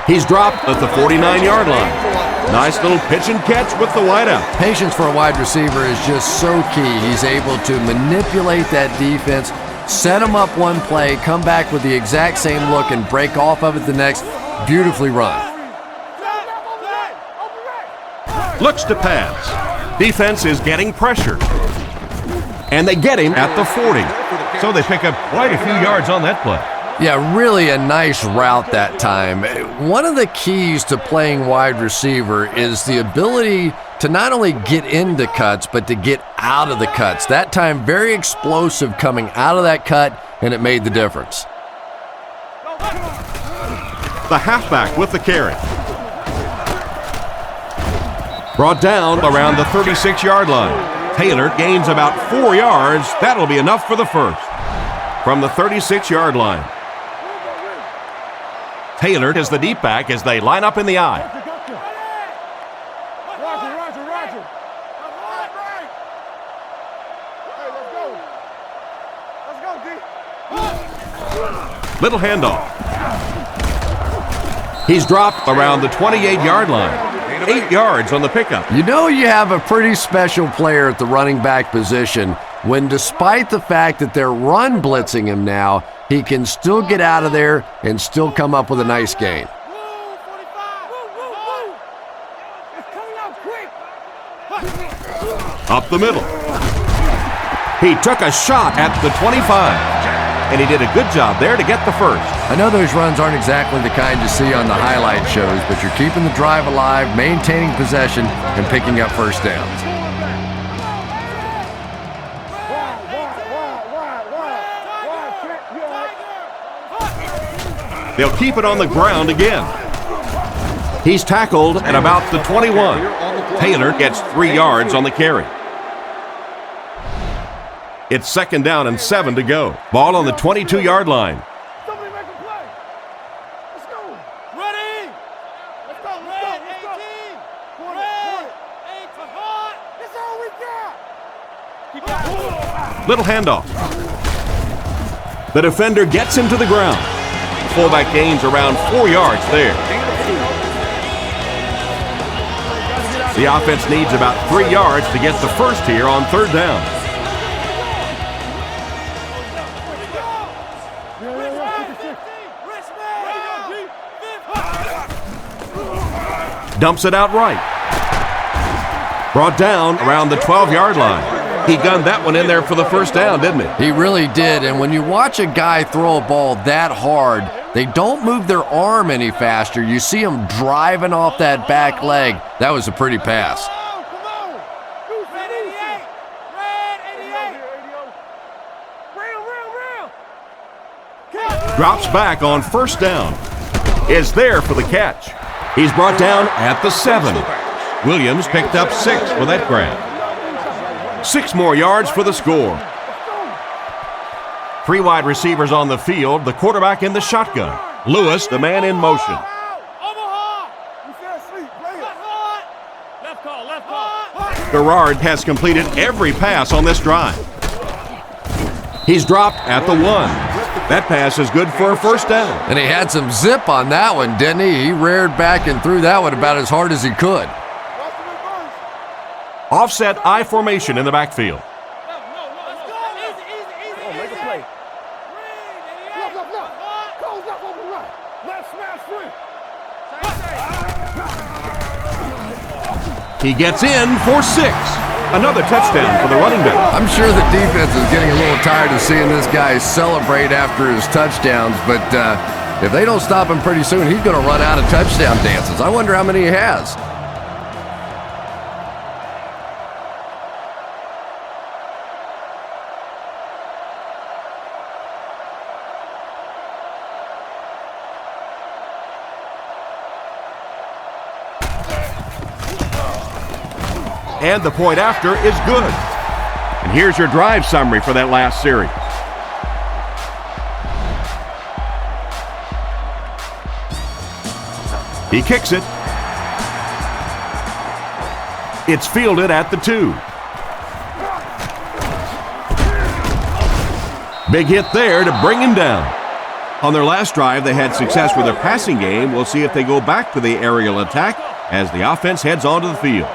He's dropped at the 49-yard line. Nice little pitch and catch with the wideout. Patience for a wide receiver is just so key. He's able to manipulate that defense, set them up one play, come back with the exact same look, and break off of it the next. Beautifully run. Looks to pass. Defense is getting pressure. And they get him at the 40. So they pick up quite a few yards on that play. Yeah, really a nice route that time. One of the keys to playing wide receiver is the ability to not only get into cuts, but to get out of the cuts. That time, very explosive coming out of that cut, and it made the difference. The halfback with the carry. Brought down around the 36-yard line. Taylor gains about 4 yards. That'll be enough for the first. From the 36-yard line. Taylor is the deep back as they line up in the I. Roger. Let's go, D. Little handoff. He's dropped around the 28-yard line. 8 yards on the pickup. You know you have a pretty special player at the running back position when, despite the fact that they're run blitzing him now, he can still get out of there and still come up with a nice gain. Up the middle. He took a shot at the 25, and he did a good job there to get the first. I know those runs aren't exactly the kind you see on the highlight shows, but you're keeping the drive alive, maintaining possession, and picking up first downs. They'll keep it on the ground again. He's tackled at about the 21. Taylor gets 3 yards on the carry. It's 2nd down and 7 to go. Ball on the 22-yard line. Somebody make a play. Let's go. Ready. Let's go. Red 18. Red 18. That's all we got. Little handoff. The defender gets him to the ground. Fullback gains around 4 yards there. The offense needs about 3 yards to get the first here on 3rd down. Dumps it out right. Brought down around the 12-yard line. He gunned that one in there for the first down, didn't he? He really did, and when you watch a guy throw a ball that hard, they don't move their arm any faster. You see them driving off that back leg. That was a pretty pass. Drops back on 1st down. Is there for the catch. He's brought down at the 7. Williams picked up 6 for that grab. 6 more yards for the score. 3 wide receivers on the field, the quarterback in the shotgun. Lewis, the man in motion. Garrard has completed every pass on this drive. He's dropped at the 1. That pass is good for a first down. And he had some zip on that one, didn't he? He reared back and threw that one about as hard as he could. Offset I formation in the backfield. He gets in for 6. Another touchdown for the running back. I'm sure the defense is getting a little tired of seeing this guy celebrate after his touchdowns, but if they don't stop him pretty soon, he's going to run out of touchdown dances. I wonder how many he has. And the point after is good. And here's your drive summary for that last series. He kicks it. It's fielded at the 2. Big hit there to bring him down. On their last drive, they had success with their passing game. We'll see if they go back to the aerial attack as the offense heads onto the field.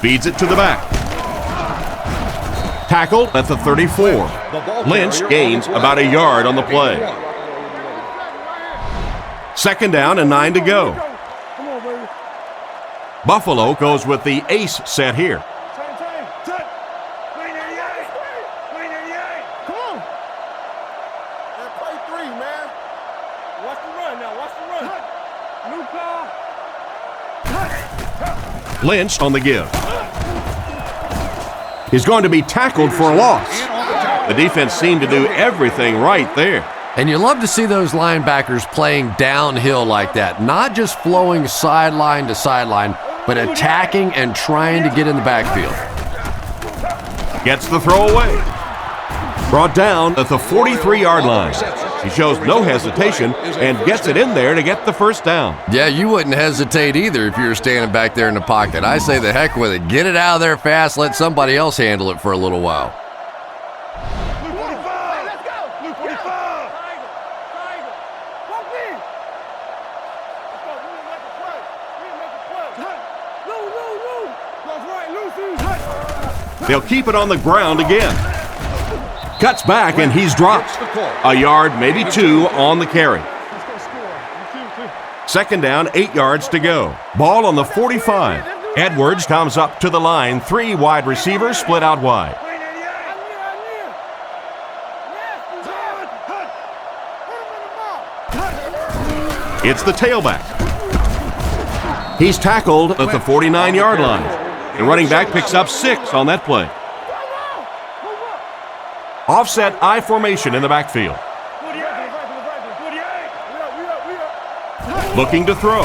Feeds it to the back. Tackled at the 34. Lynch gains about a yard on the play. 2nd down and 9 to go. Buffalo goes with the ace set here. Come on. Play 3, man. Watch the run now. Watch the run. New call. Lynch on the give. He's going to be tackled for a loss. The defense seemed to do everything right there. And you love to see those linebackers playing downhill like that, not just flowing sideline to sideline, but attacking and trying to get in the backfield. Gets the throw away. Brought down at the 43-yard line. He shows no hesitation and gets it in there to get the first down. Yeah, you wouldn't hesitate either if you were standing back there in the pocket. I say the heck with it. Get it out of there fast. Let somebody else handle it for a little while. They'll keep it on the ground again. Cuts back and he's dropped. A yard, maybe 2 on the carry. Second down, 8 yards to go. Ball on the 45. Edwards comes up to the line. 3 wide receivers split out wide. It's the tailback. He's tackled at the 49-yard line. The running back picks up 6 on that play. Offset I formation in the backfield. Looking to throw.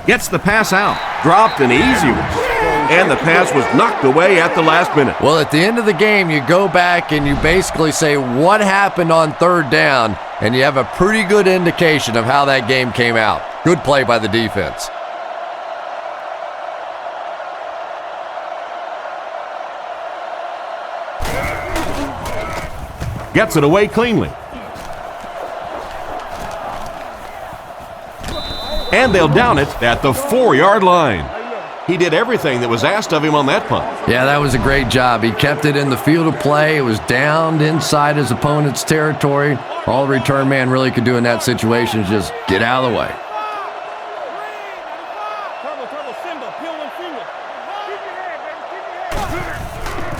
Gets the pass out. Dropped an easy one. And the pass was knocked away at the last minute. Well, at the end of the game, you go back and you basically say what happened on third down, and you have a pretty good indication of how that game came out. Good play by the defense. Gets it away cleanly. And they'll down it at the 4-yard line. He did everything that was asked of him on that punt. Yeah, that was a great job. He kept it in the field of play. It was downed inside his opponent's territory. All the return man really could do in that situation is just get out of the way.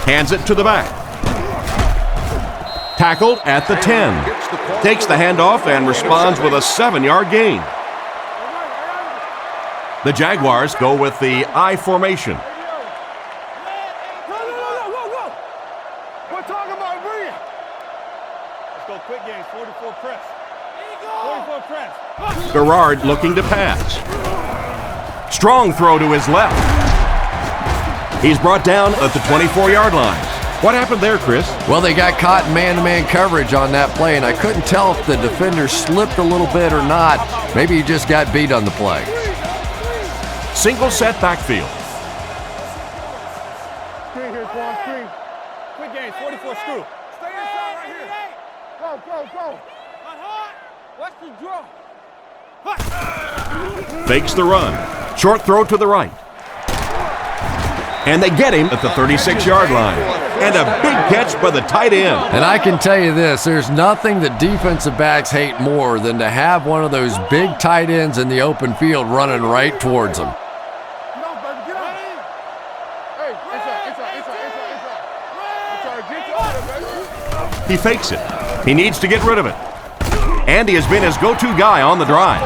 Hands it to the back. Tackled at the 10. Takes the handoff and responds with a 7-yard gain. The Jaguars go with the I formation. We're talking about bringing. Let's go quick game, 44 press. 44 press. Garrard looking to pass. Strong throw to his left. He's brought down at the 24-yard line. What happened there, Chris? Well, they got caught in man-to-man coverage on that play, and I couldn't tell if the defender slipped a little bit or not. Maybe he just got beat on the play. Single set backfield. Screen here, Quan, screen. Quick game, 44 screw. Stay inside right here. Go, go, go. Watch the draw. Fakes the run. Short throw to the right. And they get him at the 36-yard line. And a big catch by the tight end. And I can tell you this, there's nothing that defensive backs hate more than to have one of those big tight ends in the open field running right towards them. He fakes it. He needs to get rid of it. And he has been his go-to guy on the drive.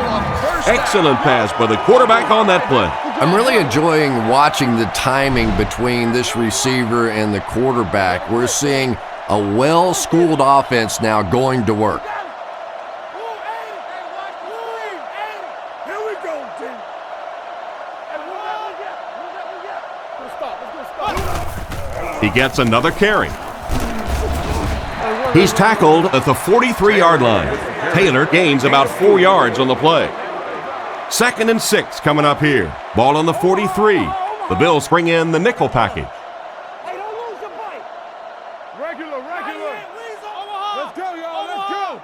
Excellent pass by the quarterback on that play. I'm really enjoying watching the timing between this receiver and the quarterback. We're seeing a well-schooled offense now going to work. Here we go, team. He gets another carry. He's tackled at the 43-yard line. Taylor gains about 4 yards on the play. 2nd and 6 coming up here. Ball on the 43. The Bills bring in the nickel package. Hey, don't lose your bite. Regular. Let's go, y'all. Let's go.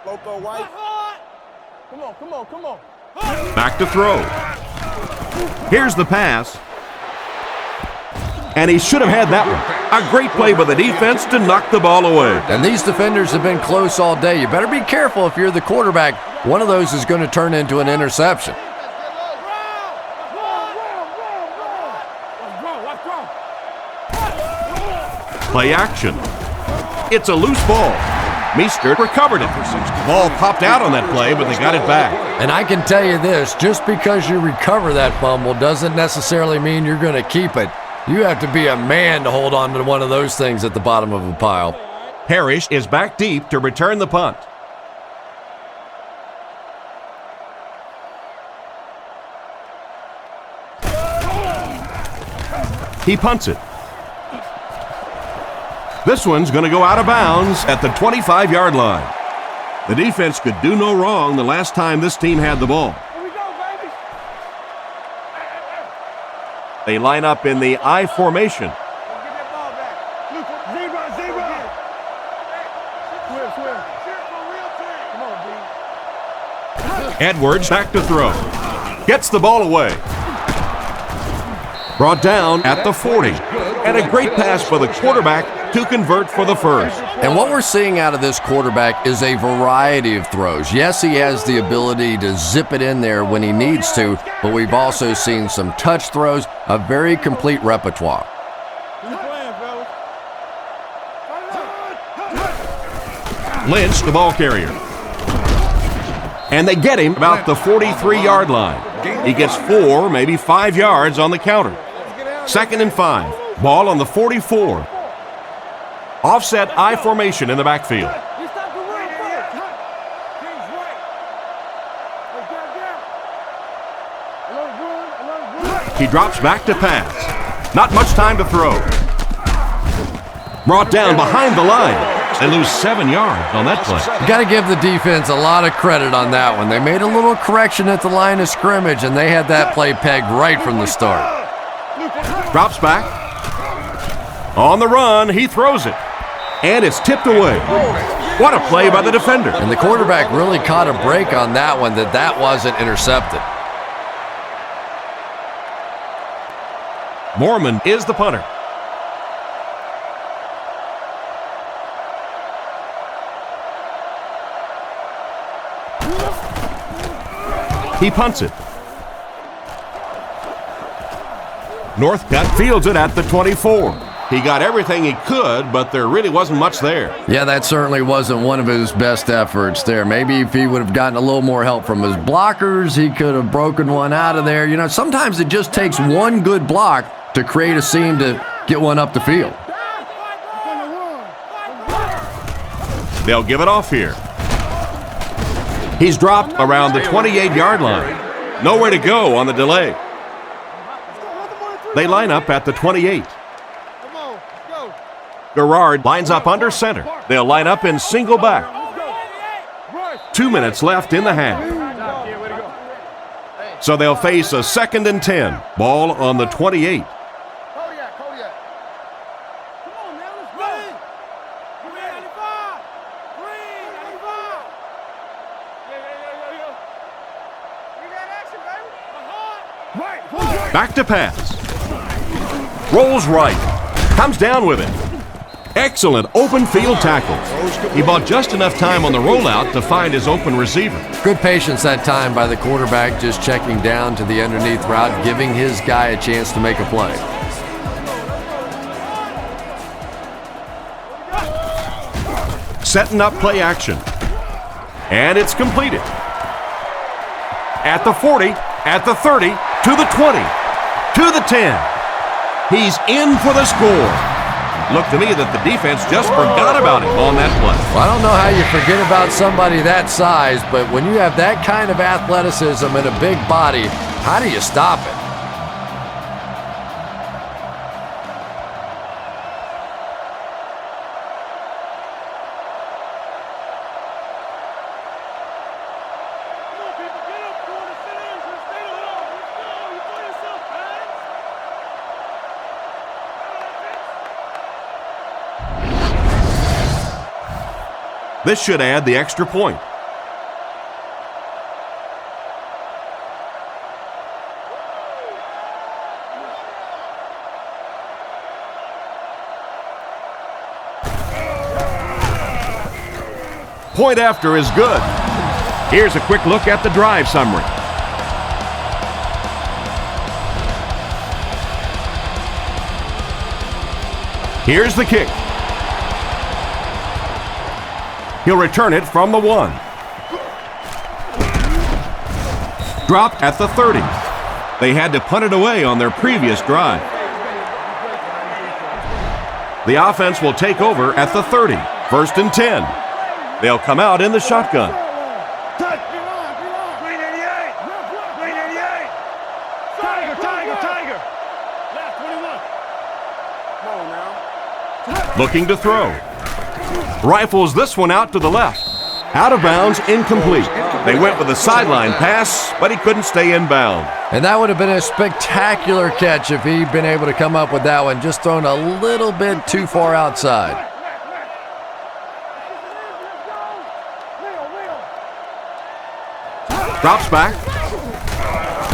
Loco White. Come on. Back to throw. Here's the pass. And he should have had that one. A great play by the defense to knock the ball away. And these defenders have been close all day. You better be careful if you're the quarterback. One of those is going to turn into an interception. Play action. It's a loose ball. Meester recovered it. The ball popped out on that play, but they got it back. And I can tell you this, just because you recover that fumble doesn't necessarily mean you're going to keep it. You have to be a man to hold on to one of those things at the bottom of a pile. Parrish is back deep to return the punt. He punts it. This one's going to go out of bounds at the 25-yard line. The defense could do no wrong the last time this team had the ball. Here we go, baby. They line up in the I formation. Give that ball back. Look, zero. Swim. Cheer for real team. Come on, B. Edwards back to throw. Gets the ball away. Brought down at the 40. And a great pass for the quarterback to convert for the first. And what we're seeing out of this quarterback is a variety of throws. Yes, he has the ability to zip it in there when he needs to, but we've also seen some touch throws, a very complete repertoire. Lynch, the ball carrier. And they get him about the 43-yard line. He gets 4, maybe 5 yards on the counter. 2nd and 5. Ball on the 44. Offset I formation in the backfield. He drops back to pass. Not much time to throw. Brought down behind the line. They lose 7 yards on that play. You got to give the defense a lot of credit on that one. They made a little correction at the line of scrimmage, and they had that play pegged right from the start. Drops back. On the run, he throws it. And it's tipped away. What a play by the defender. And the quarterback really caught a break on that one, that wasn't intercepted. Mormon is the punter. He punts it. Northcutt fields it at the 24. He got everything he could, but there really wasn't much there. Yeah, that certainly wasn't one of his best efforts there. Maybe if he would have gotten a little more help from his blockers, he could have broken one out of there. You know, sometimes it just takes one good block to create a seam to get one up the field. They'll give it off here. He's dropped around the 28-yard line. Nowhere to go on the delay. They line up at the 28. Garrard lines up under center. They'll line up in single back. 2 minutes left in the half. So they'll face a 2nd and 10. Ball on the 28. Back to pass. Rolls right. Comes down with it. Excellent open field tackle. He bought just enough time on the rollout to find his open receiver. Good patience that time by the quarterback, just checking down to the underneath route, giving his guy a chance to make a play. Setting up play action. And it's completed. At the 40, at the 30, to the 20, to the 10. He's in for the score. Looked to me that the defense just forgot about him on that play. Well, I don't know how you forget about somebody that size, but when you have that kind of athleticism and a big body, how do you stop it? This should add the extra point. Point after is good. Here's a quick look at the drive summary. Here's the kick. He'll return it from the 1. Dropped at the 30. They had to punt it away on their previous drive. The offense will take over at the 30. 1st and 10. They'll come out in the shotgun. Looking to throw. Rifles this one out to the left. Out of bounds, incomplete. They went with a sideline pass, but he couldn't stay in bounds. And that would have been a spectacular catch if he'd been able to come up with that one, just thrown a little bit too far outside. Drops back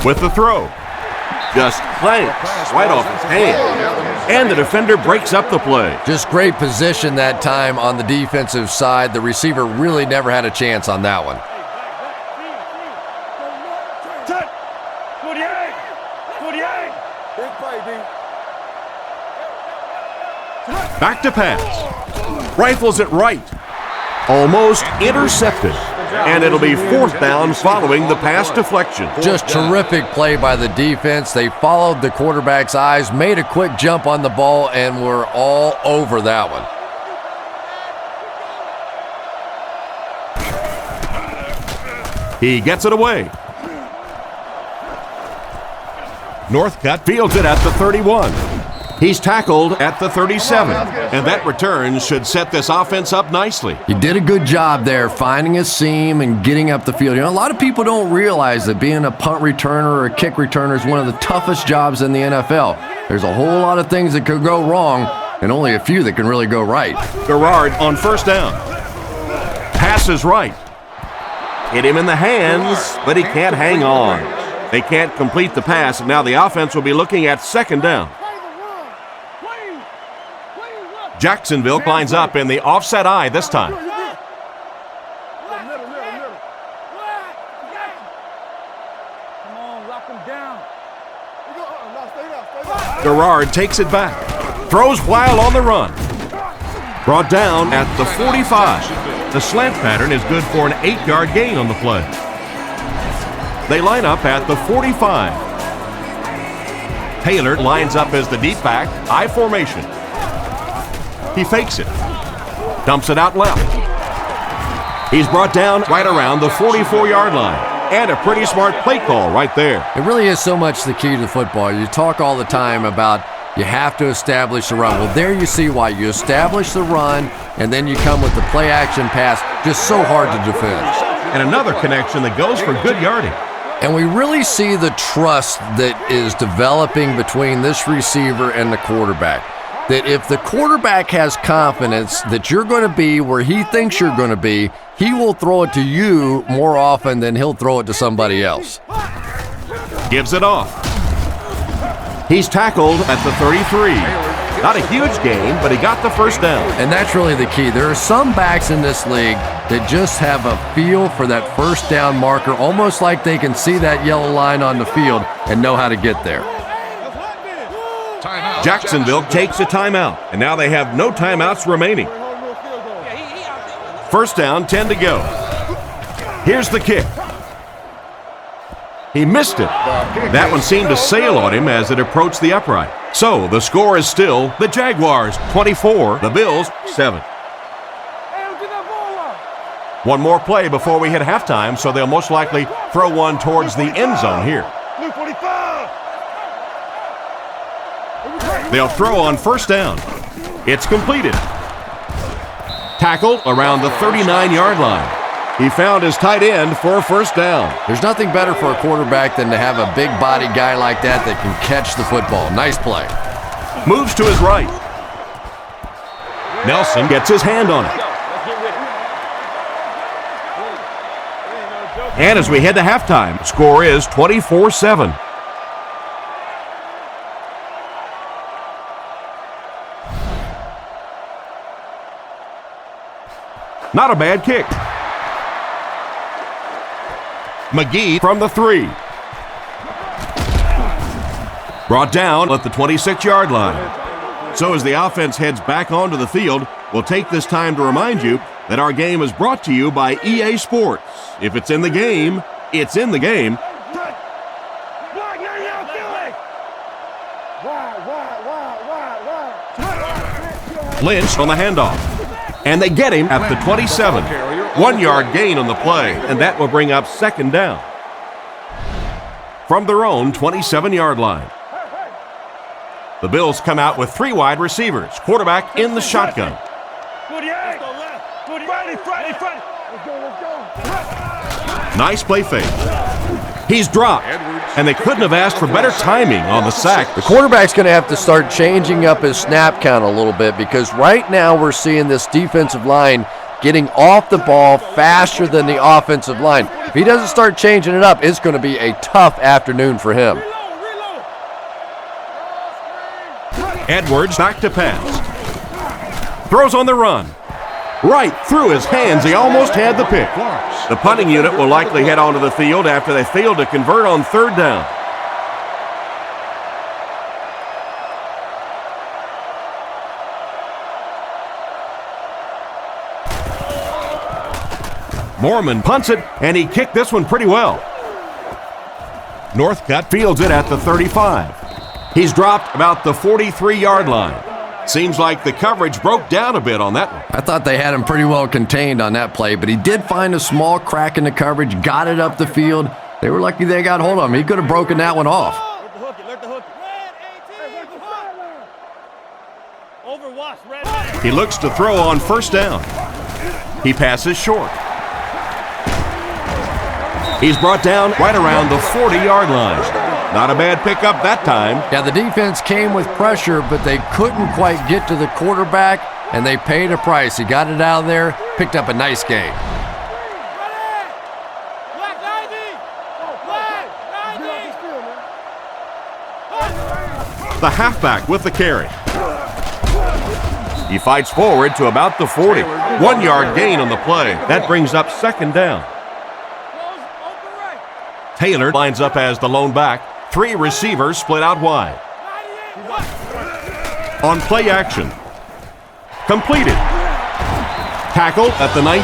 with the throw. Just clanks right off his hand. And the defender breaks up the play. Just great position that time on the defensive side. The receiver really never had a chance on that one. Back to pass. Rifles it right. Almost intercepted. And it'll be 4th down following the pass deflection. Just terrific play by the defense. They followed the quarterback's eyes, made a quick jump on the ball, and were all over that one. He gets it away. Northcutt fields it at the 31. He's tackled at the 37, and that return should set this offense up nicely. He did a good job there, finding a seam and getting up the field. You know, a lot of people don't realize that being a punt returner or a kick returner is one of the toughest jobs in the NFL. There's a whole lot of things that could go wrong, and only a few that can really go right. Garrard on 1st down. Passes right. Hit him in the hands, but he can't hang on. They can't complete the pass, and now the offense will be looking at 2nd down. Jacksonville lines up in the offset eye this time. Garrard takes it back. Throws while on the run. Brought down at the 45. The slant pattern is good for an 8-yard gain on the play. They line up at the 45. Taylor lines up as the deep back, I formation. He fakes it. Dumps it out left. He's brought down right around the 44-yard line. And a pretty smart play call right there. It really is so much the key to football. You talk all the time about you have to establish the run. Well, there you see why. You establish the run, and then you come with the play-action pass. Just so hard to defend. And another connection that goes for good yardage. And we really see the trust that is developing between this receiver and the quarterback. That if the quarterback has confidence that you're going to be where he thinks you're going to be, he will throw it to you more often than he'll throw it to somebody else. Gives it off. He's tackled at the 33. Not a huge gain, but he got the 1st down. And that's really the key. There are some backs in this league that just have a feel for that 1st down marker, almost like they can see that yellow line on the field and know how to get there. Jacksonville takes a timeout, and now they have no timeouts remaining. 1st down, 10 to go. Here's the kick. He missed it. That one seemed to sail on him as it approached the upright. So the score is still the Jaguars 24, the Bills 7. One more play before we hit halftime, so they'll most likely throw one towards the end zone here. They'll throw on 1st down. It's completed. Tackled around the 39-yard line. He found his tight end for a 1st down. There's nothing better for a quarterback than to have a big body guy like that that can catch the football. Nice play. Moves to his right. Nelson gets his hand on it. And as we head to halftime, score is 24-7. Not a bad kick. McGee from the 3. Brought down at the 26-yard line. So as the offense heads back onto the field, we'll take this time to remind you that our game is brought to you by EA Sports. If it's in the game, it's in the game. Lynch on the handoff. And they get him at the 27. 1 yard gain on the play, and that will bring up second down. From their own 27-yard line. The Bills come out with 3 wide receivers. Quarterback in the shotgun. Nice play fake. He's dropped, and they couldn't have asked for better timing on the sack. The quarterback's going to have to start changing up his snap count a little bit, because right now we're seeing this defensive line getting off the ball faster than the offensive line. If he doesn't start changing it up, it's going to be a tough afternoon for him. Edwards back to pass. Throws on the run. Right through his hands. He almost had the pick. The punting unit will likely head onto the field after they failed to convert on third down. Mormon punts it, and he kicked this one pretty well. Northcutt fields it at the 35. He's dropped about the 43-yard line. Seems like the coverage broke down a bit on that one. I thought they had him pretty well contained on that play, but he did find a small crack in the coverage, got it up the field. They were lucky they got hold of him. He could have broken that one off. He looks to throw on first down. He passes short. He's brought down right around the 40-yard line. Not a bad pickup that time. Yeah, the defense came with pressure, but they couldn't quite get to the quarterback, and they paid a price. He got it out of there, picked up a nice gain. The halfback with the carry. He fights forward to about the 40. 1 yard gain on the play. That brings up second down. Taylor lines up as the lone back. 3 receivers split out wide. On play action. Completed. Tackle at the 19.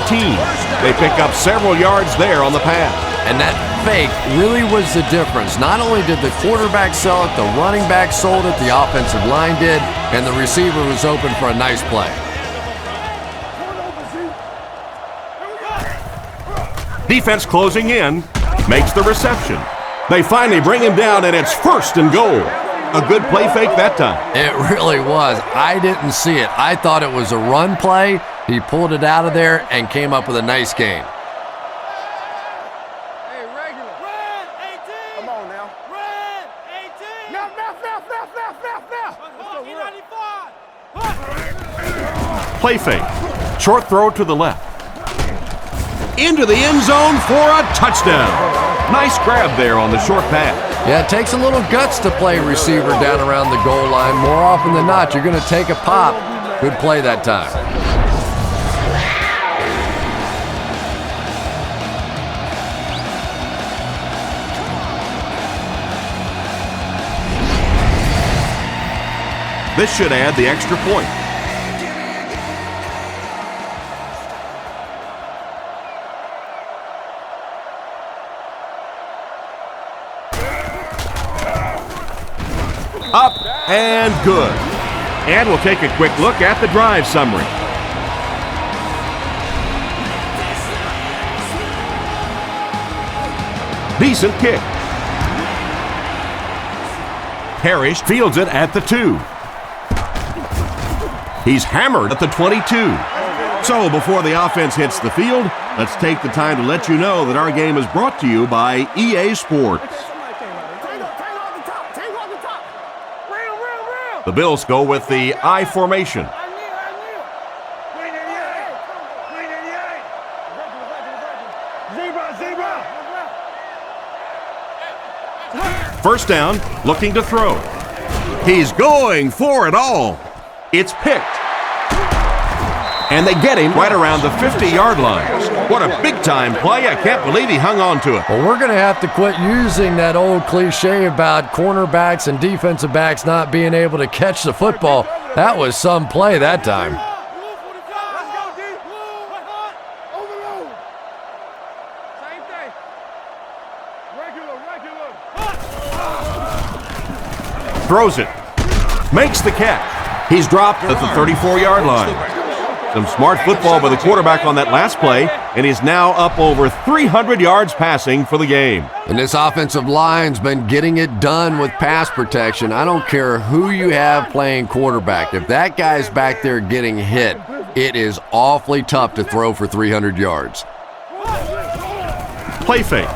They pick up several yards there on the pass. And that fake really was the difference. Not only did the quarterback sell it, the running back sold it, the offensive line did, and the receiver was open for a nice play. Defense closing in. Makes the reception. They finally bring him down, and it's first and goal. A good play fake that time. It really was. I didn't see it. I thought it was a run play. He pulled it out of there and came up with a nice gain. Hey, regular. Red 18. Come on now. Red 18. Now. Let's go. Play fake. Short throw to the left. Into the end zone for a touchdown. Nice grab there on the short pass. Yeah, it takes a little guts to play receiver down around the goal line. More often than not, you're going to take a pop. Good play that time. This should add the extra point. Up and good. And we'll take a quick look at the drive summary. Decent kick. Parrish fields it at the 2. He's hammered at the 22. So before the offense hits the field, let's take the time to let you know that our game is brought to you by EA Sports. The Bills go with the I formation. First down, looking to throw. He's going for it all. It's picked. And they get him right around the 50-yard line. What a big-time play. I can't believe he hung on to it. Well, we're going to have to quit using that old cliche about cornerbacks and defensive backs not being able to catch the football. That was some play that time. Throws it. Makes the catch. He's dropped at the 34-yard line. Some smart football by the quarterback on that last play, and he's now up over 300 yards passing for the game. And this offensive line's been getting it done with pass protection. I don't care who you have playing quarterback. If that guy's back there getting hit, it is awfully tough to throw for 300 yards. Play fake.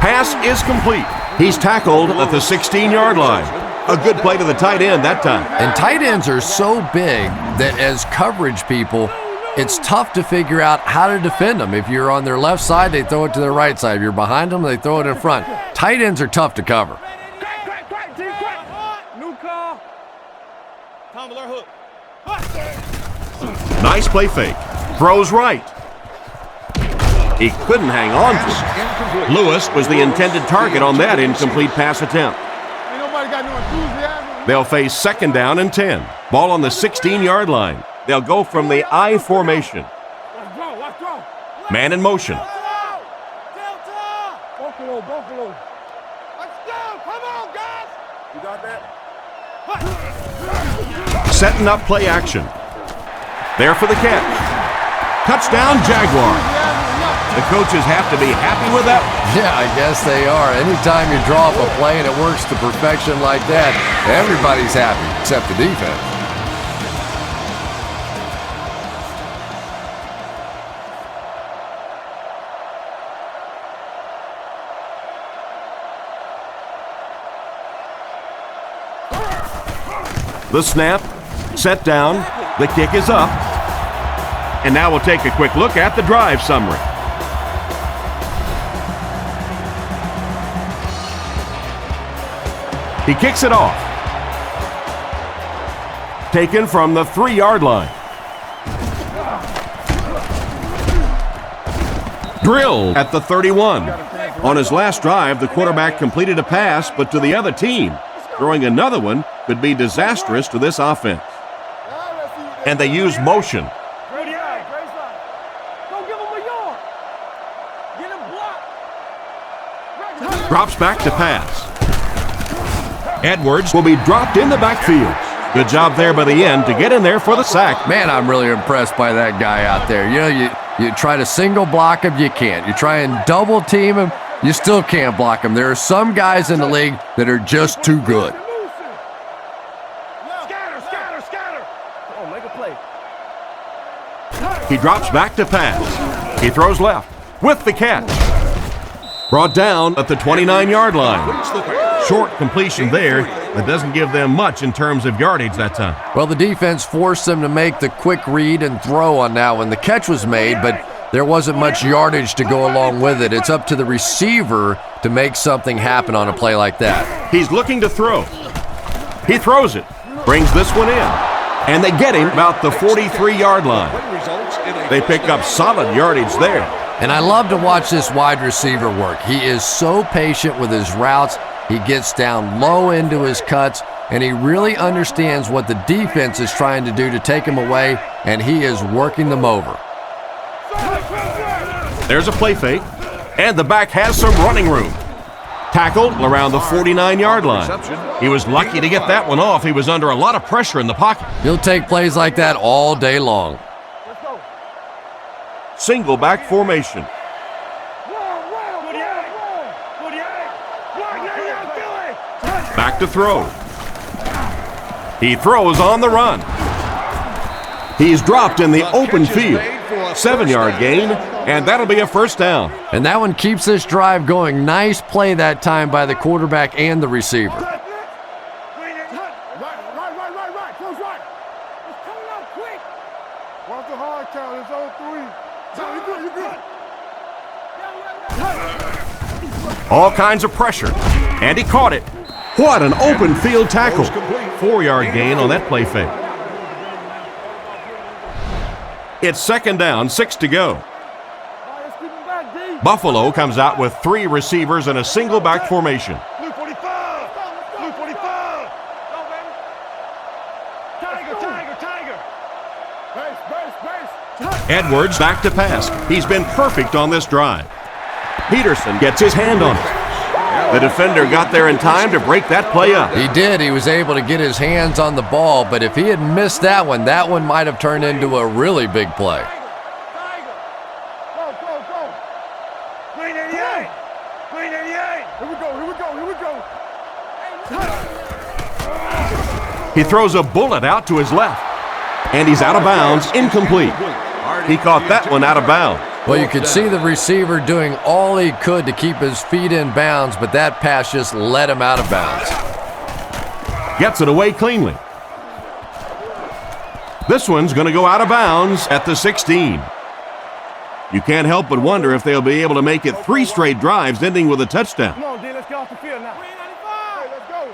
Pass is complete. He's tackled at the 16-yard line. A good play to the tight end that time. And tight ends are so big that as coverage people, it's tough to figure out how to defend them. If you're on their left side, they throw it to their right side. If you're behind them, they throw it in front. Tight ends are tough to cover. New call. Tom Miller hook. Nice play fake. Throws right. He couldn't hang on to it. Lewis was the intended target on that incomplete pass attempt. Ain't nobody got no enthusiasm. They'll face 2nd down and 10. Ball on the 16-yard line. They'll go from the I formation. Let's go. Man in motion. Buffalo. Let's go. Come on, guys. You got that? Setting up play action. There for the catch. Touchdown, Jaguars. The coaches have to be happy with that. Yeah, I guess they are. Anytime you draw up a play and it works to perfection like that, everybody's happy except the defense. The snap, set down, the kick is up. And now we'll take a quick look at the drive summary. He kicks it off. Taken from the 3-yard line. Drilled at the 31. On his last drive, the quarterback completed a pass, but to the other team. Throwing another one could be disastrous to this offense. And they use motion. Go give him a yard. Get him blocked. Drops back to pass. Edwards will be dropped in the backfield. Good job there by the end to get in there for the sack. Man, I'm really impressed by that guy out there. You know, you try to single block him, you can't. You try and double team him, you still can't block him. There are some guys in the league that are just too good. Scatter. Oh, make a play. He drops back to pass. He throws left with the catch. Brought down at the 29-yard line. Short completion there, but doesn't give them much in terms of yardage that time. Well, the defense forced them to make the quick read and throw on that one. The catch was made, but there wasn't much yardage to go along with it. It's up to the receiver to make something happen on a play like that. He's looking to throw. He throws it, brings this one in, and they get him about the 43-yard line. They pick up solid yardage there. And I love to watch this wide receiver work. He is so patient with his routes. He gets down low into his cuts, and he really understands what the defense is trying to do to take him away, and he is working them over. There's a play fake, and the back has some running room. Tackled around the 49-yard line. He was lucky to get that one off. He was under a lot of pressure in the pocket. He'll take plays like that all day long. Single back formation. Back to throw. He throws on the run. He's dropped in the open field. 7-yard gain, and that'll be a first down. And that one keeps this drive going. Nice play that time by the quarterback and the receiver. Right. Close right. It's coming out quick. Watch the hard count. It's on 3. You good. All kinds of pressure, and he caught it. What an open field tackle. 4-yard gain on that play fake. It's 2nd down, 6 to go. Buffalo comes out with 3 receivers in a single back formation. Blue 45. Tiger. Base. Edwards back to pass. He's been perfect on this drive. Peterson gets his hand on it. The defender got there in time to break that play up. He did. He was able to get his hands on the ball, but if he had missed that one might have turned into a really big play. Go, go, go. Green 88. Green 88. Here we go, here we go, here we go. He throws a bullet out to his left, and he's out of bounds, incomplete. He caught that one out of bounds. Well, you could see the receiver doing all he could to keep his feet in bounds, but that pass just let him out of bounds. Gets it away cleanly. This one's going to go out of bounds at the 16. You can't help but wonder if they'll be able to make it 3 straight drives ending with a touchdown. Come on, D, let's get off the field now. Green 95. Hey, let's go.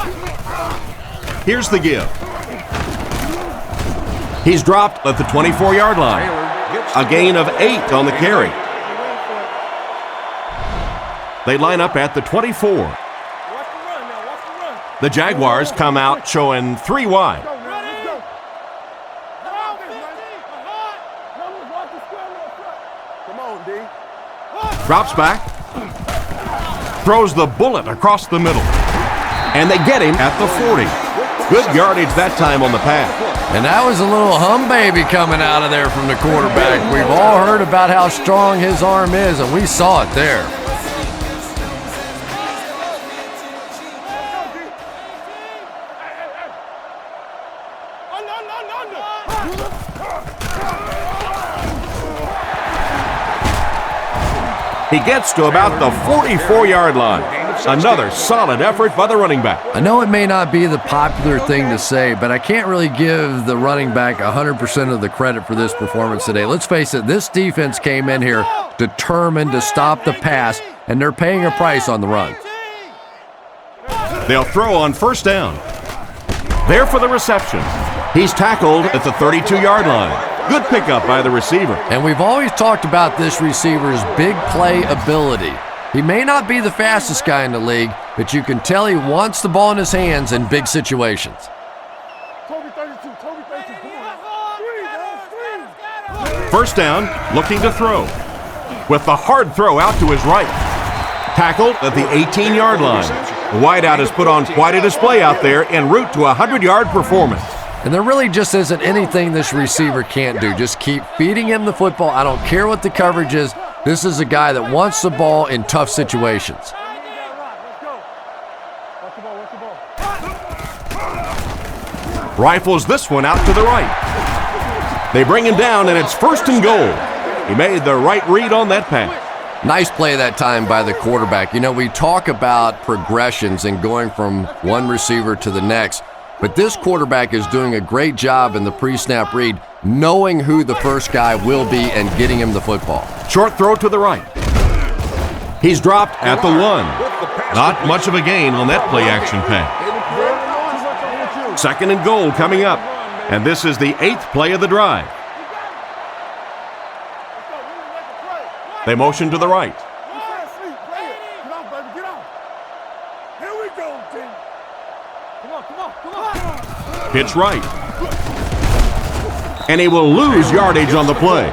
Green 95. Here's the give. He's dropped at the 24-yard line. A gain of 8 on the carry. They line up at the 24. The Jaguars come out showing 3 wide. Come on, D. Drops back. Throws the bullet across the middle. And they get him at the 40. Good yardage that time on the pass. And that was a little hum baby coming out of there from the quarterback. We've all heard about how strong his arm is, and we saw it there. He gets to about the 44-yard line. Another solid effort by the running back. I know it may not be the popular thing to say, but I can't really give the running back 100% of the credit for this performance today. Let's face it, this defense came in here determined to stop the pass, and they're paying a price on the run. They'll throw on first down. There for the reception. He's tackled at the 32-yard line. Good pickup by the receiver. And we've always talked about this receiver's big play ability. He may not be the fastest guy in the league, but you can tell he wants the ball in his hands in big situations. Toby 32, Toby 32, come on. First down, looking to throw. With the hard throw out to his right. Tackled at the 18-yard line. The wideout has put on quite a display out there en route to a 100-yard performance. And there really just isn't anything this receiver can't do. Just keep feeding him the football. I don't care what the coverage is. This is a guy that wants the ball in tough situations. Rifles this one out to the right. They bring him down, and it's 1st and goal. He made the right read on that pass. Nice play that time by the quarterback. You know, we talk about progressions and going from one receiver to the next, but this quarterback is doing a great job in the pre-snap read, knowing who the first guy will be and getting him the football. Short throw to the right. He's dropped at the 1. Not much of a gain on that play-action pass. 2nd and goal coming up, and this is the 8th play of the drive. They motion to the right. Get off, baby, get off. Here we go, team. Come on, come on, come on. Pitch right. And he will lose yardage on the play.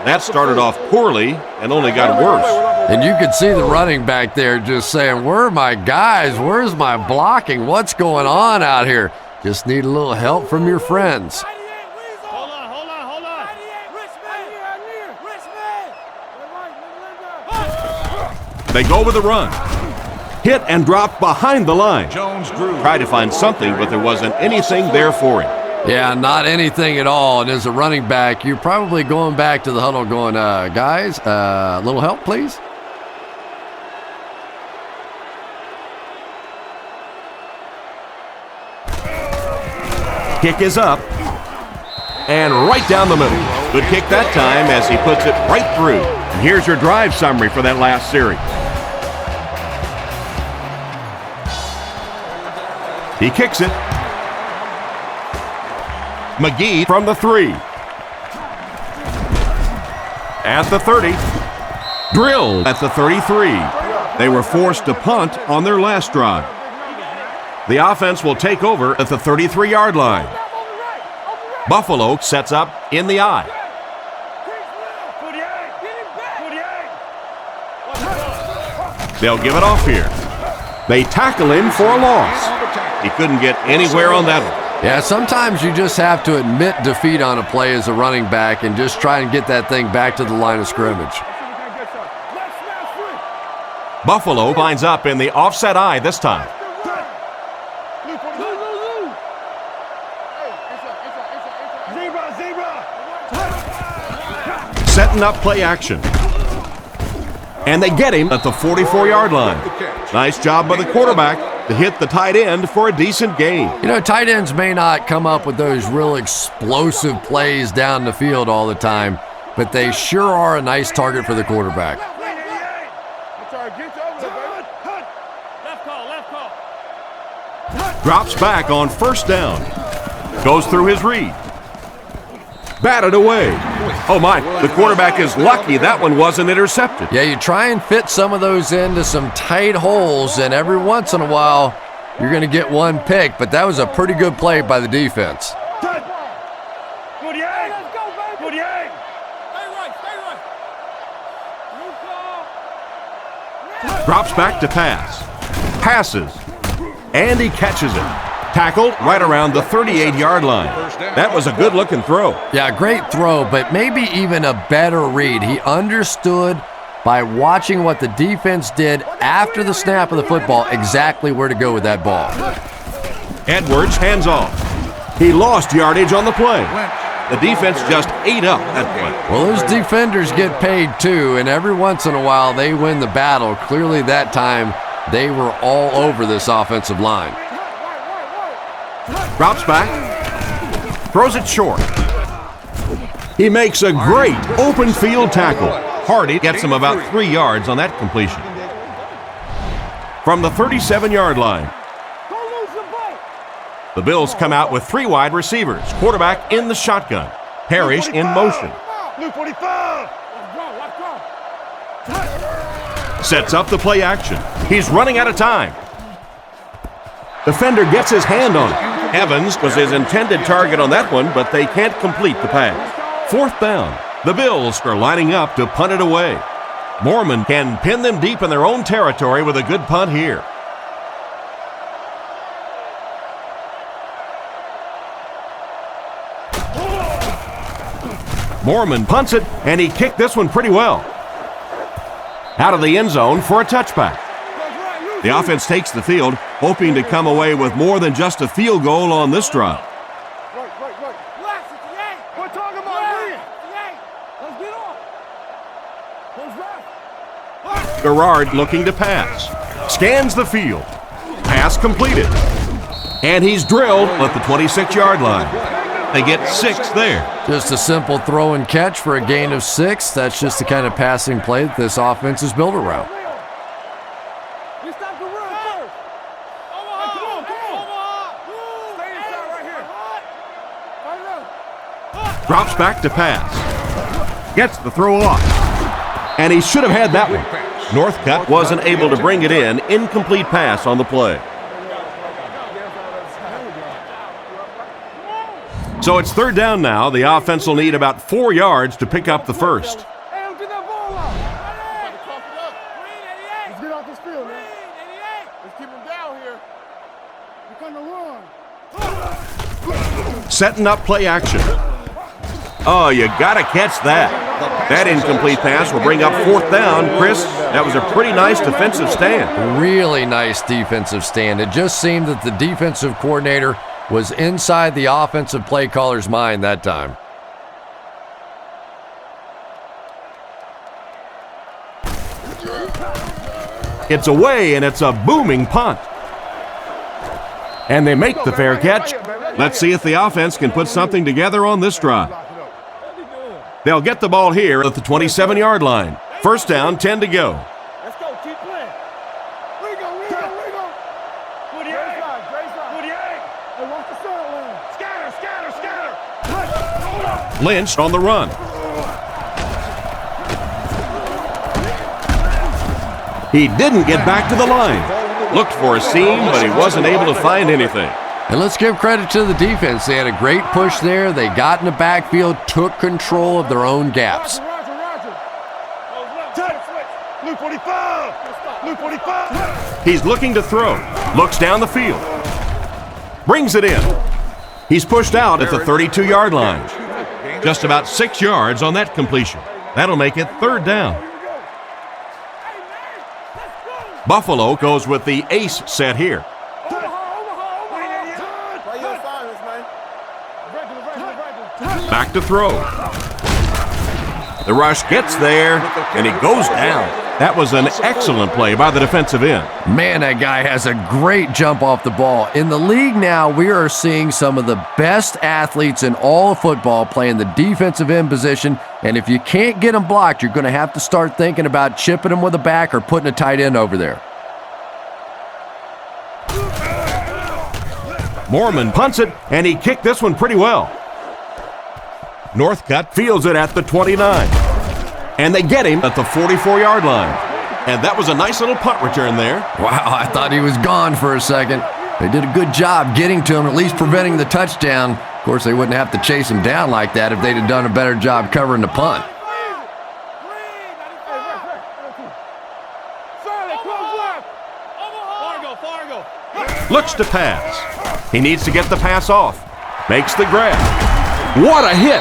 That started off poorly and only got worse. And you could see the running back there just saying, where are my guys? Where's my blocking? What's going on out here? Just need a little help from your friends. Hold on. They go with a run. Hit and drop behind the line. Tried to find something, but there wasn't anything there for him. Yeah, not anything at all. And as a running back, you're probably going back to the huddle going, guys, a little help, please? Kick is up. And right down the middle. Good kick that time as he puts it right through. And here's your drive summary for that last series. He kicks it. McGee from the 3. At the 30. Drilled at the 33. They were forced to punt on their last drive. The offense will take over at the 33-yard line. Buffalo sets up in the I. They'll give it off here. They tackle him for a loss. He couldn't get anywhere on that one. Yeah, sometimes you just have to admit defeat on a play as a running back and just try and get that thing back to the line of scrimmage. Buffalo lines up in the offset eye this time. Setting up play action. And they get him at the 44-yard line. Nice job by the quarterback to hit the tight end for a decent gain. You know, tight ends may not come up with those real explosive plays down the field all the time, but they sure are a nice target for the quarterback. Drops back on first down. Goes through his read. Batted away. Oh my, the quarterback is lucky that one wasn't intercepted. Yeah, you try and fit some of those into some tight holes, and every once in a while, you're going to get one pick, but that was a pretty good play by the defense. Drops back to pass. Passes. And he catches it. Tackled right around the 38-yard line. That was a good-looking throw. Yeah, great throw, but maybe even a better read. He understood by watching what the defense did after the snap of the football exactly where to go with that ball. Edwards hands off. He lost yardage on the play. The defense just ate up that play. Well, those defenders get paid too, and every once in a while they win the battle. Clearly that time they were all over this offensive line. Drops back. Throws it short. He makes a great open field tackle. Hardy gets him about 3 yards on that completion. From the 37-yard line, the Bills come out with 3 wide receivers. Quarterback in the shotgun. Parrish in motion. Sets up the play action. He's running out of time. Defender gets his hand on it. Evans was his intended target on that one, but they can't complete the pass. 4th down. The Bills are lining up to punt it away. Mormon can pin them deep in their own territory with a good punt here. Mormon punts it, and he kicked this one pretty well. Out of the end zone for a touchback. The offense takes the field, hoping to come away with more than just a field goal on this drive. Garrard looking to pass. Scans the field. Pass completed. And he's drilled at the 26-yard line. They get 6 there. Just a simple throw and catch for a gain of 6. That's just the kind of passing play that this offense is built around. Drops back to pass. Gets the throw off. And he should have had that one. Northcutt wasn't able to bring it in. Incomplete pass on the play. So it's 3rd down now. The offense will need about 4 yards to pick up the first. Setting up play action. Oh, you got to catch that. That incomplete pass will bring up 4th down. Chris, that was a pretty nice defensive stand. Really nice defensive stand. It just seemed that the defensive coordinator was inside the offensive play caller's mind that time. It's away, and it's a booming punt. And they make the fair catch. Let's see if the offense can put something together on this drive. They'll get the ball here at the 27-yard line. 1st down, 10 to go. Let's go, keep playing. We go. Hey, watch the sideline. Scatter. Lynch on the run. He didn't get back to the line. Looked for a seam, but he wasn't able to find anything. And let's give credit to the defense. They had a great push there. They got in the backfield, took control of their own gaps. Blue 45. Blue 45. He's looking to throw. Looks down the field. Brings it in. He's pushed out at the 32-yard line. Just about 6 yards on that completion. That'll make it 3rd down. Buffalo goes with the ace set here. Back to throw. The rush gets there, and he goes down. That was an excellent play by the defensive end. Man, that guy has a great jump off the ball. In the league now, we are seeing some of the best athletes in all of football playing the defensive end position, and if you can't get them blocked, you're going to have to start thinking about chipping them with a back or putting a tight end over there. Mormon punts it, and he kicked this one pretty well. Northcutt fields it at the 29. And they get him at the 44-yard line. And that was a nice little punt return there. Wow, I thought he was gone for a second. They did a good job getting to him, at least preventing the touchdown. Of course, they wouldn't have to chase him down like that if they'd have done a better job covering the punt. Looks to pass. He needs to get the pass off. Makes the grab. What a hit!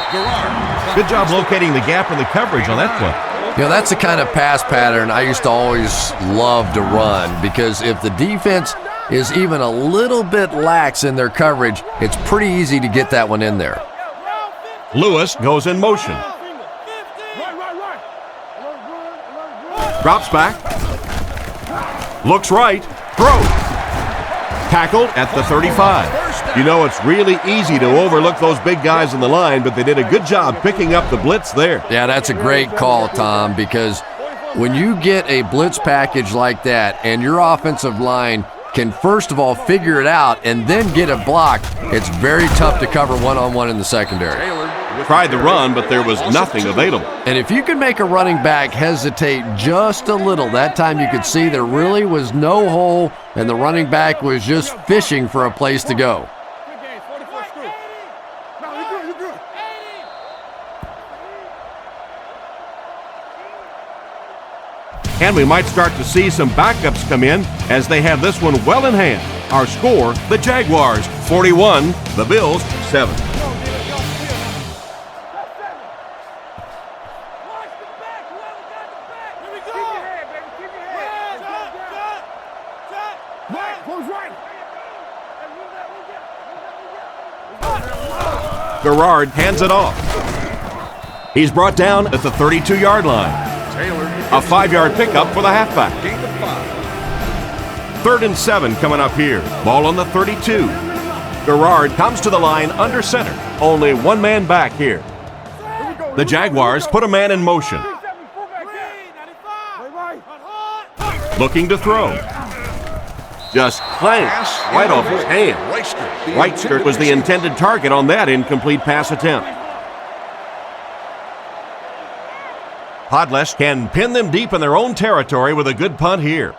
Good job locating the gap in the coverage on that play. You know, that's the kind of pass pattern I used to always love to run, because if the defense is even a little bit lax in their coverage, it's pretty easy to get that one in there. Lewis goes in motion. Drops back. Looks right. Throws. Tackled at the 35. You know, it's really easy to overlook those big guys in the line, but they did a good job picking up the blitz there. Yeah, that's a great call, Tom, because when you get a blitz package like that and your offensive line can first of all figure it out and then get it blocked, it's very tough to cover one-on-one in the secondary. Tried the run, but there was nothing available. And if you can make a running back hesitate just a little, that time you could see there really was no hole and the running back was just fishing for a place to go. And we might start to see some backups come in as they have this one well in hand. Our score, the Jaguars 41, the Bills 7. Gerard hands it off. He's brought down at the 32-yard line. A 5-yard pickup for the halfback. 3rd and 7 coming up here. Ball on the 32. Gerard comes to the line under center. Only one man back here. The Jaguars put a man in motion. Looking to throw. Just clanks right off his hand. Right skirt was the intended target on that incomplete pass attempt. Podlesh can pin them deep in their own territory with a good punt here.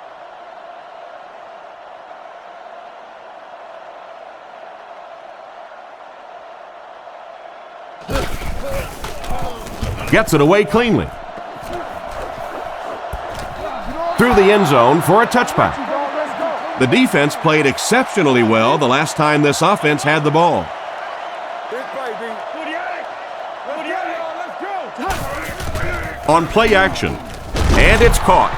Gets it away cleanly. Through the end zone for a touchback. The defense played exceptionally well the last time this offense had the ball. On play action, and it's caught.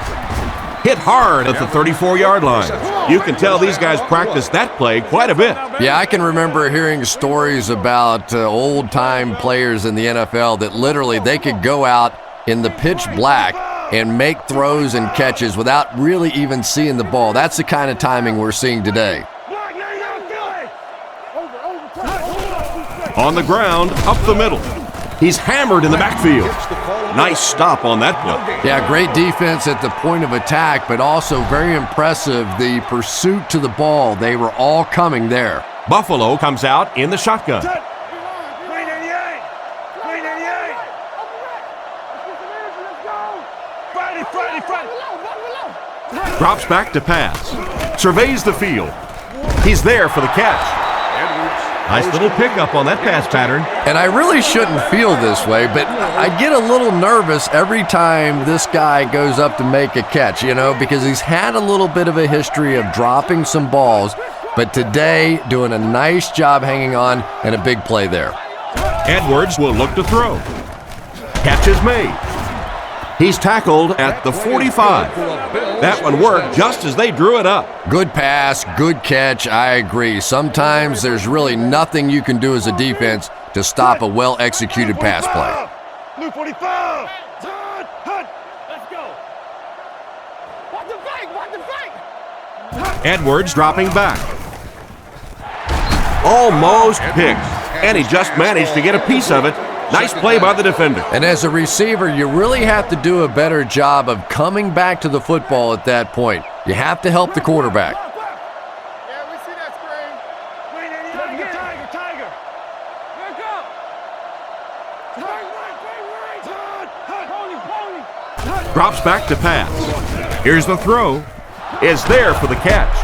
Hit hard at the 34-yard line. You can tell these guys practiced that play quite a bit. Yeah, I can remember hearing stories about old-time players in the NFL that literally they could go out in the pitch black and make throws and catches without really even seeing the ball. That's the kind of timing we're seeing today. On the ground, up the middle. He's hammered in the backfield. Nice stop on that play. Yeah, great defense at the point of attack, but also very impressive the pursuit to the ball. They were all coming there. Buffalo comes out in the shotgun. Drops back to pass. Surveys the field. He's there for the catch. Nice little pickup on that pass pattern. And I really shouldn't feel this way, but I get a little nervous every time this guy goes up to make a catch, because he's had a little bit of a history of dropping some balls, but today doing a nice job hanging on and a big play there. Edwards will look to throw. Catch is made. He's tackled at the 45. That one worked just as they drew it up. Good pass, good catch, I agree. Sometimes there's really nothing you can do as a defense to stop a well-executed pass play. Blue 45. Let's go. Watch the fake. Edwards dropping back. Almost picked, and he just managed to get a piece of it. Nice play by the defender. And as a receiver, you really have to do a better job of coming back to the football at that point. You have to help the quarterback. Yeah, we see that screen. Tiger. Let's go. Drops back to pass. Here's the throw. Is there for the catch.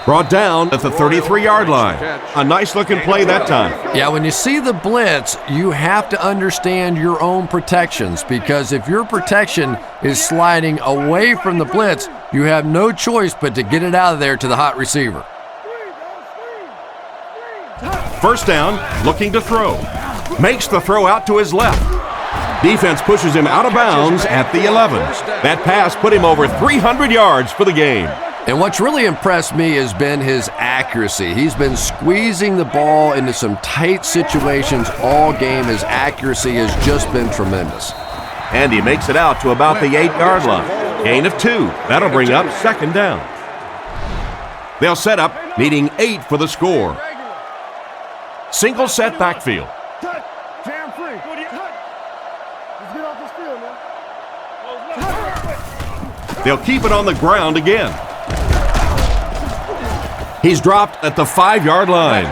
Brought down at the 33-yard line. A nice-looking play that time. Yeah, when you see the blitz, you have to understand your own protections, because if your protection is sliding away from the blitz, you have no choice but to get it out of there to the hot receiver. First down, looking to throw. Makes the throw out to his left. Defense pushes him out of bounds at the 11. That pass put him over 300 yards for the game. And what's really impressed me has been his accuracy. He's been squeezing the ball into some tight situations all game. His accuracy has just been tremendous. And he makes it out to about the 8-yard line. Gain of 2. That'll bring up second down. They'll set up, needing 8 for the score. Single set backfield. Jam free. Let's get off this field, man. They'll keep it on the ground again. He's dropped at the 5-yard line.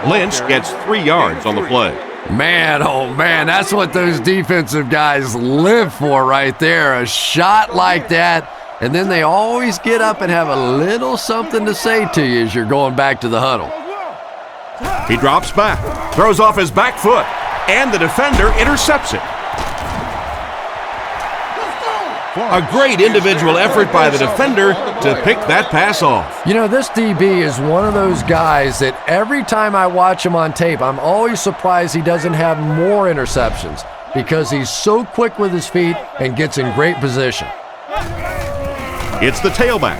Lynch gets 3 yards on the play. Man, oh man, that's what those defensive guys live for right there. A shot like that, and then they always get up and have a little something to say to you as you're going back to the huddle. He drops back, throws off his back foot, and the defender intercepts it. A great individual effort by the defender to pick that pass off. This DB is one of those guys that every time I watch him on tape, I'm always surprised he doesn't have more interceptions, because he's so quick with his feet and gets in great position. It's the tailback.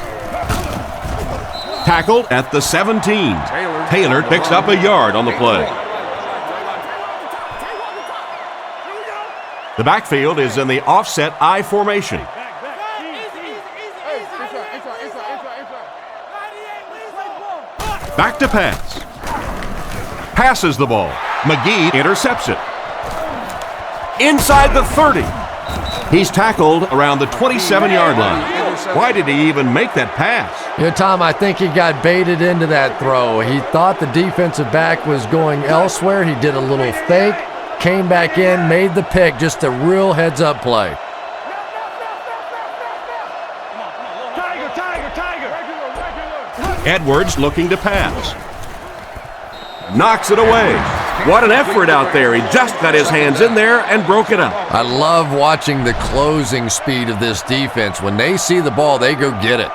Tackled at the 17. Taylor picks up a yard on the play. The backfield is in the offset I formation. Back to pass. Passes the ball. McGee intercepts it. Inside the 30. He's tackled around the 27-yard line. Why did he even make that pass? Tom, I think he got baited into that throw. He thought the defensive back was going elsewhere. He did a little fake, came back in, made the pick, just a real heads-up play. Edwards looking to pass. Knocks it away. What an effort out there. He just got his hands in there and broke it up. I love watching the closing speed of this defense. When they see the ball, they go get it.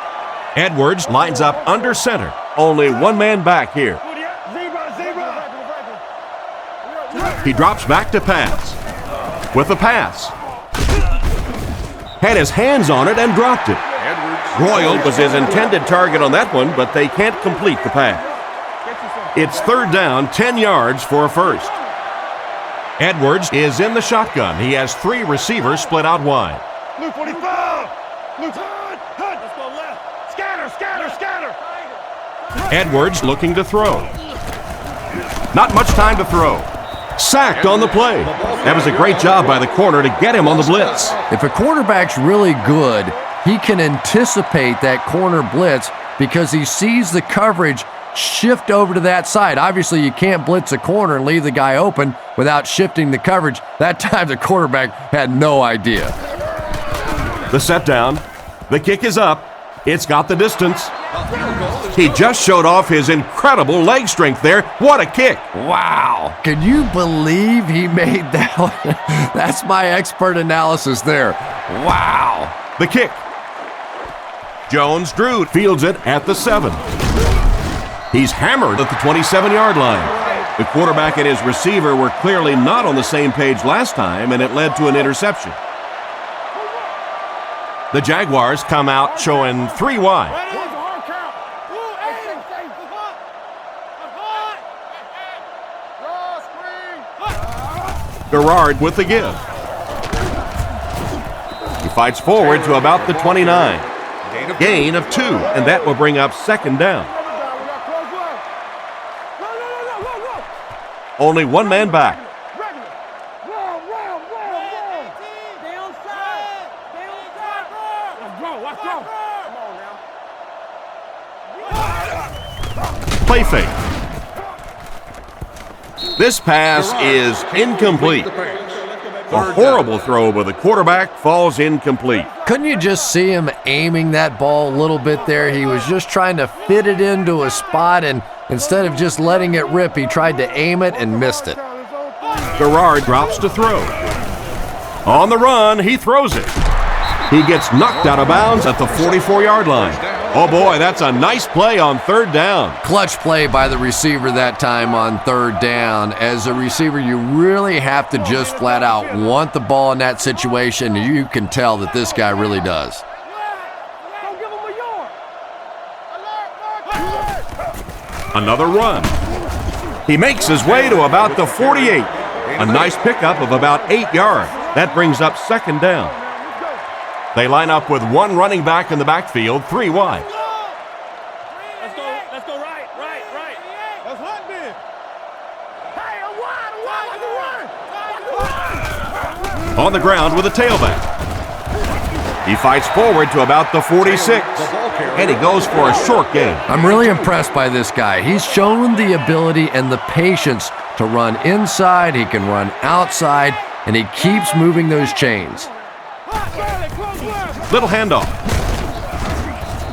Edwards lines up under center. Only one man back here. He drops back to pass. With the pass. Had his hands on it and dropped it. Royal was his intended target on that one, but they can't complete the pass. It's third down, 10 yards for a first. Edwards is in the shotgun. He has 3 receivers split out wide. Blue 45. Blue hut. Let's go left. Scatter. Edwards looking to throw. Not much time to throw. Sacked on the play. That was a great job by the corner to get him on the blitz. If a quarterback's really good, he can anticipate that corner blitz because he sees the coverage shift over to that side. Obviously, you can't blitz a corner and leave the guy open without shifting the coverage. That time, the quarterback had no idea. The set down. The kick is up. It's got the distance. He just showed off his incredible leg strength there. What a kick. Wow. Can you believe he made that one? That's my expert analysis there. Wow. The kick. Jones-Drew fields it at the 7. He's hammered at the 27-yard line. The quarterback and his receiver were clearly not on the same page last time, and it led to an interception. The Jaguars come out showing 3 wide. Garrard with the give. He fights forward to about the 29. Gain of 2, and that will bring up 2nd down. Only one man back. Play fake. This pass is incomplete. A horrible throw, but the quarterback falls incomplete. Couldn't you just see him aiming that ball a little bit there? He was just trying to fit it into a spot, and instead of just letting it rip, he tried to aim it and missed it. Garrard drops to throw. On the run, he throws it. He gets knocked out of bounds at the 44-yard line. Oh boy, that's a nice play on 3rd down. Clutch play by the receiver that time on 3rd down. As a receiver, you really have to just flat out want the ball in that situation. You can tell that this guy really does. Another run. He makes his way to about the 48. A nice pickup of about 8 yards. That brings up 2nd down. They line up with one running back in the backfield, 3 wide. Let's go right. Let's hunt then. Hey, a wide. On the ground with a tailback. He fights forward to about the 46, and he goes for a short gain. I'm really impressed by this guy. He's shown the ability and the patience to run inside, he can run outside, and he keeps moving those chains. Little handoff.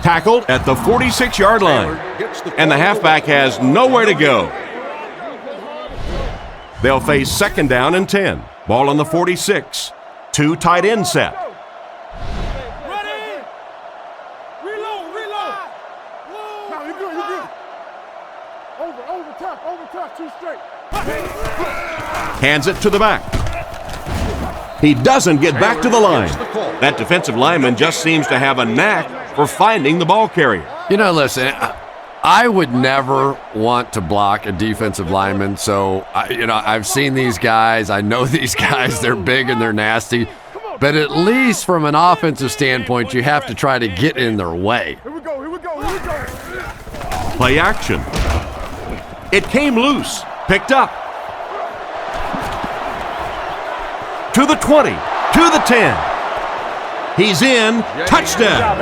Tackled at the 46-yard line, and the halfback has nowhere to go. They'll face 2nd down and 10. Ball on the 46. 2 tight end set. Ready? Reload. No, you're good. Over tough, 2 straight. Hands it to the back. He doesn't get back to the line. That defensive lineman just seems to have a knack for finding the ball carrier. You know, listen, I would never want to block a defensive lineman. So, I've seen these guys. I know these guys. They're big and they're nasty. But at least from an offensive standpoint, you have to try to get in their way. Here we go. Play action. It came loose. Picked up. To the 20. To the 10. He's in. Touchdown.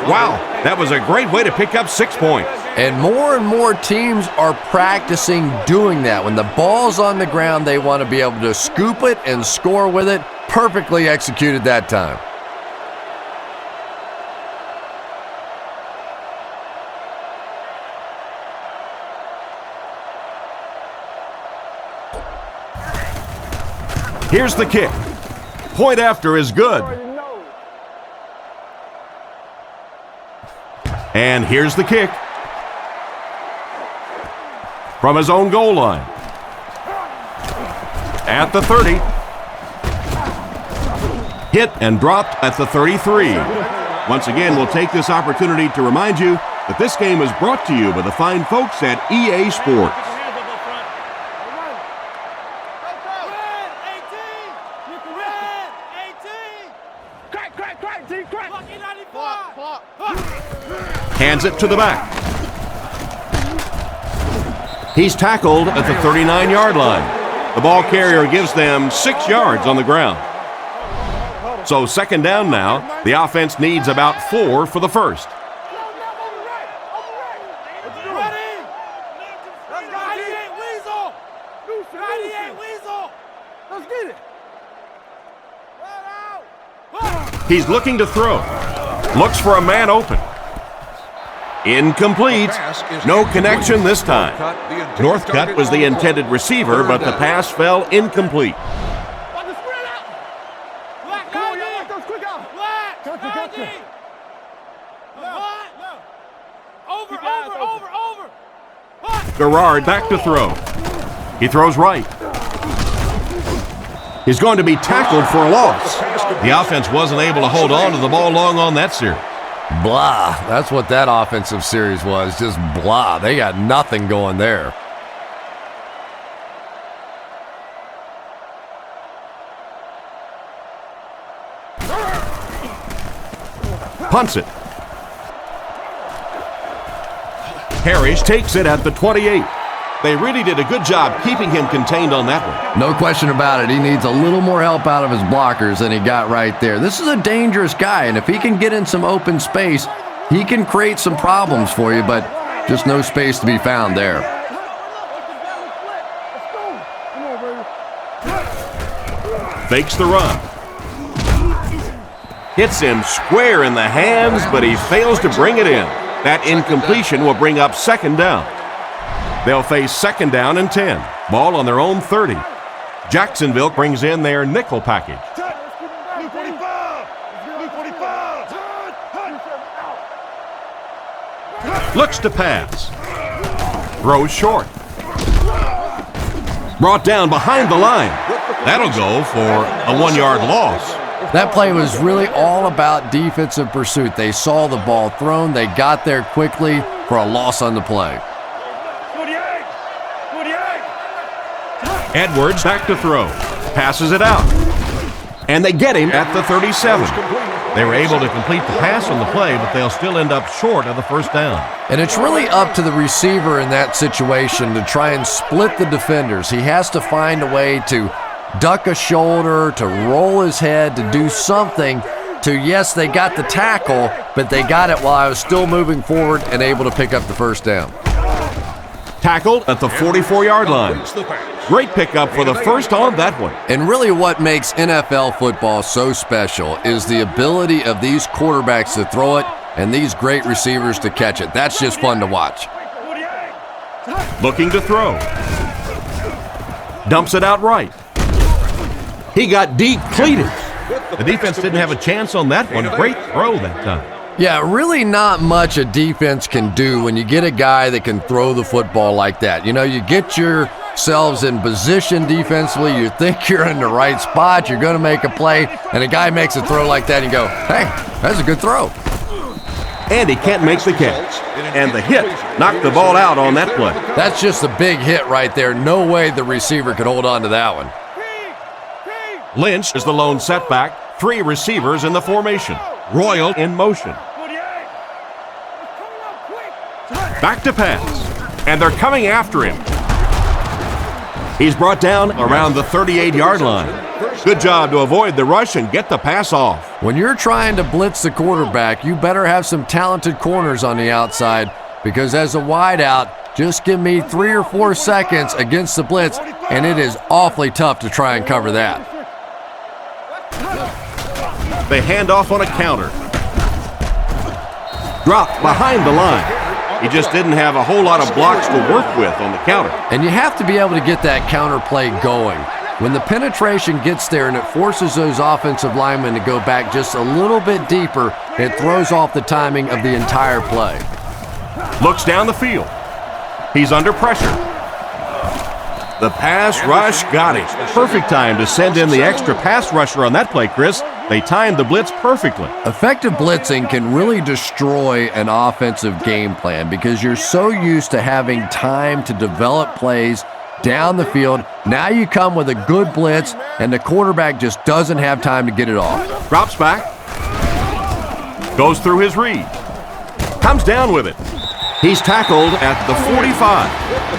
Wow, that was a great way to pick up 6 points. And more teams are practicing doing that. When the ball's on the ground, they want to be able to scoop it and score with it. Perfectly executed that time. Here's the kick. Point after is good. And here's the kick. From his own goal line. At the 30. Hit and dropped at the 33. Once again, we'll take this opportunity to remind you that this game is brought to you by the fine folks at EA Sports. Hands it to the back. He's tackled at the 39-yard line. The ball carrier gives them 6 yards on the ground. So 2nd down now. The offense needs about 4 for the first. He's looking to throw. Looks for a man open. Incomplete. No connection this time. Northcutt was the intended receiver, but the pass fell incomplete. Garrard back to throw. He throws right. He's going to be tackled for a loss. The offense wasn't able to hold on to the ball long on that series. Blah. That's what that offensive series was. Just blah. They got nothing going there. Punts it. Parrish takes it at the 28. They really did a good job keeping him contained on that one. No question about it. He needs a little more help out of his blockers than he got right there. This is a dangerous guy, and if he can get in some open space, he can create some problems for you, but just no space to be found there. Fakes the run. Hits him square in the hands, but he fails to bring it in. That incompletion will bring up second down. They'll face second down and 10. Ball on their own 30. Jacksonville brings in their nickel package. Looks to pass. Throws short. Brought down behind the line. That'll go for a 1-yard loss. That play was really all about defensive pursuit. They saw the ball thrown. They got there quickly for a loss on the play. Edwards back to throw. Passes it out. And they get him at the 37. They were able to complete the pass on the play, but they'll still end up short of the first down. And it's really up to the receiver in that situation to try and split the defenders. He has to find a way to duck a shoulder, to roll his head, to do something to, yes, they got the tackle, but they got it while I was still moving forward and able to pick up the first down. Tackled at the 44-yard line. Great pickup for the first on that one. And really what makes NFL football so special is the ability of these quarterbacks to throw it and these great receivers to catch it. That's just fun to watch. Looking to throw. Dumps it out right. He got deep cleated. The defense didn't have a chance on that one. Great throw that time. Yeah, really not much a defense can do when you get a guy that can throw the football like that. You know, you get yourselves in position defensively, you think you're in the right spot, you're going to make a play, and a guy makes a throw like that, and you go, hey, that's a good throw. And he can't make the catch. And the hit knocked the ball out on that play. That's just a big hit right there. No way the receiver could hold on to that one. Lynch is the lone setback. 3 receivers in the formation. Royal in motion. Back to pass. And they're coming after him. He's brought down around the 38-yard line. Good job to avoid the rush and get the pass off. When you're trying to blitz the quarterback, you better have some talented corners on the outside, because as a wideout, just give me 3 or 4 seconds against the blitz, and it is awfully tough to try and cover that. They hand off on a counter. Dropped behind the line. He just didn't have a whole lot of blocks to work with on the counter. And you have to be able to get that counter play going. When the penetration gets there and it forces those offensive linemen to go back just a little bit deeper, it throws off the timing of the entire play. Looks down the field. He's under pressure. The pass rush got him. Perfect time to send in the extra pass rusher on that play, Chris. They timed the blitz perfectly. Effective blitzing can really destroy an offensive game plan because you're so used to having time to develop plays down the field. Now you come with a good blitz, and the quarterback just doesn't have time to get it off. Drops back. Goes through his read. Comes down with it. He's tackled at the 45.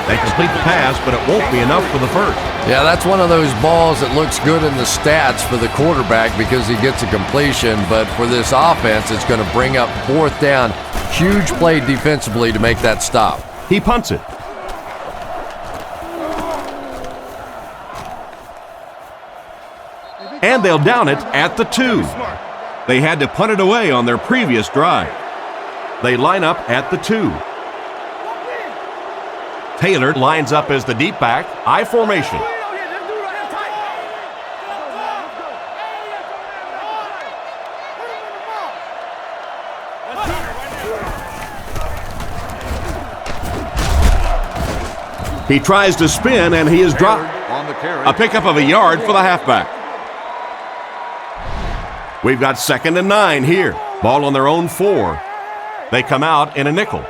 They complete the pass, but it won't be enough for the first. Yeah, that's one of those balls that looks good in the stats for the quarterback because he gets a completion, but for this offense, it's going to bring up 4th down. Huge play defensively to make that stop. He punts it. And they'll down it at the 2. They had to punt it away on their previous drive. They line up at the 2. Taylor lines up as the deep back, I formation. He tries to spin, and he is dropped. On the carry. A pickup of a yard for the halfback. We've got 2nd and 9 here. Ball on their own 4. They come out in a nickel.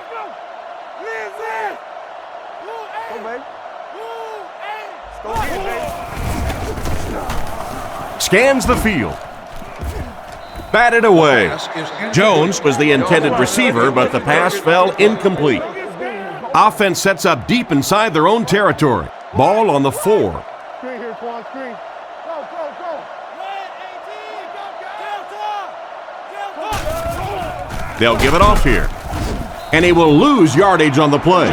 Scans the field. Batted away. Jones was the intended receiver, but the pass fell incomplete. Offense sets up deep inside their own territory. Ball on the 4. Screen here, Quan. Screen. Go, go, go. They'll give it off here. And he will lose yardage on the play.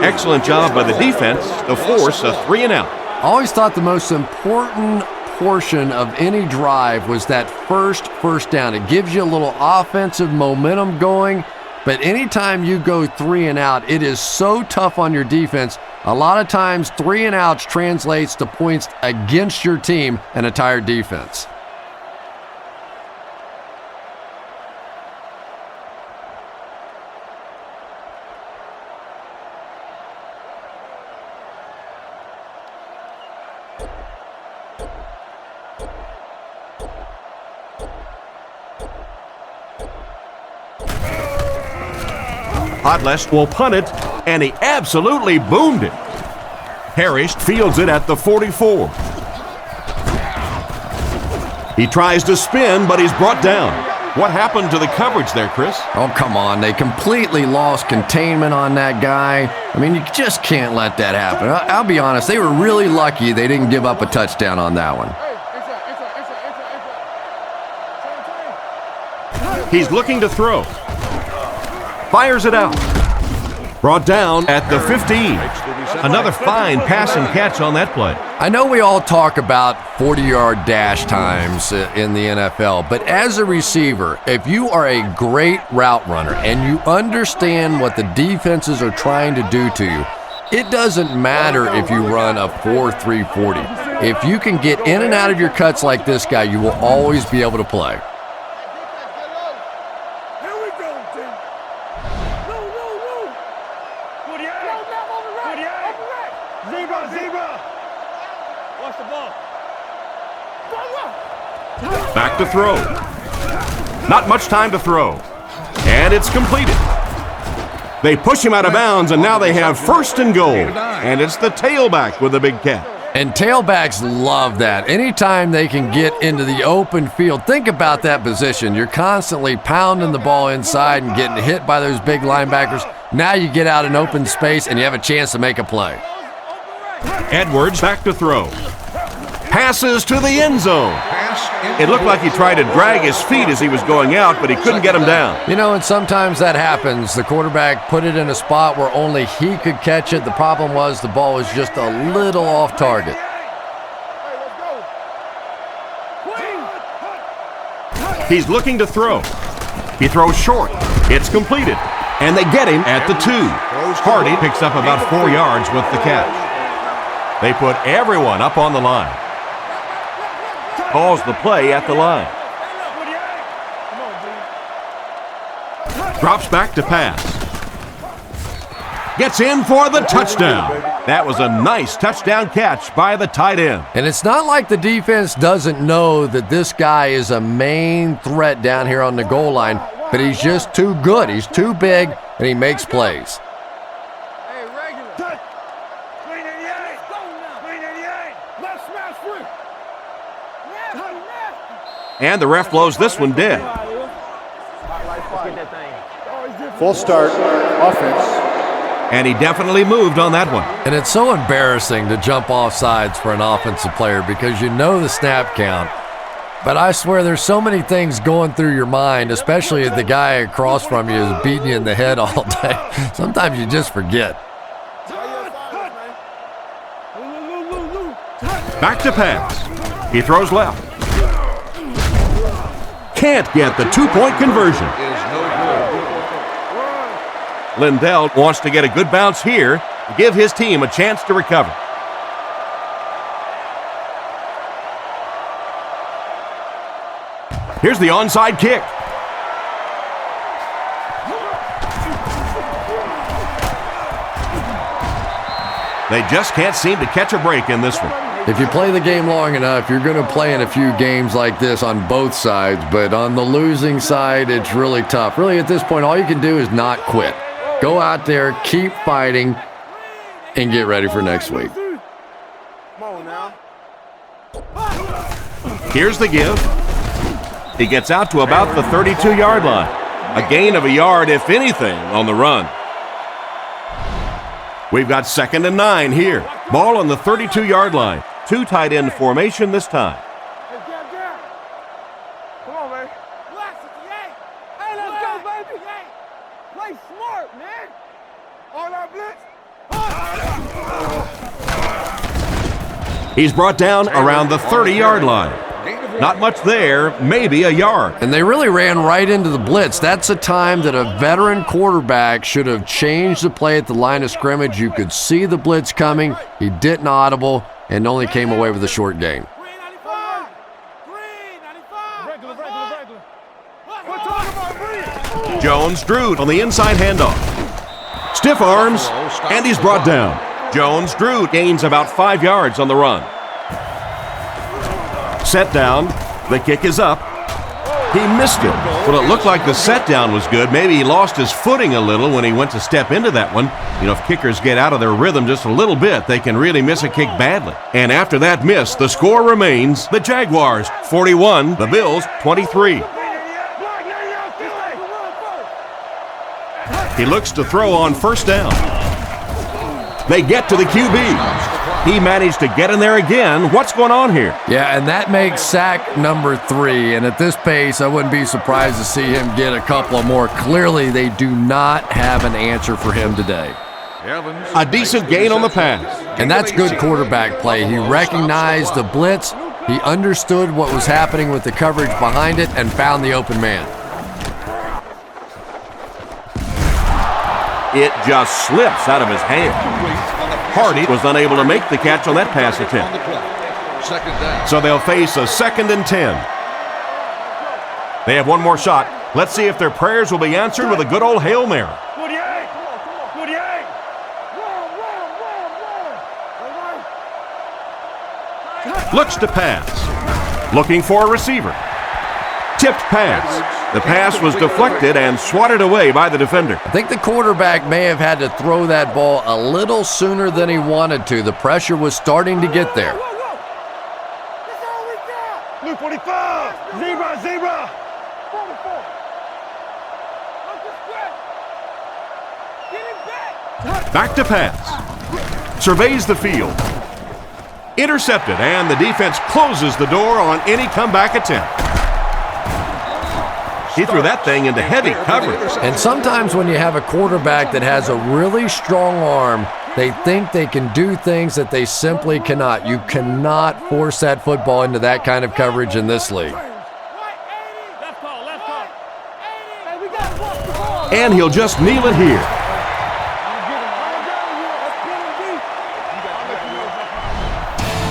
Excellent job by the defense to force a 3-and-out. I always thought the most important portion of any drive was that first down. It gives you a little offensive momentum going, but anytime you go 3-and-out, it is so tough on your defense. A lot of times 3-and-outs translates to points against your team and a tired defense. Podless will punt it, and he absolutely boomed it. Parrish fields it at the 44. He tries to spin, but he's brought down. What happened to the coverage there, Chris? Oh, come on. They completely lost containment on that guy. I mean, you just can't let that happen. I'll be honest, they were really lucky they didn't give up a touchdown on that one. He's looking to throw. Fires it out. Brought down at the 15. Another fine pass and catch on that play. I know we all talk about 40-yard dash times in the NFL, but as a receiver, if you are a great route runner and you understand what the defenses are trying to do to you, it doesn't matter if you run a 4.3 40. If you can get in and out of your cuts like this guy, you will always be able to play. Back to throw. Not much time to throw. And it's completed. They push him out of bounds, and now they have 1st and goal. And it's the tailback with a big catch. And tailbacks love that. Anytime they can get into the open field, think about that position. You're constantly pounding the ball inside and getting hit by those big linebackers. Now you get out in open space, and you have a chance to make a play. Edwards back to throw. Passes to the end zone. It looked like he tried to drag his feet as he was going out, but he couldn't get him down. You know, and sometimes that happens. The quarterback put it in a spot where only he could catch it. The problem was the ball was just a little off target. He's looking to throw. He throws short. It's completed. And they get him at the 2. Hardy picks up about 4 yards with the catch. They put everyone up on the line. Calls the play at the line. Drops back to pass. Gets in for the touchdown. That was a nice touchdown catch by the tight end. And it's not like the defense doesn't know that this guy is a main threat down here on the goal line, but he's just too good. He's too big, and he makes plays. And the ref blows this one dead. Full start, offense. And he definitely moved on that one. And it's so embarrassing to jump off sides for an offensive player because you know the snap count. But I swear there's so many things going through your mind, especially if the guy across from you is beating you in the head all day. Sometimes you just forget. Back to pass. He throws left. Can't get the 2-point conversion. Lindell wants to get a good bounce here to give his team a chance to recover. Here's the onside kick. They just can't seem to catch a break in this one. If you play the game long enough, you're going to play in a few games like this on both sides, but on the losing side, it's really tough. Really, at this point, all you can do is not quit. Go out there, keep fighting, and get ready for next week. Come on now. Here's the give. He gets out to about the 32-yard line. A gain of a yard, if anything, on the run. We've got 2nd and 9 here. Ball on the 32-yard line. 2 tight end formation this time. Hey, Jab. Come on, man. Relax, hey, let's go, baby. Play smart, man. All our blitz. He's brought down around the 30-yard line. Not much there, maybe a yard. And they really ran right into the blitz. That's a time that a veteran quarterback should have changed the play at the line of scrimmage. You could see the blitz coming. He didn't audible and only came away with a short gain. Jones-Drew on the inside handoff. Stiff arms, and he's brought down. Jones-Drew gains about 5 yards on the run. Set down, the kick is up. He missed it. Well, it looked like the set down was good. Maybe he lost his footing a little when he went to step into that one. You know, if kickers get out of their rhythm just a little bit, they can really miss a kick badly. And after that miss, the score remains the Jaguars 41, the Bills 23. He looks to throw on first down. They get to the QB. He managed to get in there again. What's going on here? Yeah, and that makes sack number 3. And at this pace, I wouldn't be surprised to see him get a couple of more. Clearly, they do not have an answer for him today. A decent gain on the pass. And that's good quarterback play. He recognized the blitz. He understood what was happening with the coverage behind it and found the open man. It just slips out of his hand. Hardy was unable to make the catch on that pass attempt. So they'll face a 2nd and 10. They have one more shot. Let's see if their prayers will be answered with a good old Hail Mary. Looks to pass. Looking for a receiver. Tipped pass. The pass was deflected and swatted away by the defender. I think the quarterback may have had to throw that ball a little sooner than he wanted to. The pressure was starting to get there. Blue 45. Zebra. 44. Back to pass. Surveys the field. Intercepted, and the defense closes the door on any comeback attempt. He threw that thing into heavy coverage. And sometimes when you have a quarterback that has a really strong arm, they think they can do things that they simply cannot. You cannot force that football into that kind of coverage in this league. And he'll just kneel it here.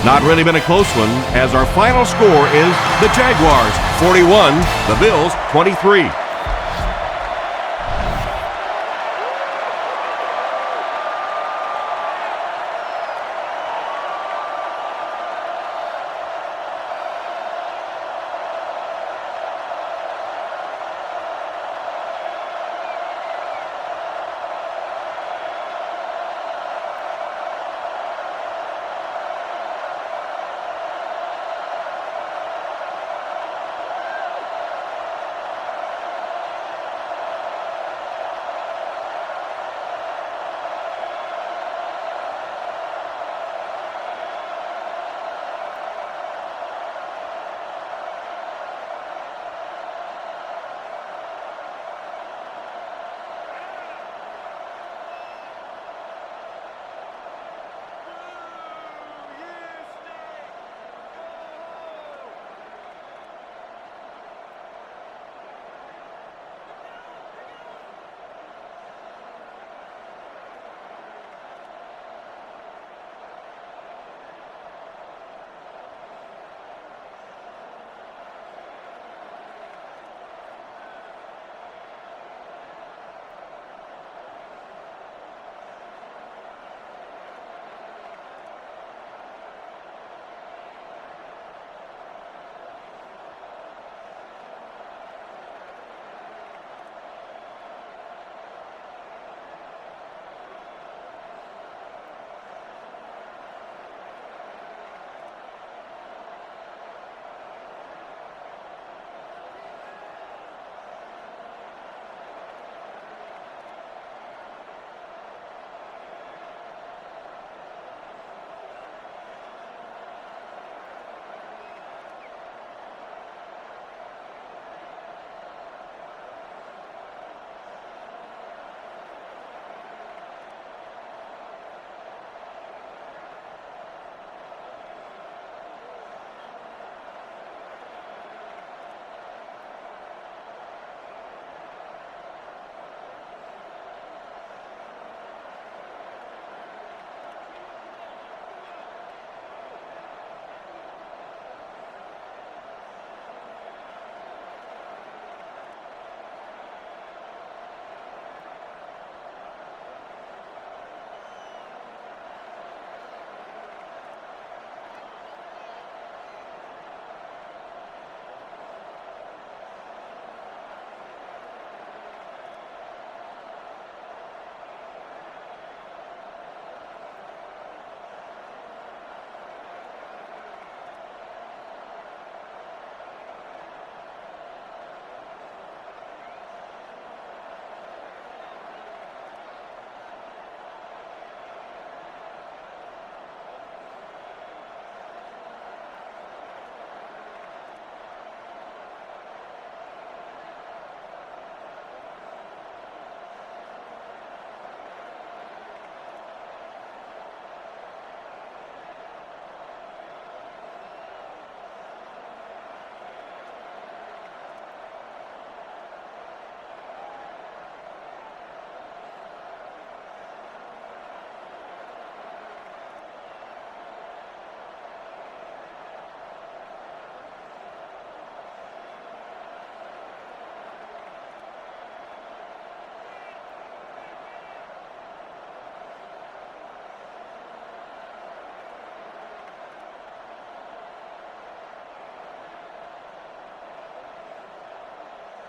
Not really been a close one, as our final score is the Jaguars 41, the Bills 23.